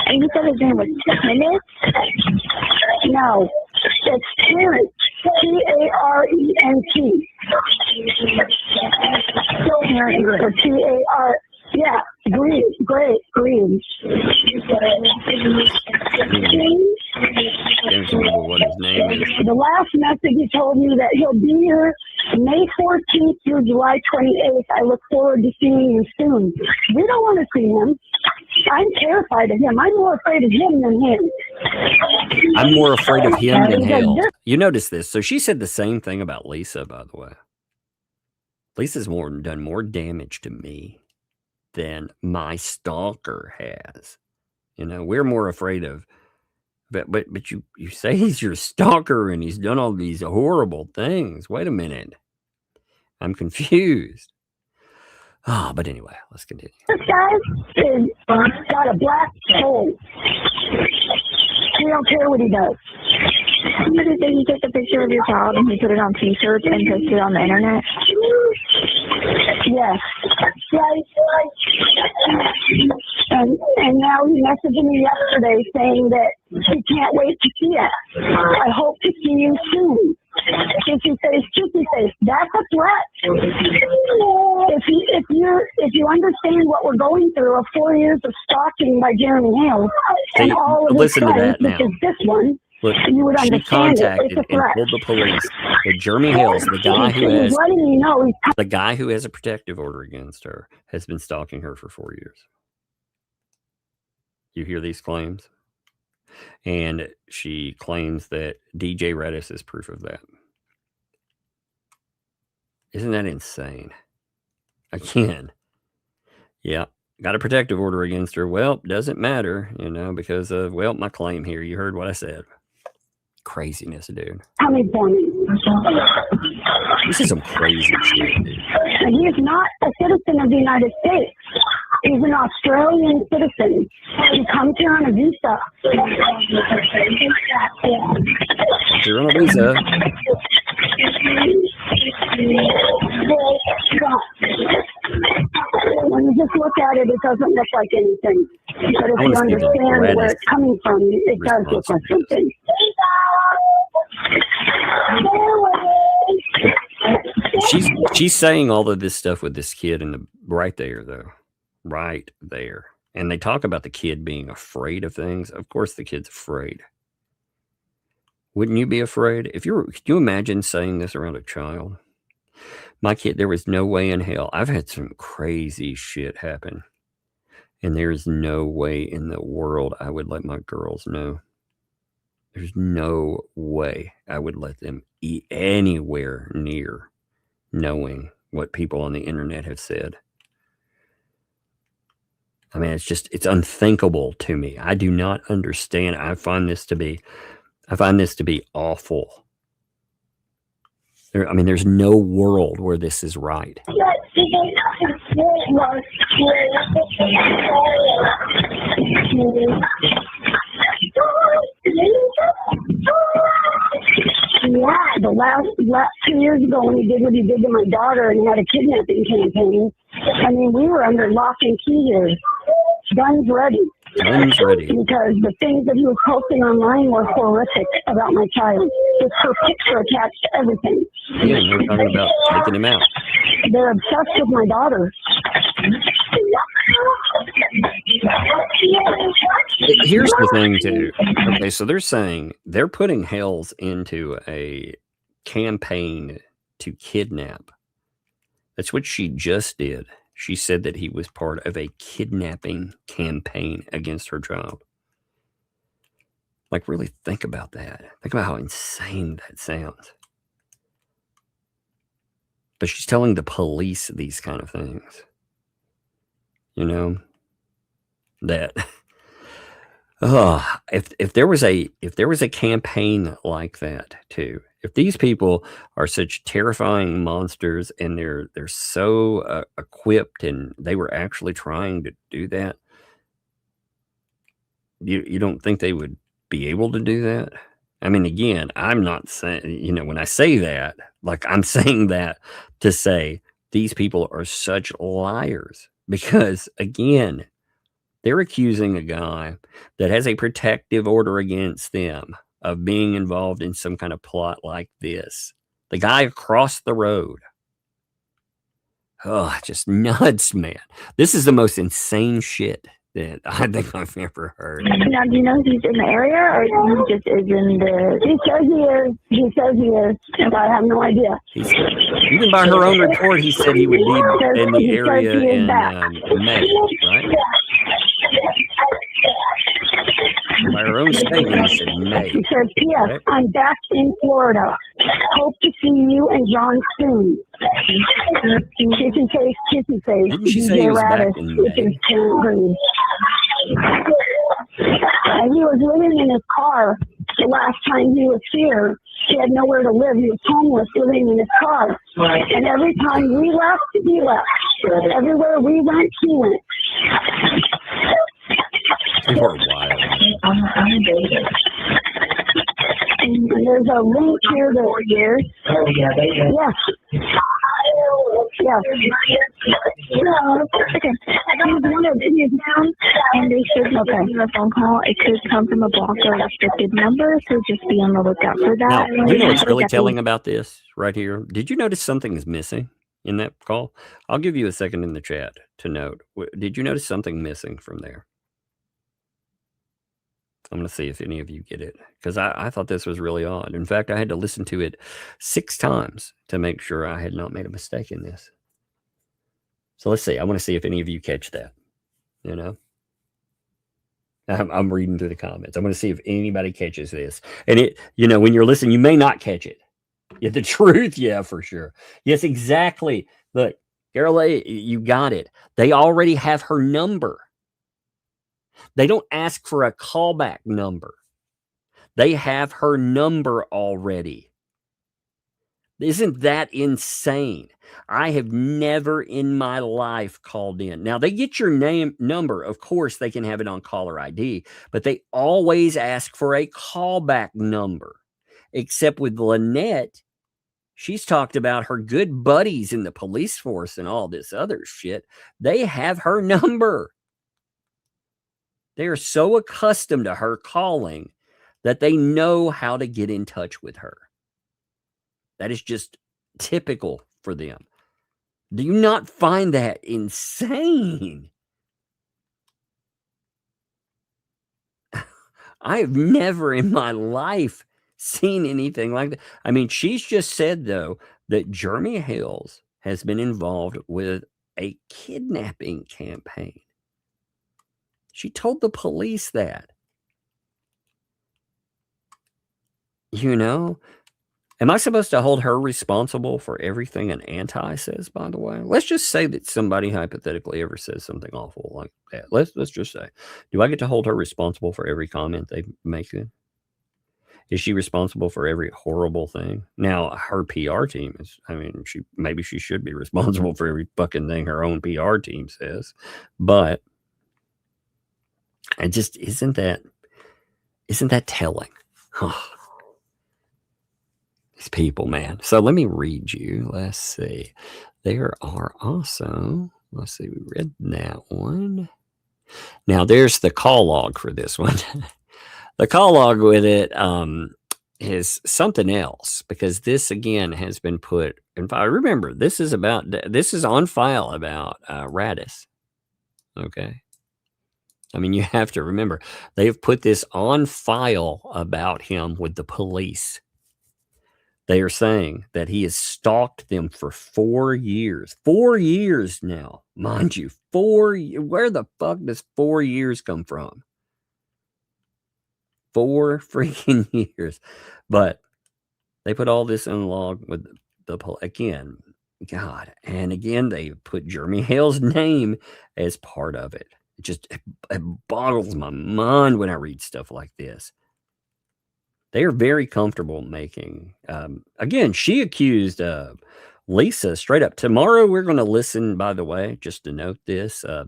[SPEAKER 3] And you said his name was Terrence? No. It's Terrence. T-A-R-E-N-T. Or T-A-R. Yeah. Green. Great. Green.
[SPEAKER 9] What his name is.
[SPEAKER 3] The last message he told me that he'll be here May 14th through July 28th. I look forward to seeing you soon. We don't want to see him. I'm terrified of him. I'm more afraid of him than him.
[SPEAKER 9] I'm more afraid of him than hell. You notice this. So she said the same thing about Lisa, by the way. Lisa's done more damage to me than my stalker has. You know, we're more afraid of, but you say he's your stalker and he's done all these horrible things. Wait a minute. I'm confused. Oh, but anyway, let's continue.
[SPEAKER 3] This guy is got a black soul. We don't care what he does.
[SPEAKER 15] Did you take a picture of your child and you put it on t-shirts and posted it on the internet?
[SPEAKER 3] Yes. And now he messaged me yesterday saying that he can't wait to see us. I hope to see you soon. Kissy face. That's a threat. If you understand what we're going through of 4 years of stalking by Jeremy Hales and all of his friends, which is this one,
[SPEAKER 9] look,
[SPEAKER 3] you would
[SPEAKER 9] she
[SPEAKER 3] understand
[SPEAKER 9] contacted and told the police that Jeremy Hales, the guy who has a protective order against her, has been stalking her for 4 years. You hear these claims? And she claims that DJ Redis is proof of that. Isn't that insane? Again, yeah, got a protective order against her. Well, doesn't matter, you know, because of, well, my claim here. You heard what I said. Craziness, dude.
[SPEAKER 3] Coming for me.
[SPEAKER 9] This is some crazy shit, dude.
[SPEAKER 3] And he is not a citizen of the United States. He's an Australian citizen. He comes here on a visa.
[SPEAKER 9] You're on a visa.
[SPEAKER 3] When you just look at it, it doesn't look like anything. But if you understand where it's coming from, it does look like something.
[SPEAKER 9] She's saying all of this stuff with this kid in the right there, though. Right there. And they talk about the kid being afraid of things. Of course the kid's afraid. Wouldn't you be afraid? Could you imagine saying this around a child? My kid, there was no way in hell. I've had some crazy shit happen. And there is no way in the world I would let my girls know. There's no way I would let them eat anywhere near knowing what people on the internet have said. I mean, it's unthinkable to me. I do not understand. I find this to be awful. There's no world where this is right.
[SPEAKER 3] Yeah, the last 2 years ago when he did what he did to my daughter and had a kidnapping campaign, I mean, we were under lock and key here. Guns ready.
[SPEAKER 9] Guns ready.
[SPEAKER 3] Because the things that he was posting online were horrific about my child. With her picture attached to everything.
[SPEAKER 9] Yeah, they're talking about taking him out.
[SPEAKER 3] They're obsessed with my daughter.
[SPEAKER 9] Here's the thing, too. Okay, so they're saying they're putting Hales into a campaign to kidnap. That's what she just did. She said that he was part of a kidnapping campaign against her child. Like, really think about that. Think about how insane that sounds. But she's telling the police these kind of things. You know? That if there was a campaign like that too, if these people are such terrifying monsters and they're so equipped and they were actually trying to do that, you don't think they would be able to do that? I mean, again, I'm not saying, when I say that, like I'm saying that to say these people are such liars, because again, they're accusing a guy that has a protective order against them of being involved in some kind of plot like this. The guy across the road. Oh, just nuts, man. This is the most insane shit that I think I've ever heard.
[SPEAKER 15] Now, do you know if he's in the area or he just is in the...
[SPEAKER 3] He says he is. He says he is. But I have no idea.
[SPEAKER 9] Even by her own report, he said he would be in the area in May, right? By her own statement, he said May.
[SPEAKER 3] He says, P.S. Right? I'm back in Florida. Hope to see you and John soon. Kissy face, kissy face.
[SPEAKER 9] Didn't she say he was back in May?
[SPEAKER 3] And he was living in his car the last time he was here. He had nowhere to live. He was homeless, living in his car. And every time we left, he left. Everywhere we went, he went.
[SPEAKER 9] For a while.
[SPEAKER 3] And there's a link here that... 4 years? Yes. Yes.
[SPEAKER 15] Okay. He's down, and they should be getting a phone call. It could come from a blocked or restricted number, so just be on the lookout for that.
[SPEAKER 9] Now, you know what's really telling about this right here? Did you notice something is missing in that call? I'll give you a second in the chat to note. Did you notice something missing from there? I'm going to see if any of you get it, because I thought this was really odd. In fact, I had to listen to it 6 times to make sure I had not made a mistake in this. So let's see. I want to see if any of you catch that. I'm reading through the comments. I want to see if anybody catches this. And it, when you're listening, you may not catch it. Yeah, the truth, yeah, for sure. Yes, exactly. Look, Carol, you got it. They already have her number. They don't ask for a callback number. They have her number already. Isn't that insane? I have never in my life called in. Now, they get your number. Of course, they can have it on caller ID, but they always ask for a callback number. Except with Lynette, she's talked about her good buddies in the police force and all this other shit. They have her number. They are so accustomed to her calling that they know how to get in touch with her. That is just typical for them. Do you not find that insane? I have never in my life seen anything like that. I mean, she's just said, though, that Jeremy Hales has been involved with a kidnapping campaign. She told the police that. you know, am I supposed to hold her responsible for everything an anti says, by the way? Let's just say that somebody hypothetically ever says something awful like that. Let's just say, do I get to hold her responsible for every comment they make? Is she responsible for every horrible thing? Now, her PR team is, I mean, maybe she should be responsible for every fucking thing her own PR team says. But it just isn't that telling? These people, man. So let me read you. Let's see. There are also, let's see, we read that one. Now there's the call log for this one. The call log with it is something else, because this again has been put in file. Remember, this is on file about Radis. Okay. I mean, you have to remember, they've put this on file about him with the police. They are saying that he has stalked them for 4 years. 4 years now, mind you. 4 years. Where the fuck does 4 years come from? 4 freaking years. But they put all this in log with the again. God, and again they put Jeremy Hale's name as part of it. It boggles my mind when I read stuff like this. They are very comfortable making. Again, she accused Lisa straight up. Tomorrow we're going to listen, by the way, just to note this. I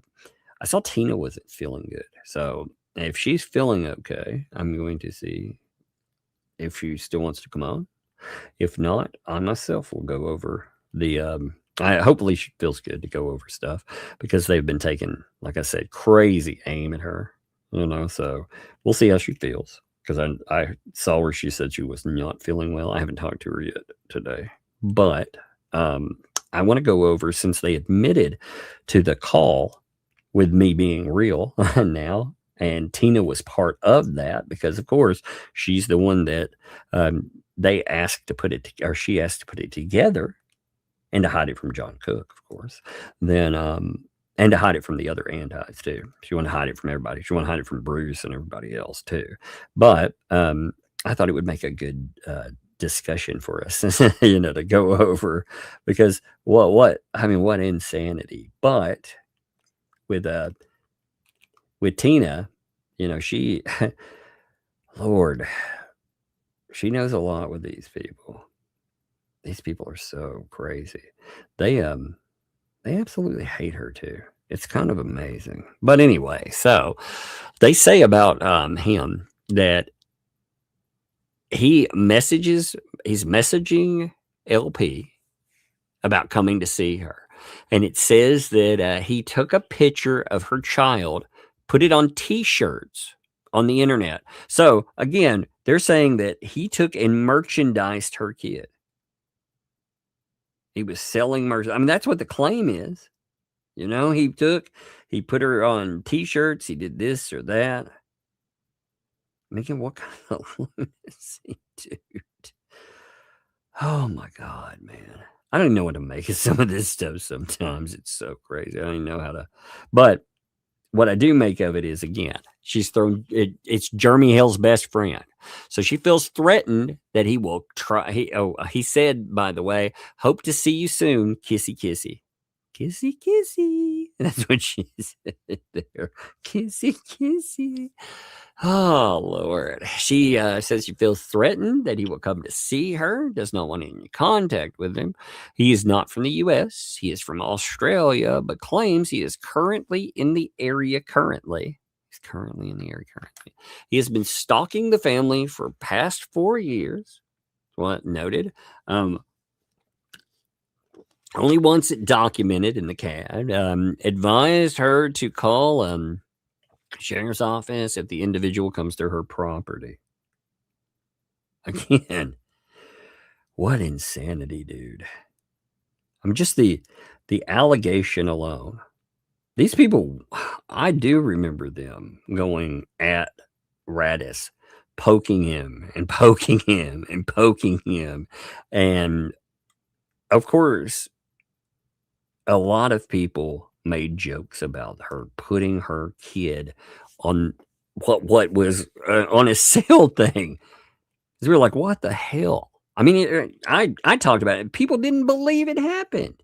[SPEAKER 9] saw Tina wasn't feeling good. So if she's feeling okay, I'm going to see if she still wants to come on. If not, I myself will go over the... hopefully she feels good to go over stuff, because they've been taking, like I said, crazy aim at her. You know, so we'll see how she feels. Because I saw where she said she was not feeling well. I haven't talked to her yet today. But I want to go over, since they admitted to the call with me being real now, and Tina was part of that, because, of course, she's the one that they asked to put it, or she asked to put it together, and to hide it from John Cook, of course. Then... and to hide it from the other antis too. She wanted to hide it from everybody. She wanted to hide it from Bruce and everybody else too. But I thought it would make a good discussion for us, you know, to go over, because what insanity. But with Tina, you know, she, Lord, she knows a lot with these people. These people are so crazy. They absolutely hate her too. It's kind of amazing. But anyway, so they say about him that he's messaging LP about coming to see her. And it says that he took a picture of her child, put it on t-shirts on the internet. So again, they're saying that he took and merchandised her kid. He was selling merchandise. I mean, that's what the claim is. You know, he put her on t-shirts. He did this or that. Making what kind of lunacy, dude? Oh my God, man. I don't even know what to make of some of this stuff sometimes. It's so crazy. I don't even know how to. But what I do make of it is, again, she's thrown it. It's Jeremy Hill's best friend. So she feels threatened that he will try. He said, by the way, hope to see you soon. Kissy, kissy. Kissy, kissy. That's what she said there. Kissy, kissy. Oh, Lord. She says she feels threatened that he will come to see her, does not want any contact with him. He is not from the U.S. He is from Australia, but claims he is currently in the area currently. He's currently in the area currently. He has been stalking the family for past 4 years. What noted. Only once it documented in the CAD. Advised her to call sheriff's office if the individual comes to her property. Again, what insanity, dude. I mean, just the allegation alone. These people, I do remember them going at Radis, poking him and poking him and poking him. And of course, a lot of people made jokes about her putting her kid on what was on a sale thing. Because we were like, what the hell? I mean, I talked about it. People didn't believe it happened.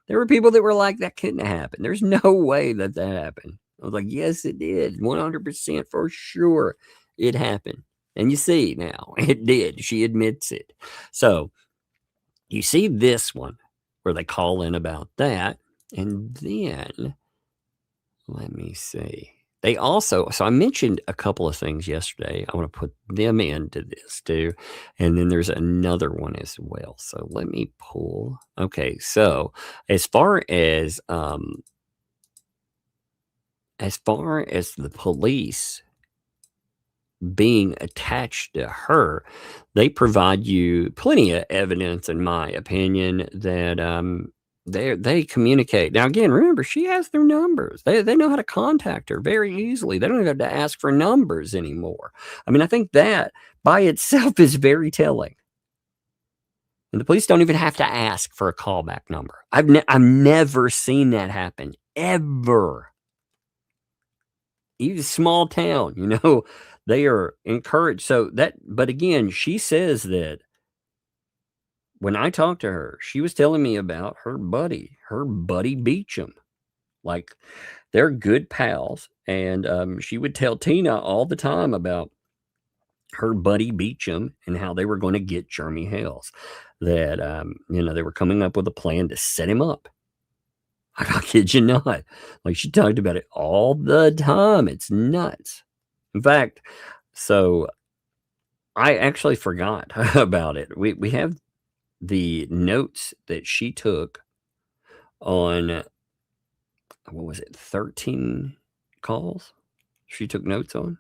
[SPEAKER 9] There were people that were like, that couldn't happen. There's no way that happened. I was like, yes, it did. 100% for sure it happened. And you see now, it did. She admits it. So you see this one where they call in about that. And then, let me see. They also, so I mentioned a couple of things yesterday. I want to put them into this too. And then there's another one as well. So let me pull. Okay. So as far as the police being attached to her, they provide you plenty of evidence, in my opinion, that they communicate. Now, again, remember, she has their numbers. They know how to contact her very easily. They don't have to ask for numbers anymore. I mean, I think that by itself is very telling. And the police don't even have to ask for a callback number. I've never seen that happen, ever. Even small town, you know, they are encouraged. So that, but again, she says that when I talked to her, she was telling me about her buddy Beecham. Like, they're good pals. And she would tell Tina all the time about her buddy Beecham and how they were going to get Jeremy Hales. That, you know, they were coming up with a plan to set him up. I kid you not. Like, she talked about it all the time. It's nuts. In fact, so I actually forgot about it. We have the notes that she took on, what was it, 13 calls she took notes on.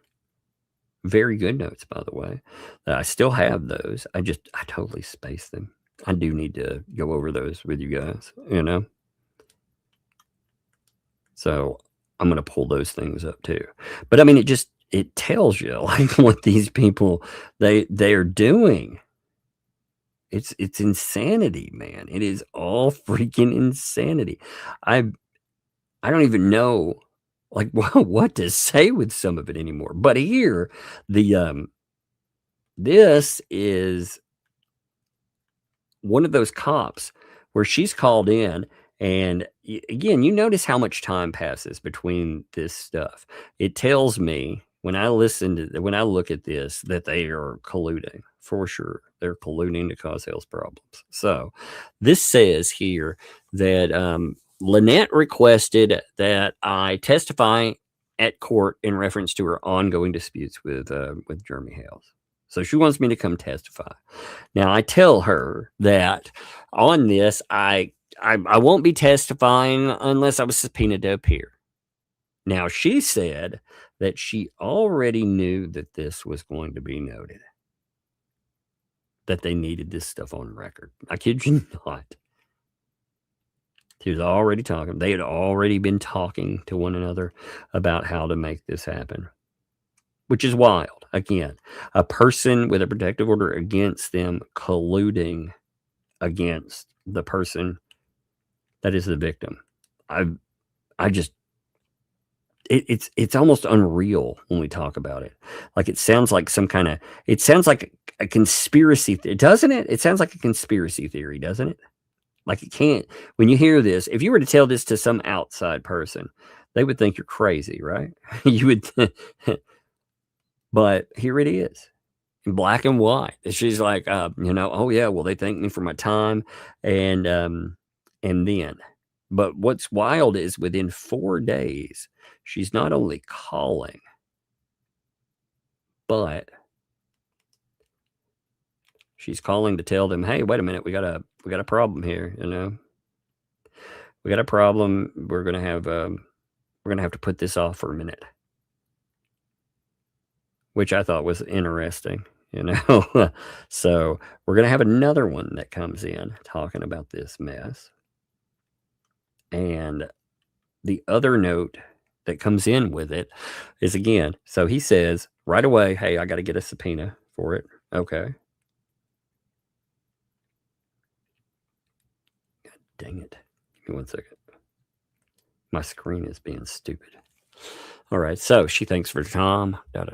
[SPEAKER 9] Very good notes, by the way. I still have those. I totally spaced them. I do need to go over those with you guys, you know. So I'm going to pull those things up too. But I mean, it tells you like what these people, they're doing. It's insanity, man. It is all freaking insanity. I don't even know like what to say with some of it anymore. But here, this is one of those cops where she's called in. And again, you notice how much time passes between this stuff. It tells me when I look at this that they are colluding for sure. They're colluding to cause health problems. So this says here that Lynette requested that I testify at court in reference to her ongoing disputes with Jeremy Hales. So she wants me to come testify. Now I tell her that on this, I won't be testifying unless I was subpoenaed to appear. Now, she said that she already knew that this was going to be noted, that they needed this stuff on record. I kid you not. She was already talking. They had already been talking to one another about how to make this happen, which is wild. Again, a person with a protective order against them colluding against the person that is the victim. It's almost unreal when we talk about it. Like, it sounds like it sounds like a conspiracy, doesn't it? It sounds like a conspiracy theory, doesn't it? Like, it can't, when you hear this, if you were to tell this to some outside person, they would think you're crazy, right? You would, but here it is in black and white. She's like, you know, oh yeah, well, they thanked me for my time. And then, but what's wild is within 4 days, she's not only calling, but she's calling to tell them, hey, wait a minute, we got a problem here, you know. We got a problem. We're gonna have to put this off for a minute. Which I thought was interesting, you know. So we're gonna have another one that comes in talking about this mess. And the other note that comes in with it is, again, so he says right away, hey, I got to get a subpoena for it. Okay. God dang it. Give me 1 second. My screen is being stupid. All right. So she thanks for Tom. There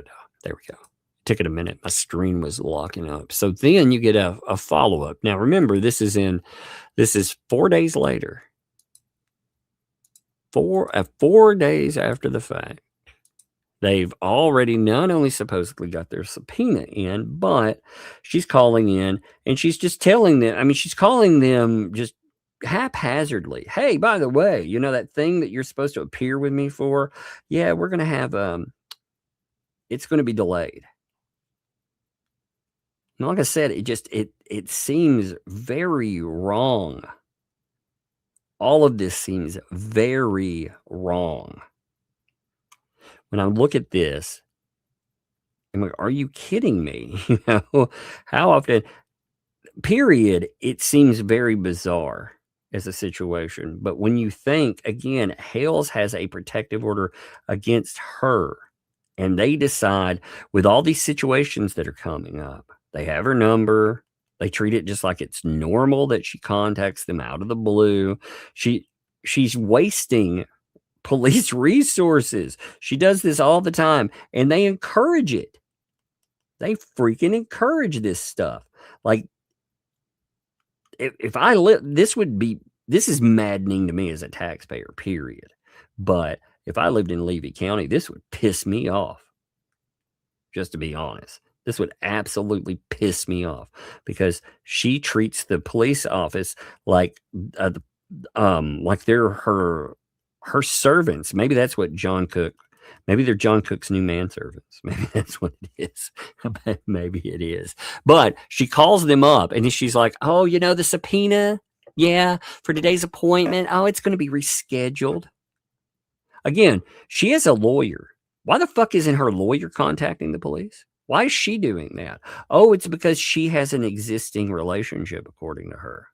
[SPEAKER 9] we go. took it a minute. My screen was locking up. So then you get a follow-up. Now remember, this is 4 days later. 4 days after the fact. They've already not only supposedly got their subpoena in, but she's calling in and she's just telling them, I mean, she's calling them just haphazardly. Hey, by the way, you know that thing that you're supposed to appear with me for? Yeah, we're going to have, it's going to be delayed. And like I said, it seems very wrong. All of this seems very wrong. When I look at this, I'm like, are you kidding me? You know, how often, period, it seems very bizarre as a situation. But when you think, again, Hales has a protective order against her, and they decide with all these situations that are coming up, they have her number, they treat it just like it's normal that she contacts them out of the blue. She's wasting police resources. She does this all the time, and they encourage it. They freaking encourage this stuff. Like, if I live, this is maddening to me as a taxpayer, period. But if I lived in Levy County, this would piss me off. Just to be honest, this would absolutely piss me off because she treats the police office like they're her servants. Maybe that's what John Cook, maybe they're John Cook's new manservants. Maybe that's what it is. Maybe it is. But she calls them up and she's like, oh, you know, the subpoena, yeah, for today's appointment. Oh, it's going to be rescheduled. Again, she is a lawyer. Why the fuck isn't her lawyer contacting the police? Why is she doing that? Oh, it's because she has an existing relationship, according to her.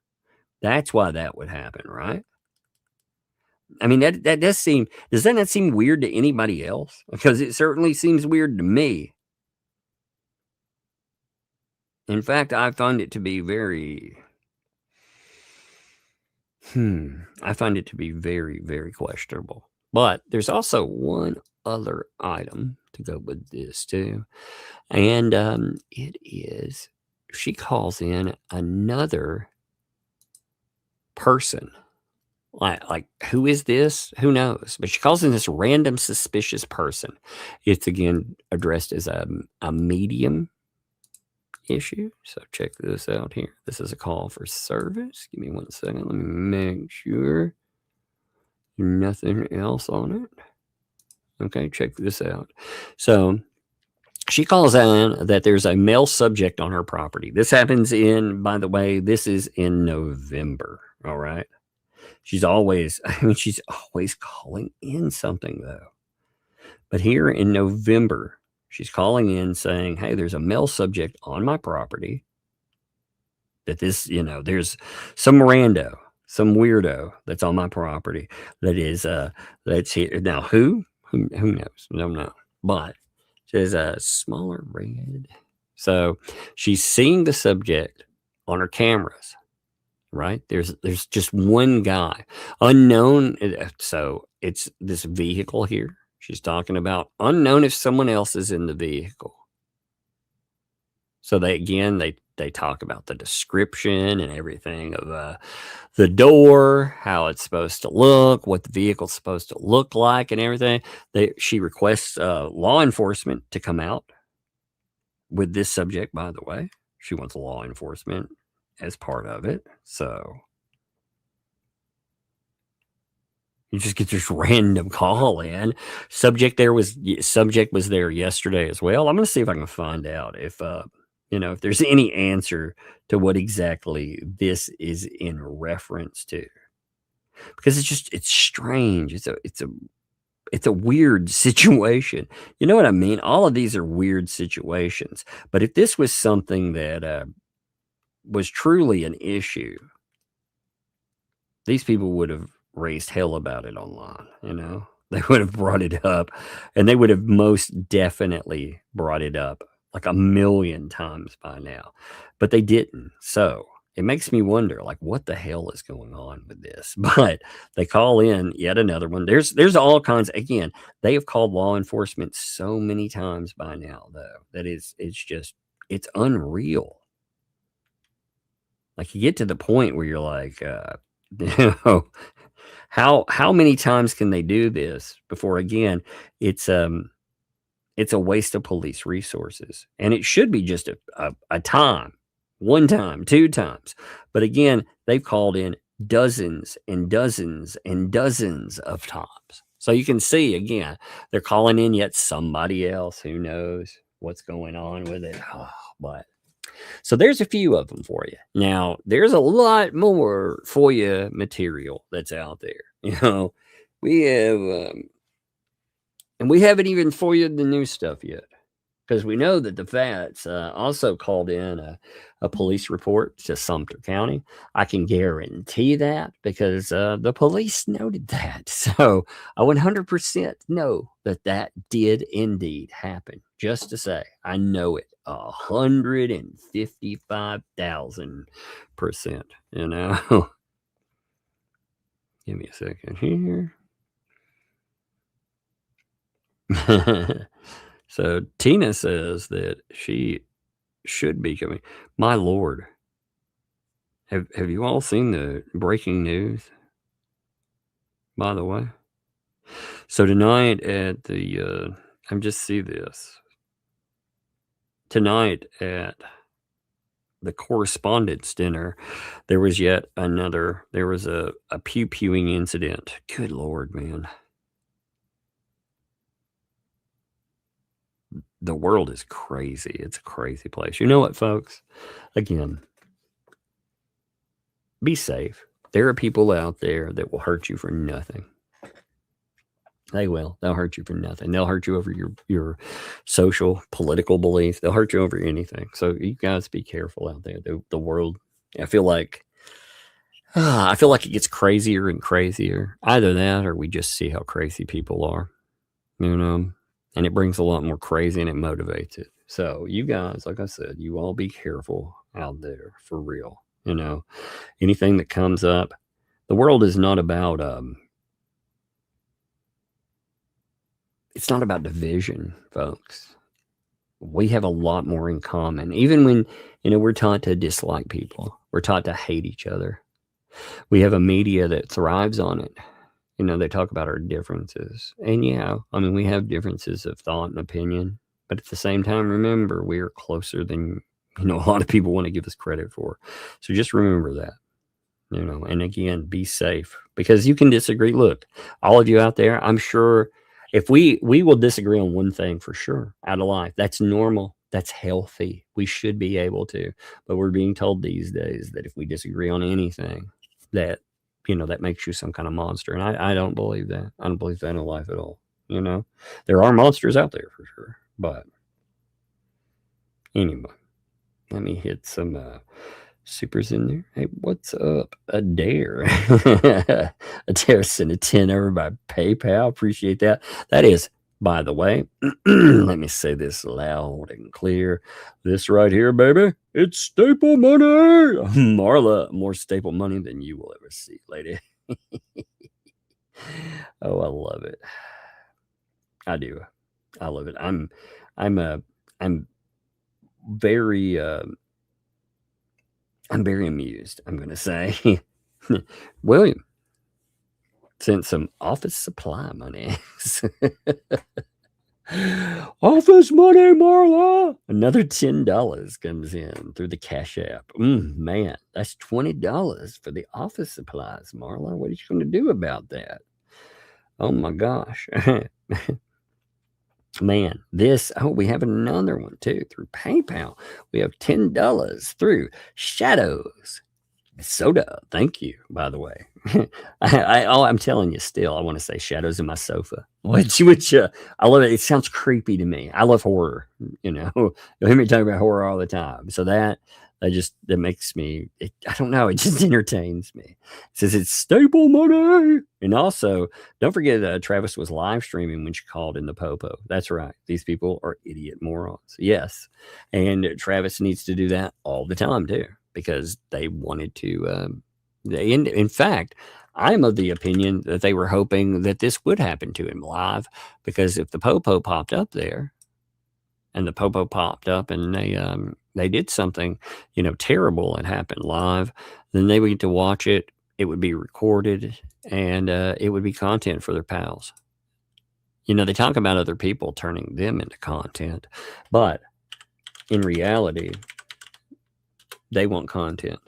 [SPEAKER 9] That's why that would happen, right? I mean, that does seem, does that not seem weird to anybody else? Because it certainly seems weird to me. In fact, I find it to be very, I find it to be very, very questionable. But there's also one other item to go with this too. And it is, she calls in another person. Like, who is this? Who knows? But she calls in this random suspicious person. It's again addressed as a medium issue. So check this out here. This is a call for service. Give me 1 second. Let me make sure nothing else on it. Okay, check this out. So she calls in that there's a male subject on her property. This happens in, by the way, this is in November. All right. She's always calling in something though. But here in November, she's calling in saying, hey, there's a male subject on my property that this, you know, there's some rando, some weirdo that's on my property that is, that's here. Now, who knows? I don't know. But there's a smaller red. So she's seeing the subject on her cameras. Right? There's just one guy, unknown. So it's this vehicle here. She's talking about unknown if someone else is in the vehicle. So they talk about the description and everything of the door, how it's supposed to look, what the vehicle's supposed to look like, and everything. She requests law enforcement to come out with this subject. By the way, she wants law enforcement as part of it. So you just get this random call in. Subject was there yesterday as well. I'm going to see if I can find out if if there's any answer to what exactly this is in reference to, because it's strange. It's a weird situation. You know what I mean? All of these are weird situations. But if this was something that was truly an issue, these people would have raised hell about it online. You know, they would have brought it up, and they would have most definitely brought it up like 1,000,000 times by now, but they didn't. So it makes me wonder, like, what the hell is going on with this? But they call in yet another one. There's all kinds. Again, they have called law enforcement so many times by now, though, that it's it's unreal. Like, you get to the point where you're like, you know, how many times can they do this before, again, it's a waste of police resources, and it should be just a time. One time, two times. But again, they've called in dozens and dozens and dozens of times. So you can see, again, they're calling in yet somebody else who knows what's going on with it. Oh, but so there's a few of them for you. Now, there's a lot more FOIA material that's out there. You know, we have, and we haven't even FOIA'd the new stuff yet, because we know that the Fats also called in a police report to Sumter County. I can guarantee that because the police noted that. So I 100% know that that did indeed happen. Just to say, I know it 155,000%, you know. Give me a second here. So Tina says that she should be coming. My Lord. Have you all seen the breaking news, by the way? So tonight at the, I'm just see this. Tonight at the correspondence dinner, there was yet another, there was a pew-pewing incident. Good Lord, man. The world is crazy. It's a crazy place. You know what, folks? Again, be safe. There are people out there that will hurt you for nothing. They will. They'll hurt you for nothing. They'll hurt you over your social, political beliefs. They'll hurt you over anything. So you guys be careful out there. The world, I feel like it gets crazier and crazier. Either that or we just see how crazy people are. You know? And it brings a lot more crazy and it motivates it. So you guys, like I said, you all be careful out there for real. You know, anything that comes up, the world is not about, it's not about division, folks. We have a lot more in common. Even when, you know, we're taught to dislike people. We're taught to hate each other. We have a media that thrives on it. You know, they talk about our differences. And yeah, I mean, we have differences of thought and opinion. But at the same time, remember, we are closer than, you know, a lot of people want to give us credit for. So just remember that, you know, and again, be safe because you can disagree. Look, all of you out there, I'm sure if we will disagree on one thing for sure out of life, that's normal. That's healthy. We should be able to, but we're being told these days that if we disagree on anything that, you know, that makes you some kind of monster. And I don't believe that. I don't believe that in life at all. You know, there are monsters out there for sure, but anyway, let me hit some supers in there. Hey, what's up? Adair. Adair sent a 10 over by PayPal. Appreciate that. That is, by the way, let me say this loud and clear. This right here, baby, it's staple money. Marla, more staple money than you will ever see, lady. Oh, I love it. I do. I love it. I'm very amused, I'm going to say. William sent some office supply money. Office money, Marla. Another $10 comes in through the Cash App. Man, that's $20 for the office supplies, Marla. What are you going to do about that? Oh, my gosh. Man, we have another one too through PayPal. We have $10 through Shadows Soda. Thank you, by the way. I'm telling you still, I want to say Shadows in my sofa, which I love it. It sounds creepy to me. I love horror, you know. You'll hear me talk about horror all the time. So that makes me, I don't know, it just entertains me. It says it's staple money. And also, don't forget Travis was live streaming when she called in the Popo. That's right. These people are idiot morons. Yes. And Travis needs to do that all the time too. because they wanted to. In fact, I'm of the opinion that they were hoping that this would happen to him live, because if the popo popped up there, and the popo popped up, and they did something, terrible and happened live, then they would get to watch it. It would be recorded, and it would be content for their pals. They talk about other people turning them into content, but in reality, they want content.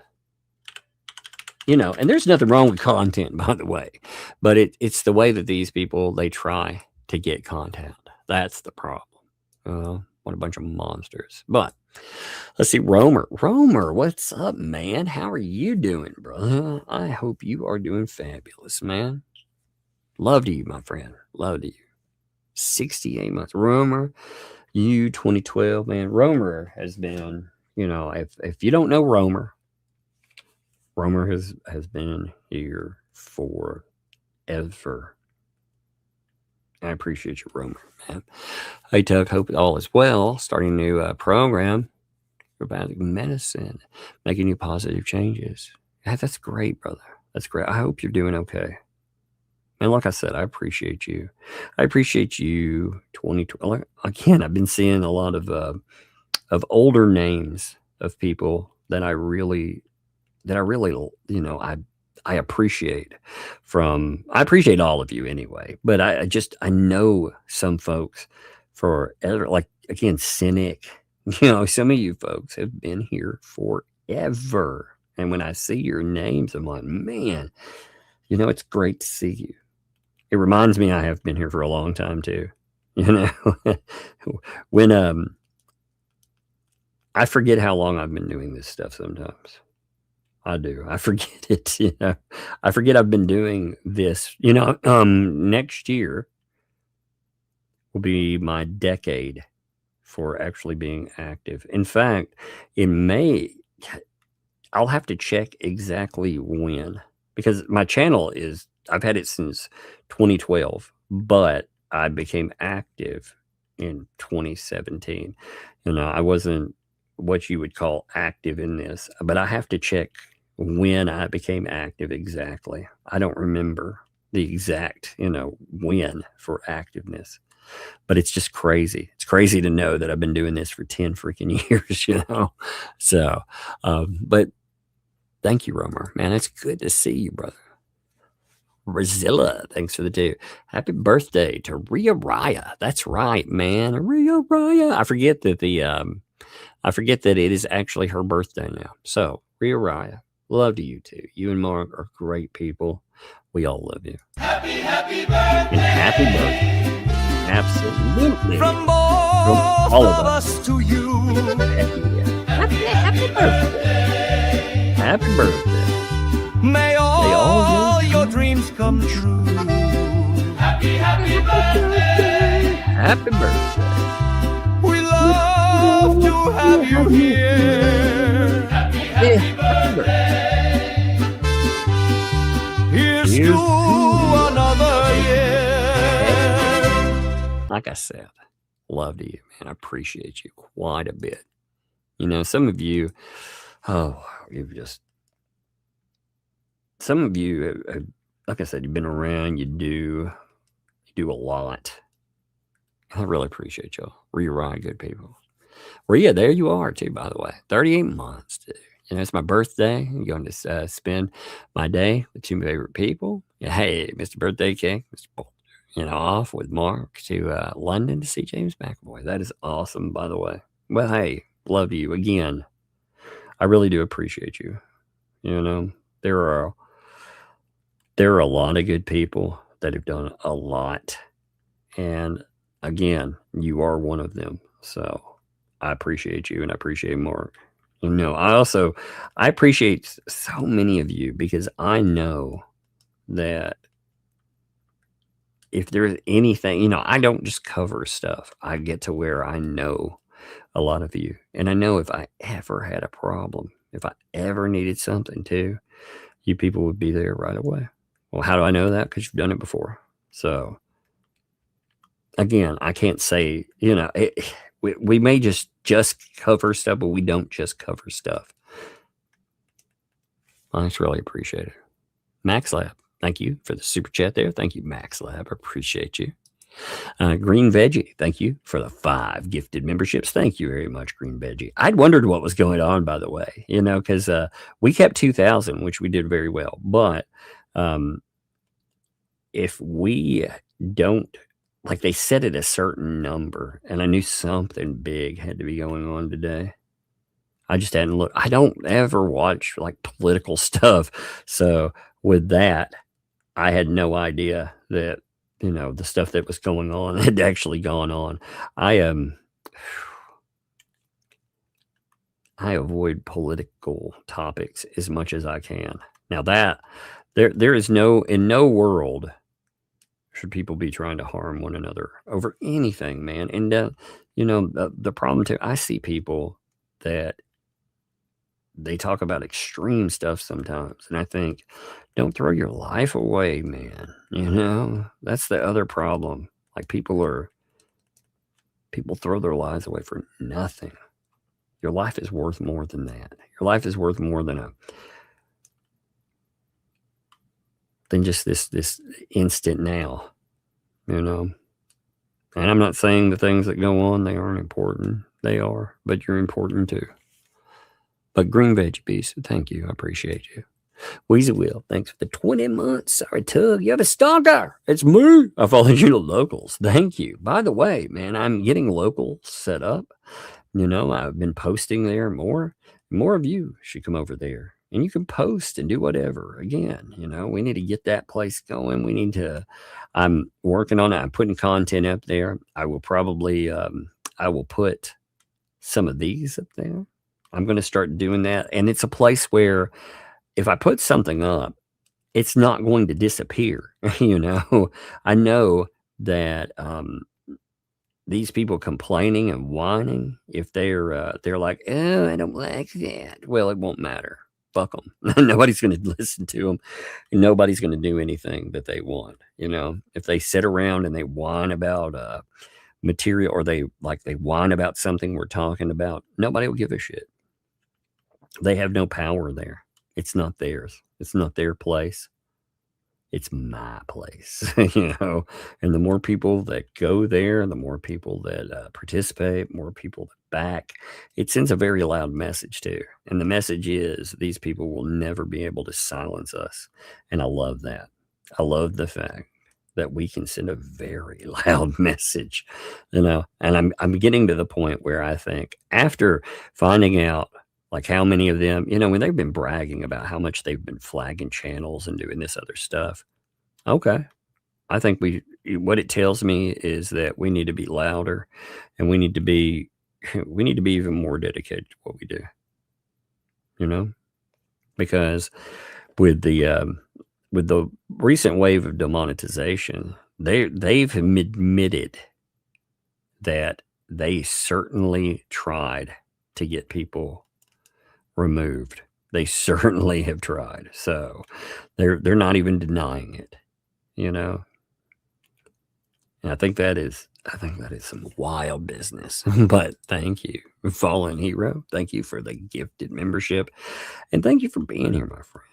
[SPEAKER 9] And there's nothing wrong with content, by the way, but it's the way that these people, they try to get content. That's the problem. What a bunch of monsters. But let's see, Romer, what's up, man? How are you doing, brother? I hope you are doing fabulous, man. Love to you, my friend. Love to you. 68 months. Romer, you 2012, man. Romer has been, if you don't know Romer has been here forever. I appreciate you, Romer, man. Hey, Tuck, hope all is well. Starting a new program for basic medicine, making new positive changes. Yeah, that's great, brother. That's great. I hope you're doing okay. And like I said, I appreciate you. I appreciate you. 2012. Again, I've been seeing a lot of older names of people that I really, I appreciate I appreciate all of you anyway, but I know some folks forever, like, again, Cynic, some of you folks have been here forever. And when I see your names, I'm like, man, it's great to see you. It reminds me I have been here for a long time too. When I forget how long I've been doing this stuff sometimes. I do. I forget it. I forget I've been doing this. Next year will be my decade for actually being active. In fact, in May, I'll have to check exactly when, because my channel I've had it since 2012, but I became active in 2017. I wasn't what you would call active in this, but I have to check when I became active exactly. I don't remember the exact, when for activeness, but it's just crazy. It's crazy to know that I've been doing this for 10 freaking years, So, but thank you, Romer, man. It's good to see you, brother. Brazilla, thanks for the 2. Happy birthday to Rhea Raya. That's right, man. Rhea Raya. I forget that it is actually her birthday now. So, Rhea Raya, love to you too. You and Mark are great people. We all love you.
[SPEAKER 13] Happy birthday.
[SPEAKER 9] And happy birthday. Absolutely.
[SPEAKER 13] From all of us to you.
[SPEAKER 9] Happy birthday. Happy birthday.
[SPEAKER 13] May all your dreams come true. Happy birthday.
[SPEAKER 9] Happy birthday.
[SPEAKER 13] We love to have you here. Happy birthday. Here's to another year.
[SPEAKER 9] Like I said, love to you, man. I appreciate you quite a bit. Some of you, some of you, like I said, you've been around, you do a lot. I really appreciate y'all. Rhea Ryan, good people. Rhea, there you are too, by the way. 38 months, dude. It's my birthday. I'm going to spend my day with 2 favorite people. Hey, Mr. Birthday Cake, Mr. Bolt, off with Mark to London to see James McAvoy. That is awesome, by the way. Well, hey, love you again. I really do appreciate you. There are a lot of good people that have done a lot. And again, you are one of them. So I appreciate you, and I appreciate Mark. I appreciate so many of you, because I know that if there's anything, I don't just cover stuff. I get to where I know a lot of you. And I know if I ever had a problem, if I ever needed something too, you people would be there right away. Well, how do I know that? Because you've done it before. So again, I can't say, we may just cover stuff, but we don't just cover stuff. I just really appreciate it. Max Lab, thank you for the super chat there. Thank you, Max Lab. I appreciate you. Green Veggie, thank you for the 5 gifted memberships. Thank you very much, Green Veggie. I'd wondered what was going on, by the way, you know, because we kept 2,000, which we did very well. But if we don't, like they set it a certain number, and I knew something big had to be going on today. I just hadn't looked. I don't ever watch like political stuff. So with that, I had no idea that, you know, the stuff that was going on had actually gone on. I avoid political topics as much as I can. Now that there is in no world should people be trying to harm one another over anything, man. And you know, the problem too, I see people that they talk about extreme stuff sometimes, and I think, don't throw your life away, man. You know, that's the other problem. Like people throw their lives away for nothing. Your life is worth more than that. Your life is worth more than just this instant now, you know. And I'm not saying the things that go on, they aren't important. They are, but you're important too. But Green Veg Beast, thank you. I appreciate you. Weezy Will, thanks for the 20 months. Sorry, Tug, you have a stalker. It's me. I followed you to locals. Thank you. By the way, man, I'm getting locals set up. You know, I've been posting there more. More of you should come over there. And you can post and do whatever. Again, you know, we need to get that place going. We need to, I'm working on it. I'm putting content up there. I will probably, I will put some of these up there. I'm going to start doing that. And it's a place where if I put something up, it's not going to disappear. You know, I know that these people complaining and whining, if they're like, oh, I don't like that. Well, it won't matter. Fuck them. Nobody's going to listen to them. Nobody's going to do anything that they want. You know, if they sit around and they whine about material, or they whine about something we're talking about, nobody will give a shit. They have no power there. It's not theirs. It's not their place. It's my place, you know. And the more people that go there, the more people that participate, more people that back, it sends a very loud message too. And the message is these people will never be able to silence us. And I love that. I love the fact that we can send a very loud message, you know. And I'm getting to the point where I think after finding out like how many of them, you know, when they've been bragging about how much they've been flagging channels and doing this other stuff. Okay. I think what it tells me is that we need to be louder, and we need to be even more dedicated to what we do, you know, because with the recent wave of demonetization, they've admitted that they certainly tried to get people removed. They certainly have tried. So they're not even denying it, you know. And I think that is some wild business. But thank you, Fallen Hero. Thank you for the gifted membership, and thank you for being here, my friend.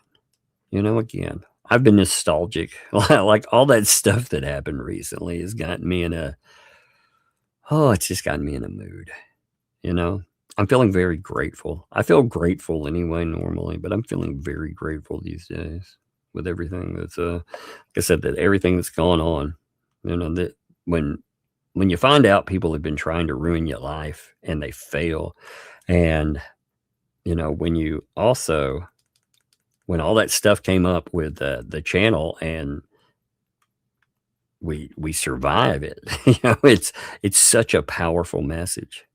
[SPEAKER 9] You know, again, I've been nostalgic. Like all that stuff that happened recently has gotten me it's just gotten me in a mood, you know. I'm feeling very grateful. I feel grateful anyway normally, but I'm feeling very grateful these days with everything that's like I said, that everything that's gone on. You know, that when you find out people have been trying to ruin your life and they fail, and you know, when all that stuff came up with the channel and we survive it, you know, it's such a powerful message.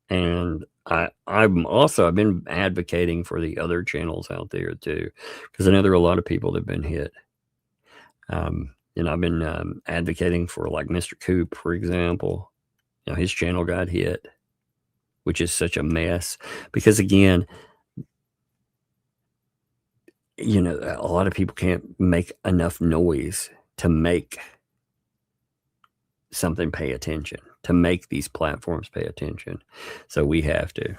[SPEAKER 9] And I've been advocating for the other channels out there too, because I know there are a lot of people that have been hit. You know, I've been advocating for like Mr. Coop, for example. You know, his channel got hit, which is such a mess because, again, you know, a lot of people can't make enough noise to make something pay attention, to make these platforms pay attention. So we have to.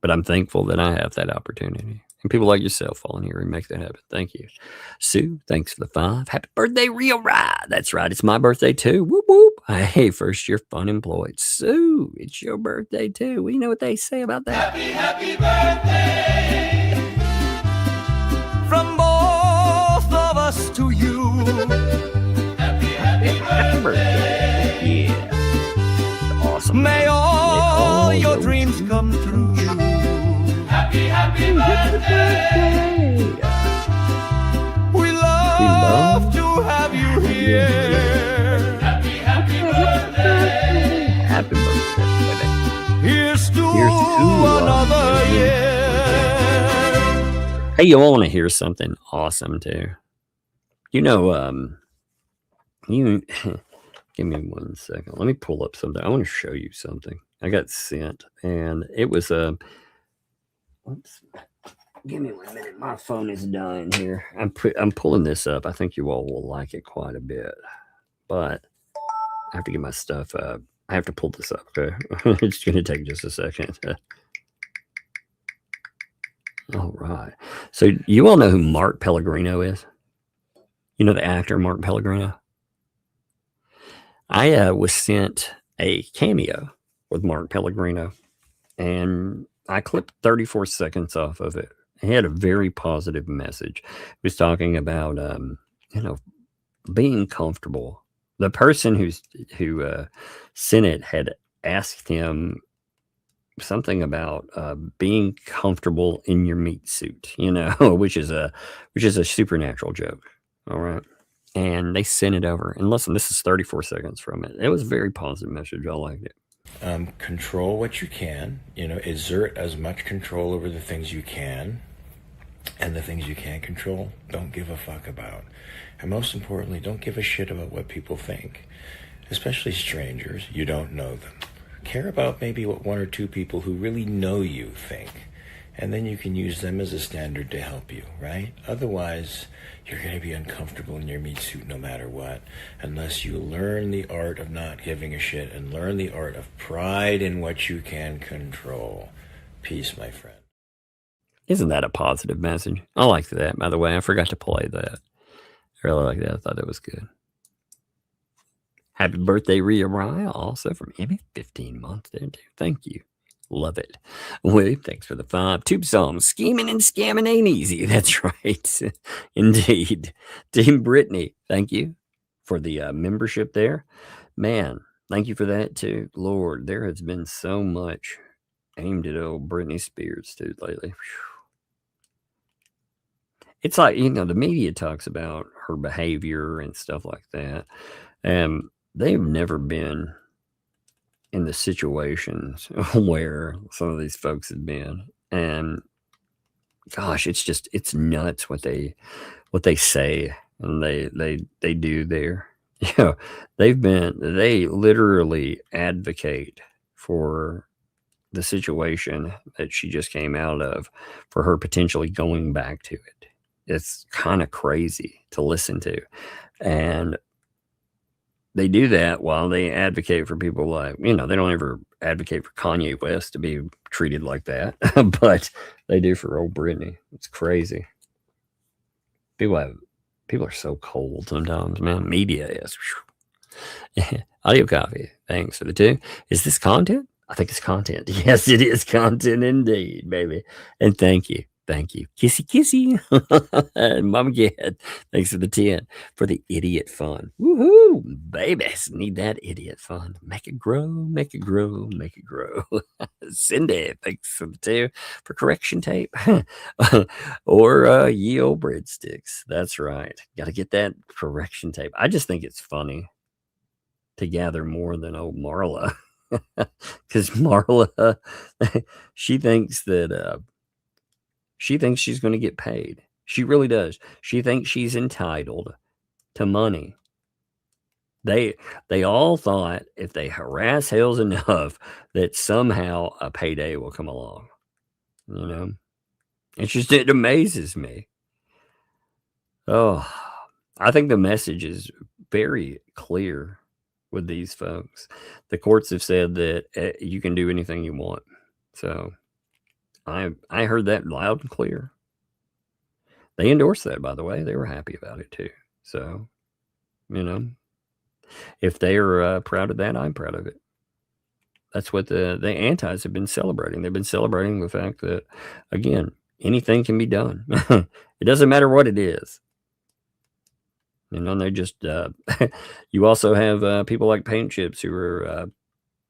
[SPEAKER 9] But I'm thankful that I have that opportunity. And people like yourself fall in here and make that happen. Thank you. Sue, thanks for the 5. Happy birthday, Real Ride. That's right. It's my birthday too. Whoop, whoop. Hey, first year fun employed. Sue, it's your birthday too. Well, you know what they say about that?
[SPEAKER 13] Happy birthday from both of us to you. Happy birthday.
[SPEAKER 9] Yeah. Awesome.
[SPEAKER 13] May all your dreams come true. Happy birthday. We love to have you here. Happy birthday.
[SPEAKER 9] Happy birthday.
[SPEAKER 13] Here's to another year.
[SPEAKER 9] Hey, you all want to hear something awesome too? You know, you give me 1 second. Let me pull up something. I want to show you something I got sent, and it was Oops. Give me 1 minute. My phone is dying here. I'm pulling this up. I think you all will like it quite a bit, but I have to get my stuff up. I have to pull this up. Okay, it's going to take just a second. All right. So you all know who Mark Pellegrino is? You know the actor Mark Pellegrino? I was sent a cameo with Mark Pellegrino, and I clipped 34 seconds off of it. He had a very positive message. He was talking about, you know, being comfortable. The person who sent it had asked him something about being comfortable in your meat suit, you know, which is a supernatural joke. All right. And they sent it over. And listen, this is 34 seconds from it. It was a very positive message. I liked it.
[SPEAKER 16] Control what you can, you know, exert as much control over the things you can, and the things you can't control, don't give a fuck about. And most importantly, don't give a shit about what people think, especially strangers. You don't know them. Care about maybe what 1 or 2 people who really know you think, and then you can use them as a standard to help you, right? Otherwise, you're going to be uncomfortable in your meat suit no matter what, unless you learn the art of not giving a shit and learn the art of pride in what you can control. Peace, my friend.
[SPEAKER 9] Isn't that a positive message? I like that, by the way. I forgot to play that. I really like that. I thought that was good. Happy birthday, Rhea Rye, also from Emmy. 15 months there, too. Thank you. Love it. Well, thanks for the 5. Tube song. Scheming and scamming ain't easy. That's right. Indeed. Team Brittany, thank you for the membership there. Man, thank you for that, too. Lord, there has been so much aimed at old Britney Spears, too, lately. Whew. It's like, you know, the media talks about her behavior and stuff like that. And they've never been in the situations where some of these folks have been. And gosh, it's nuts what they say and they do there. You know, they literally advocate for the situation that she just came out of, for her potentially going back to it. It's kind of crazy to listen to. And they do that while they advocate for people like, you know, they don't ever advocate for Kanye West to be treated like that, but they do for old Britney. It's crazy. People are so cold sometimes, man. Media is. Audio coffee. Thanks for the 2. Is this content? I think it's content. Yes, it is content indeed, baby. And thank you. Thank you. Kissy, kissy. And Mama Gad, thanks for the 10 for the idiot fun. Woohoo, babies. Need that idiot fun. Make it grow, make it grow, make it grow. Cindy, thanks for the 2 for correction tape. Or ye old breadsticks. That's right. Got to get that correction tape. I just think it's funny to gather more than old Marla. Because Marla, she thinks that she thinks she's going to get paid. She really does. She thinks she's entitled to money. They all thought if they harass Hales enough that somehow a payday will come along. You know? It amazes me. Oh, I think the message is very clear with these folks. The courts have said that you can do anything you want. So I heard that loud and clear. They endorsed that, by the way. They were happy about it too. So, you know, if they are proud of that, I'm proud of it. That's what the antis have been celebrating. They've been celebrating the fact that, again, anything can be done. It doesn't matter what it is. You know, and they just, you also have people like Paint Chips who are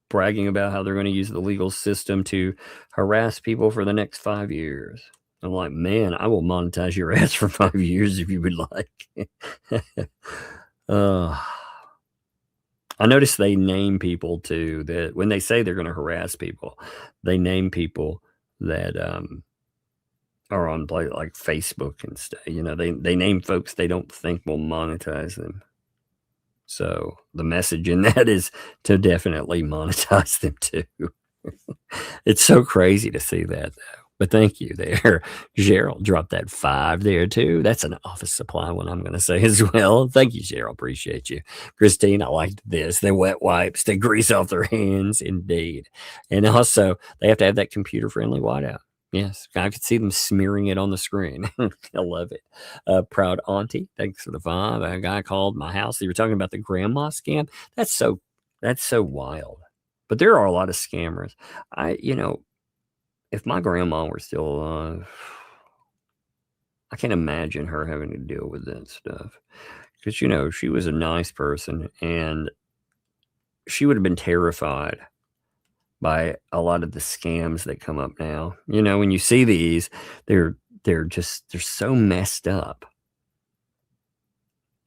[SPEAKER 9] bragging about how they're going to use the legal system to harass people for the next 5 years. I'm like, man, I will monetize your ass for 5 years if you would like. I noticed they name people too, that when they say they're going to harass people, they name people that are on like Facebook and stuff. You know, they name folks they don't think will monetize them. So the message in that is to definitely monetize them too. It's so crazy to see that though. But thank you there. Cheryl dropped that 5 there too. That's an office supply one I'm going to say as well. Thank you, Cheryl. Appreciate you. Christine, I liked this. They wet wipes. They grease off their hands. Indeed. And also they have to have that computer friendly whiteout. Yes. I could see them smearing it on the screen. I love it. Proud Auntie. Thanks for the 5. A guy called my house. They were talking about the grandma scam. That's so wild. But there are a lot of scammers. If my grandma were still alive, I can't imagine her having to deal with that stuff. Because, you know, she was a nice person and she would have been terrified by a lot of the scams that come up now. You know, when you see these, they're so messed up.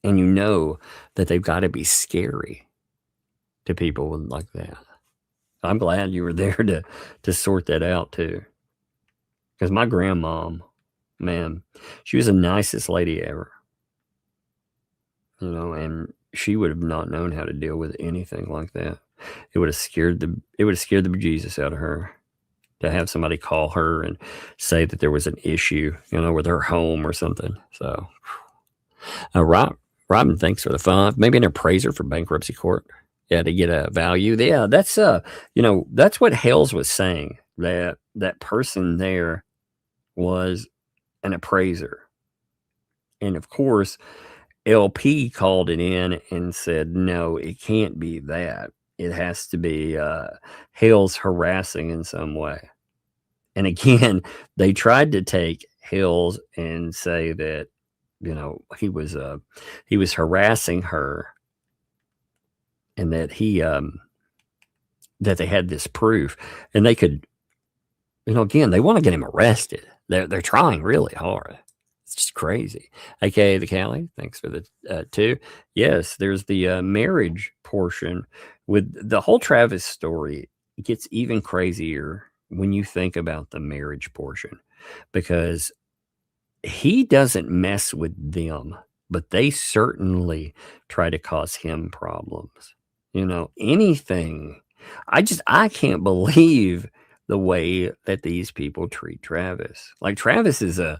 [SPEAKER 9] And you know that they've got to be scary to people like that. I'm glad you were there to sort that out too. Because my grandmom, man, she was the nicest lady ever. You know, and she would have not known how to deal with anything like that. It would have scared the bejesus out of her to have somebody call her and say that there was an issue, you know, with her home or something. So Robin, thanks for the 5. Maybe an appraiser for bankruptcy court. Yeah, to get a value. Yeah, that's that's what Hales was saying. That person there was an appraiser. And of course, LP called it in and said, no, it can't be that. It has to be Hales harassing in some way. And again, they tried to take Hales and say that, you know, he was harassing her. And that that they had this proof, and they could, you know, again, they want to get him arrested. They're trying really hard. It's just crazy. AKA the Callie, thanks for the 2. Yes, there's the marriage portion with the whole Travis story. It gets even crazier when you think about the marriage portion, because he doesn't mess with them, but they certainly try to cause him problems. You know, anything. I can't believe the way that these people treat Travis. Like Travis is a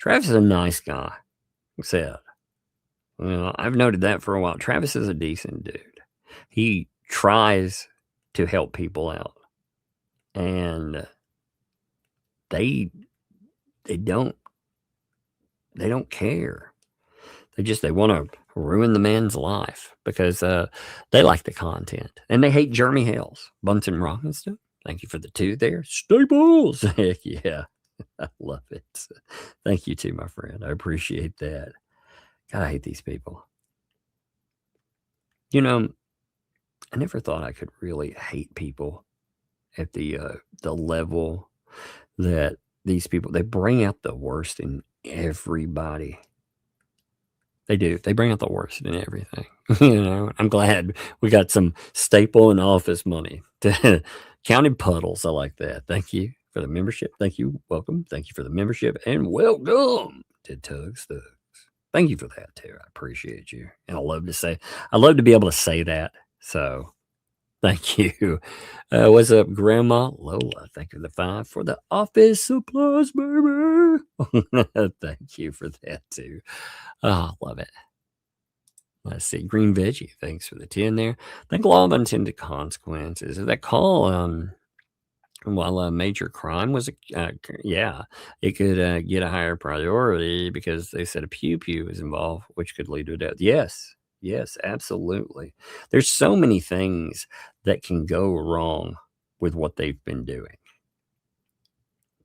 [SPEAKER 9] nice guy. Except, you know, I've noted that for a while. Travis is a decent dude. He tries to help people out. And they don't care. They want to ruin the man's life because they like the content and they hate Jeremy Hales. Bunton Robinson, thank you for the 2 there. Staples, heck yeah, I love it. Thank you too, my friend. I appreciate that. God, I hate these people. You know, I never thought I could really hate people at the level that these people, they bring out the worst in everybody. They do. They bring out the worst in everything. You know, I'm glad we got some staple and office money. Counted puddles. I like that. Thank you for the membership. Thank you. Welcome. Thank you for the membership. And welcome to Tugs Thugs. Thank you for that too. I appreciate you. And I love to be able to say that. So thank you. What's up, Grandma Lola? Thank you for the 5 for the office supplies, baby. Thank you for that too. Oh, love it. Let's see. Green Veggie. Thanks for the 10 there. Think law of unintended consequences. If that call While a major crime was, yeah, it could get a higher priority because they said a pew-pew is involved, which could lead to death. Yes, yes, absolutely. There's so many things that can go wrong with what they've been doing.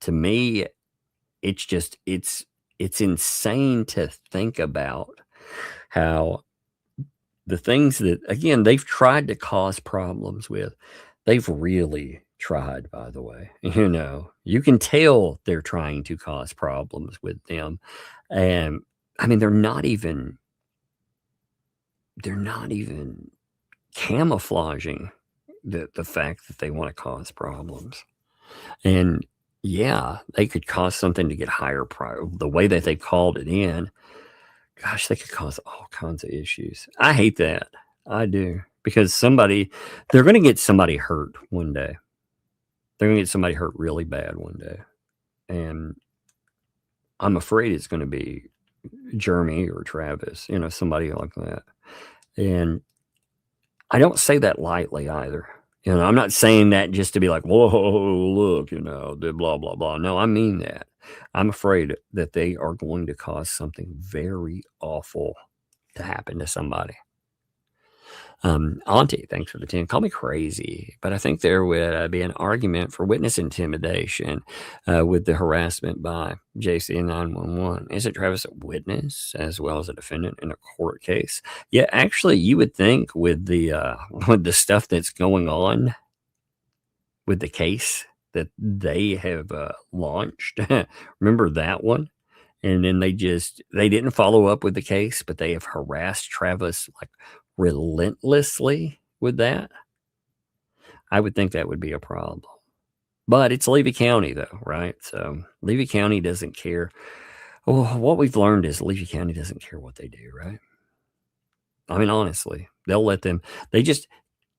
[SPEAKER 9] To me, it's just it's insane to think about how the things that, again, they've tried to cause problems with. They've really tried, by the way. You can tell they're trying to cause problems with them. And I mean, they're not even camouflaging the fact that they want to cause problems. And yeah, they could cause something to get higher the way that they called it in. Gosh, they could cause all kinds of issues. I hate that. I do. Because they're going to get somebody hurt one day. They're going to get somebody hurt really bad one day. And I'm afraid it's going to be Jeremy or Travis, somebody like that. And I don't say that lightly either. I'm not saying that just to be like, whoa, look, blah, blah, blah. No, I mean that. I'm afraid that they are going to cause something very awful to happen to somebody. Auntie, thanks for the 10. Call me crazy, but I think there would be an argument for witness intimidation with the harassment by JC and 911. Is it Travis a witness as well as a defendant in a court case? Yeah, actually, you would think with the stuff that's going on with the case that they have launched. Remember that one? And then they didn't follow up with the case, but they have harassed Travis like relentlessly with that. I would think that would be a problem. But it's Levy County though, right? So Levy County doesn't care. Well, what we've learned is Levy County doesn't care what they do, right? I mean, honestly, they'll let them. They just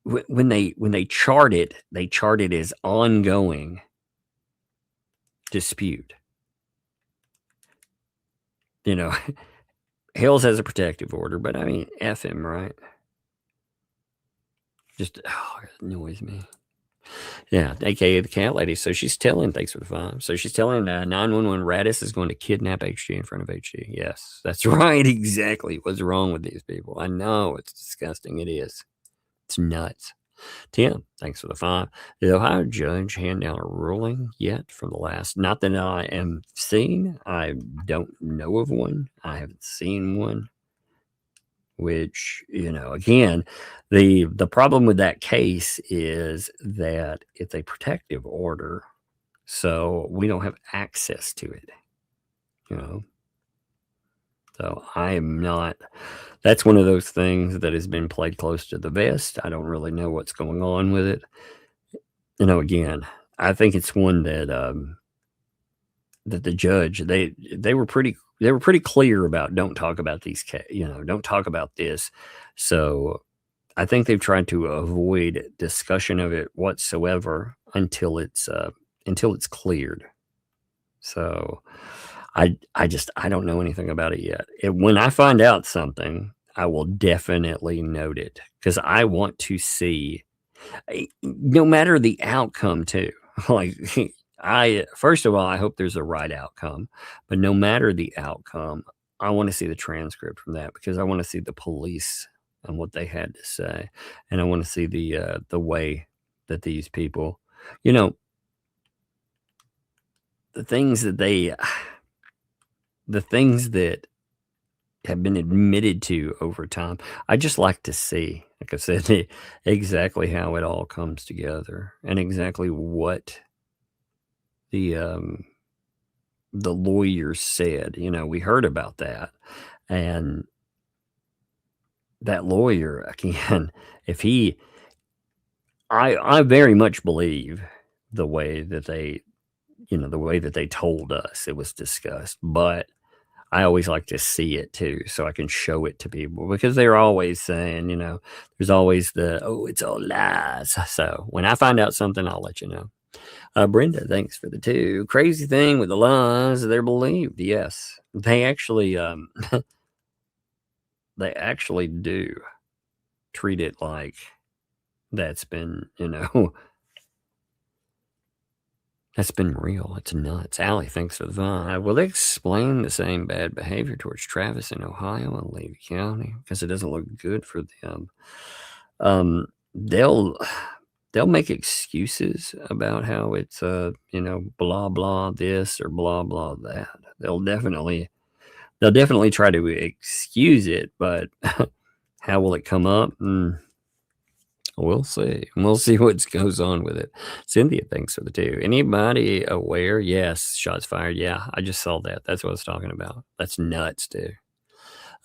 [SPEAKER 9] when they chart it as ongoing dispute. Hales has a protective order, but I mean, F him, right? Just, it annoys me. Yeah, aka the cat lady. So she's telling, thanks for the 5. So she's telling 911 Radis is going to kidnap HG in front of HG. Yes, that's right. Exactly. What's wrong with these people? I know it's disgusting. It is. It's nuts. Tim, thanks for the 5. Did the Ohio judge hand down a ruling yet from the last? Not that I am seeing. I don't know of one. I haven't seen one. Which, again, the problem with that case is that it's a protective order, so we don't have access to it. So I am not. That's one of those things that has been played close to the vest. I don't really know what's going on with it. Again, I think it's one that that the judge they were pretty clear about. Don't talk about these. Don't talk about this. So I think they've tried to avoid discussion of it whatsoever until it's cleared. So I don't know anything about it yet. When I find out something, I will definitely note it because I want to see, no matter the outcome too. Like first of all, I hope there's a right outcome, but no matter the outcome, I want to see the transcript from that because I want to see the police and what they had to say. And I want to see the way that these people, the things that have been admitted to over time. I just like to see, like I said, exactly how it all comes together and exactly what the lawyers said. We heard about that, and that lawyer, again, I very much believe the way that they told us it was discussed, but I always like to see it too, so I can show it to people because they're always saying, there's always it's all lies. So when I find out something, I'll let you know. Brenda, thanks for the 2. Crazy thing with the lies, they're believed. Yes, they actually, do treat it like that's been, That's been real. It's nuts. Allie, thanks for the vibe. Will they explain the same bad behavior towards Travis in Ohio and Levy County? Because it doesn't look good for them. They'll make excuses about how it's blah blah this or blah blah that. They'll definitely try to excuse it, but how will it come up? We'll see. We'll see what goes on with it. Cynthia, thanks for the 2. Anybody aware? Yes, shots fired. Yeah, I just saw that. That's what I was talking about. That's nuts, dude.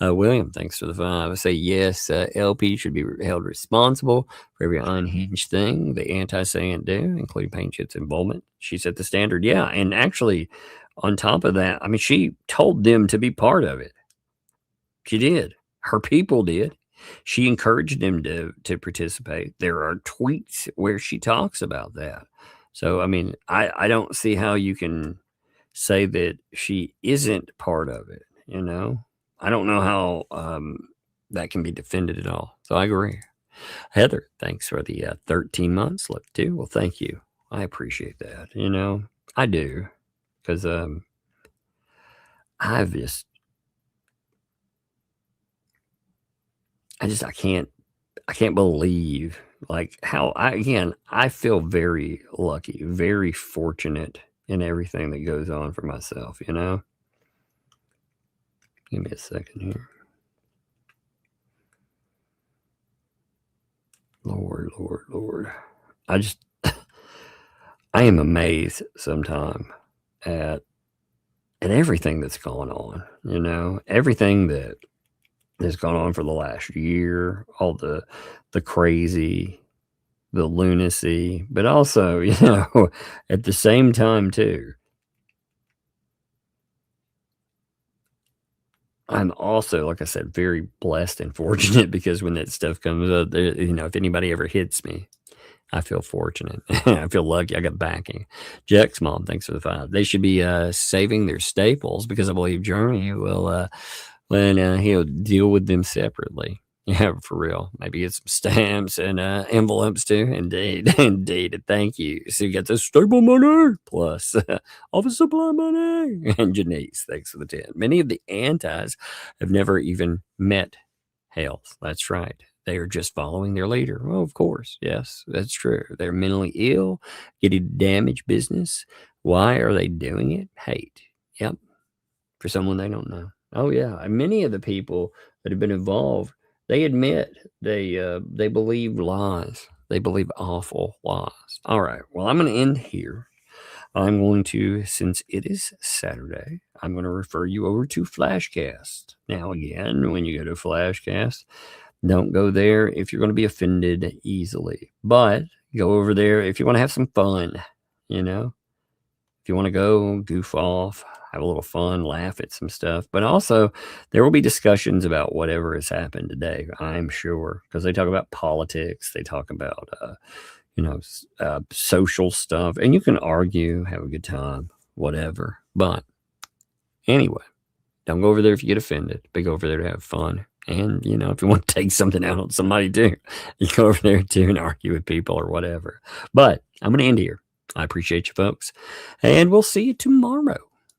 [SPEAKER 9] William, thanks for the 5. I say yes, LP should be held responsible for every unhinged thing the anti-saying do, including paint chips involvement. She set the standard. Yeah, and actually, on top of that, I mean, she told them to be part of it. She did. Her people did. She encouraged them to participate. There are tweets where she talks about that. So, I mean, I don't see how you can say that she isn't part of it, you know? I don't know how that can be defended at all. So I agree. Heather, thanks for the 13 months left too. Well, thank you. I appreciate that. You know, I do. Because I can't believe like how I feel very lucky, very fortunate in everything that goes on for myself, you know? Give me a second here. Lord. I am amazed sometimes at everything that's going on, you know, everything that has gone on for the last year, all the crazy, the lunacy, but also, you know, at the same time too, I'm also, like I said, very blessed and fortunate because when that stuff comes up, you know, if anybody ever hits me, I feel fortunate. I feel lucky. I got backing. Jack's mom, thanks for the 5. They should be saving their staples because I believe Journey will, he'll deal with them separately. Yeah, for real. Maybe get some stamps and envelopes too. Indeed. Thank you. So you got the staple money plus office supply money. And Janice, thanks for the 10. Many of the antis have never even met Hales. That's right. They are just following their leader. Well, of course. Yes, that's true. They're mentally ill, getting damaged business. Why are they doing it? Hate. Yep. For someone they don't know. Oh, yeah. And many of the people that have been involved, they admit they believe lies. They believe awful lies. All right. Well, I'm going to end here. I'm going to, since it is Saturday, I'm going to refer you over to Flashcast. Now, again, when you go to Flashcast, don't go there if you're going to be offended easily. But go over there if you want to have some fun, you know. If you want to go goof off, have a little fun, laugh at some stuff. But also, there will be discussions about whatever has happened today, I'm sure. Because they talk about politics. They talk about, social stuff. And you can argue, have a good time, whatever. But anyway, don't go over there if you get offended. But go over there to have fun. And, you know, if you want to take something out on somebody too, you go over there too and argue with people or whatever. But I'm going to end here. I appreciate you folks. And we'll see you tomorrow.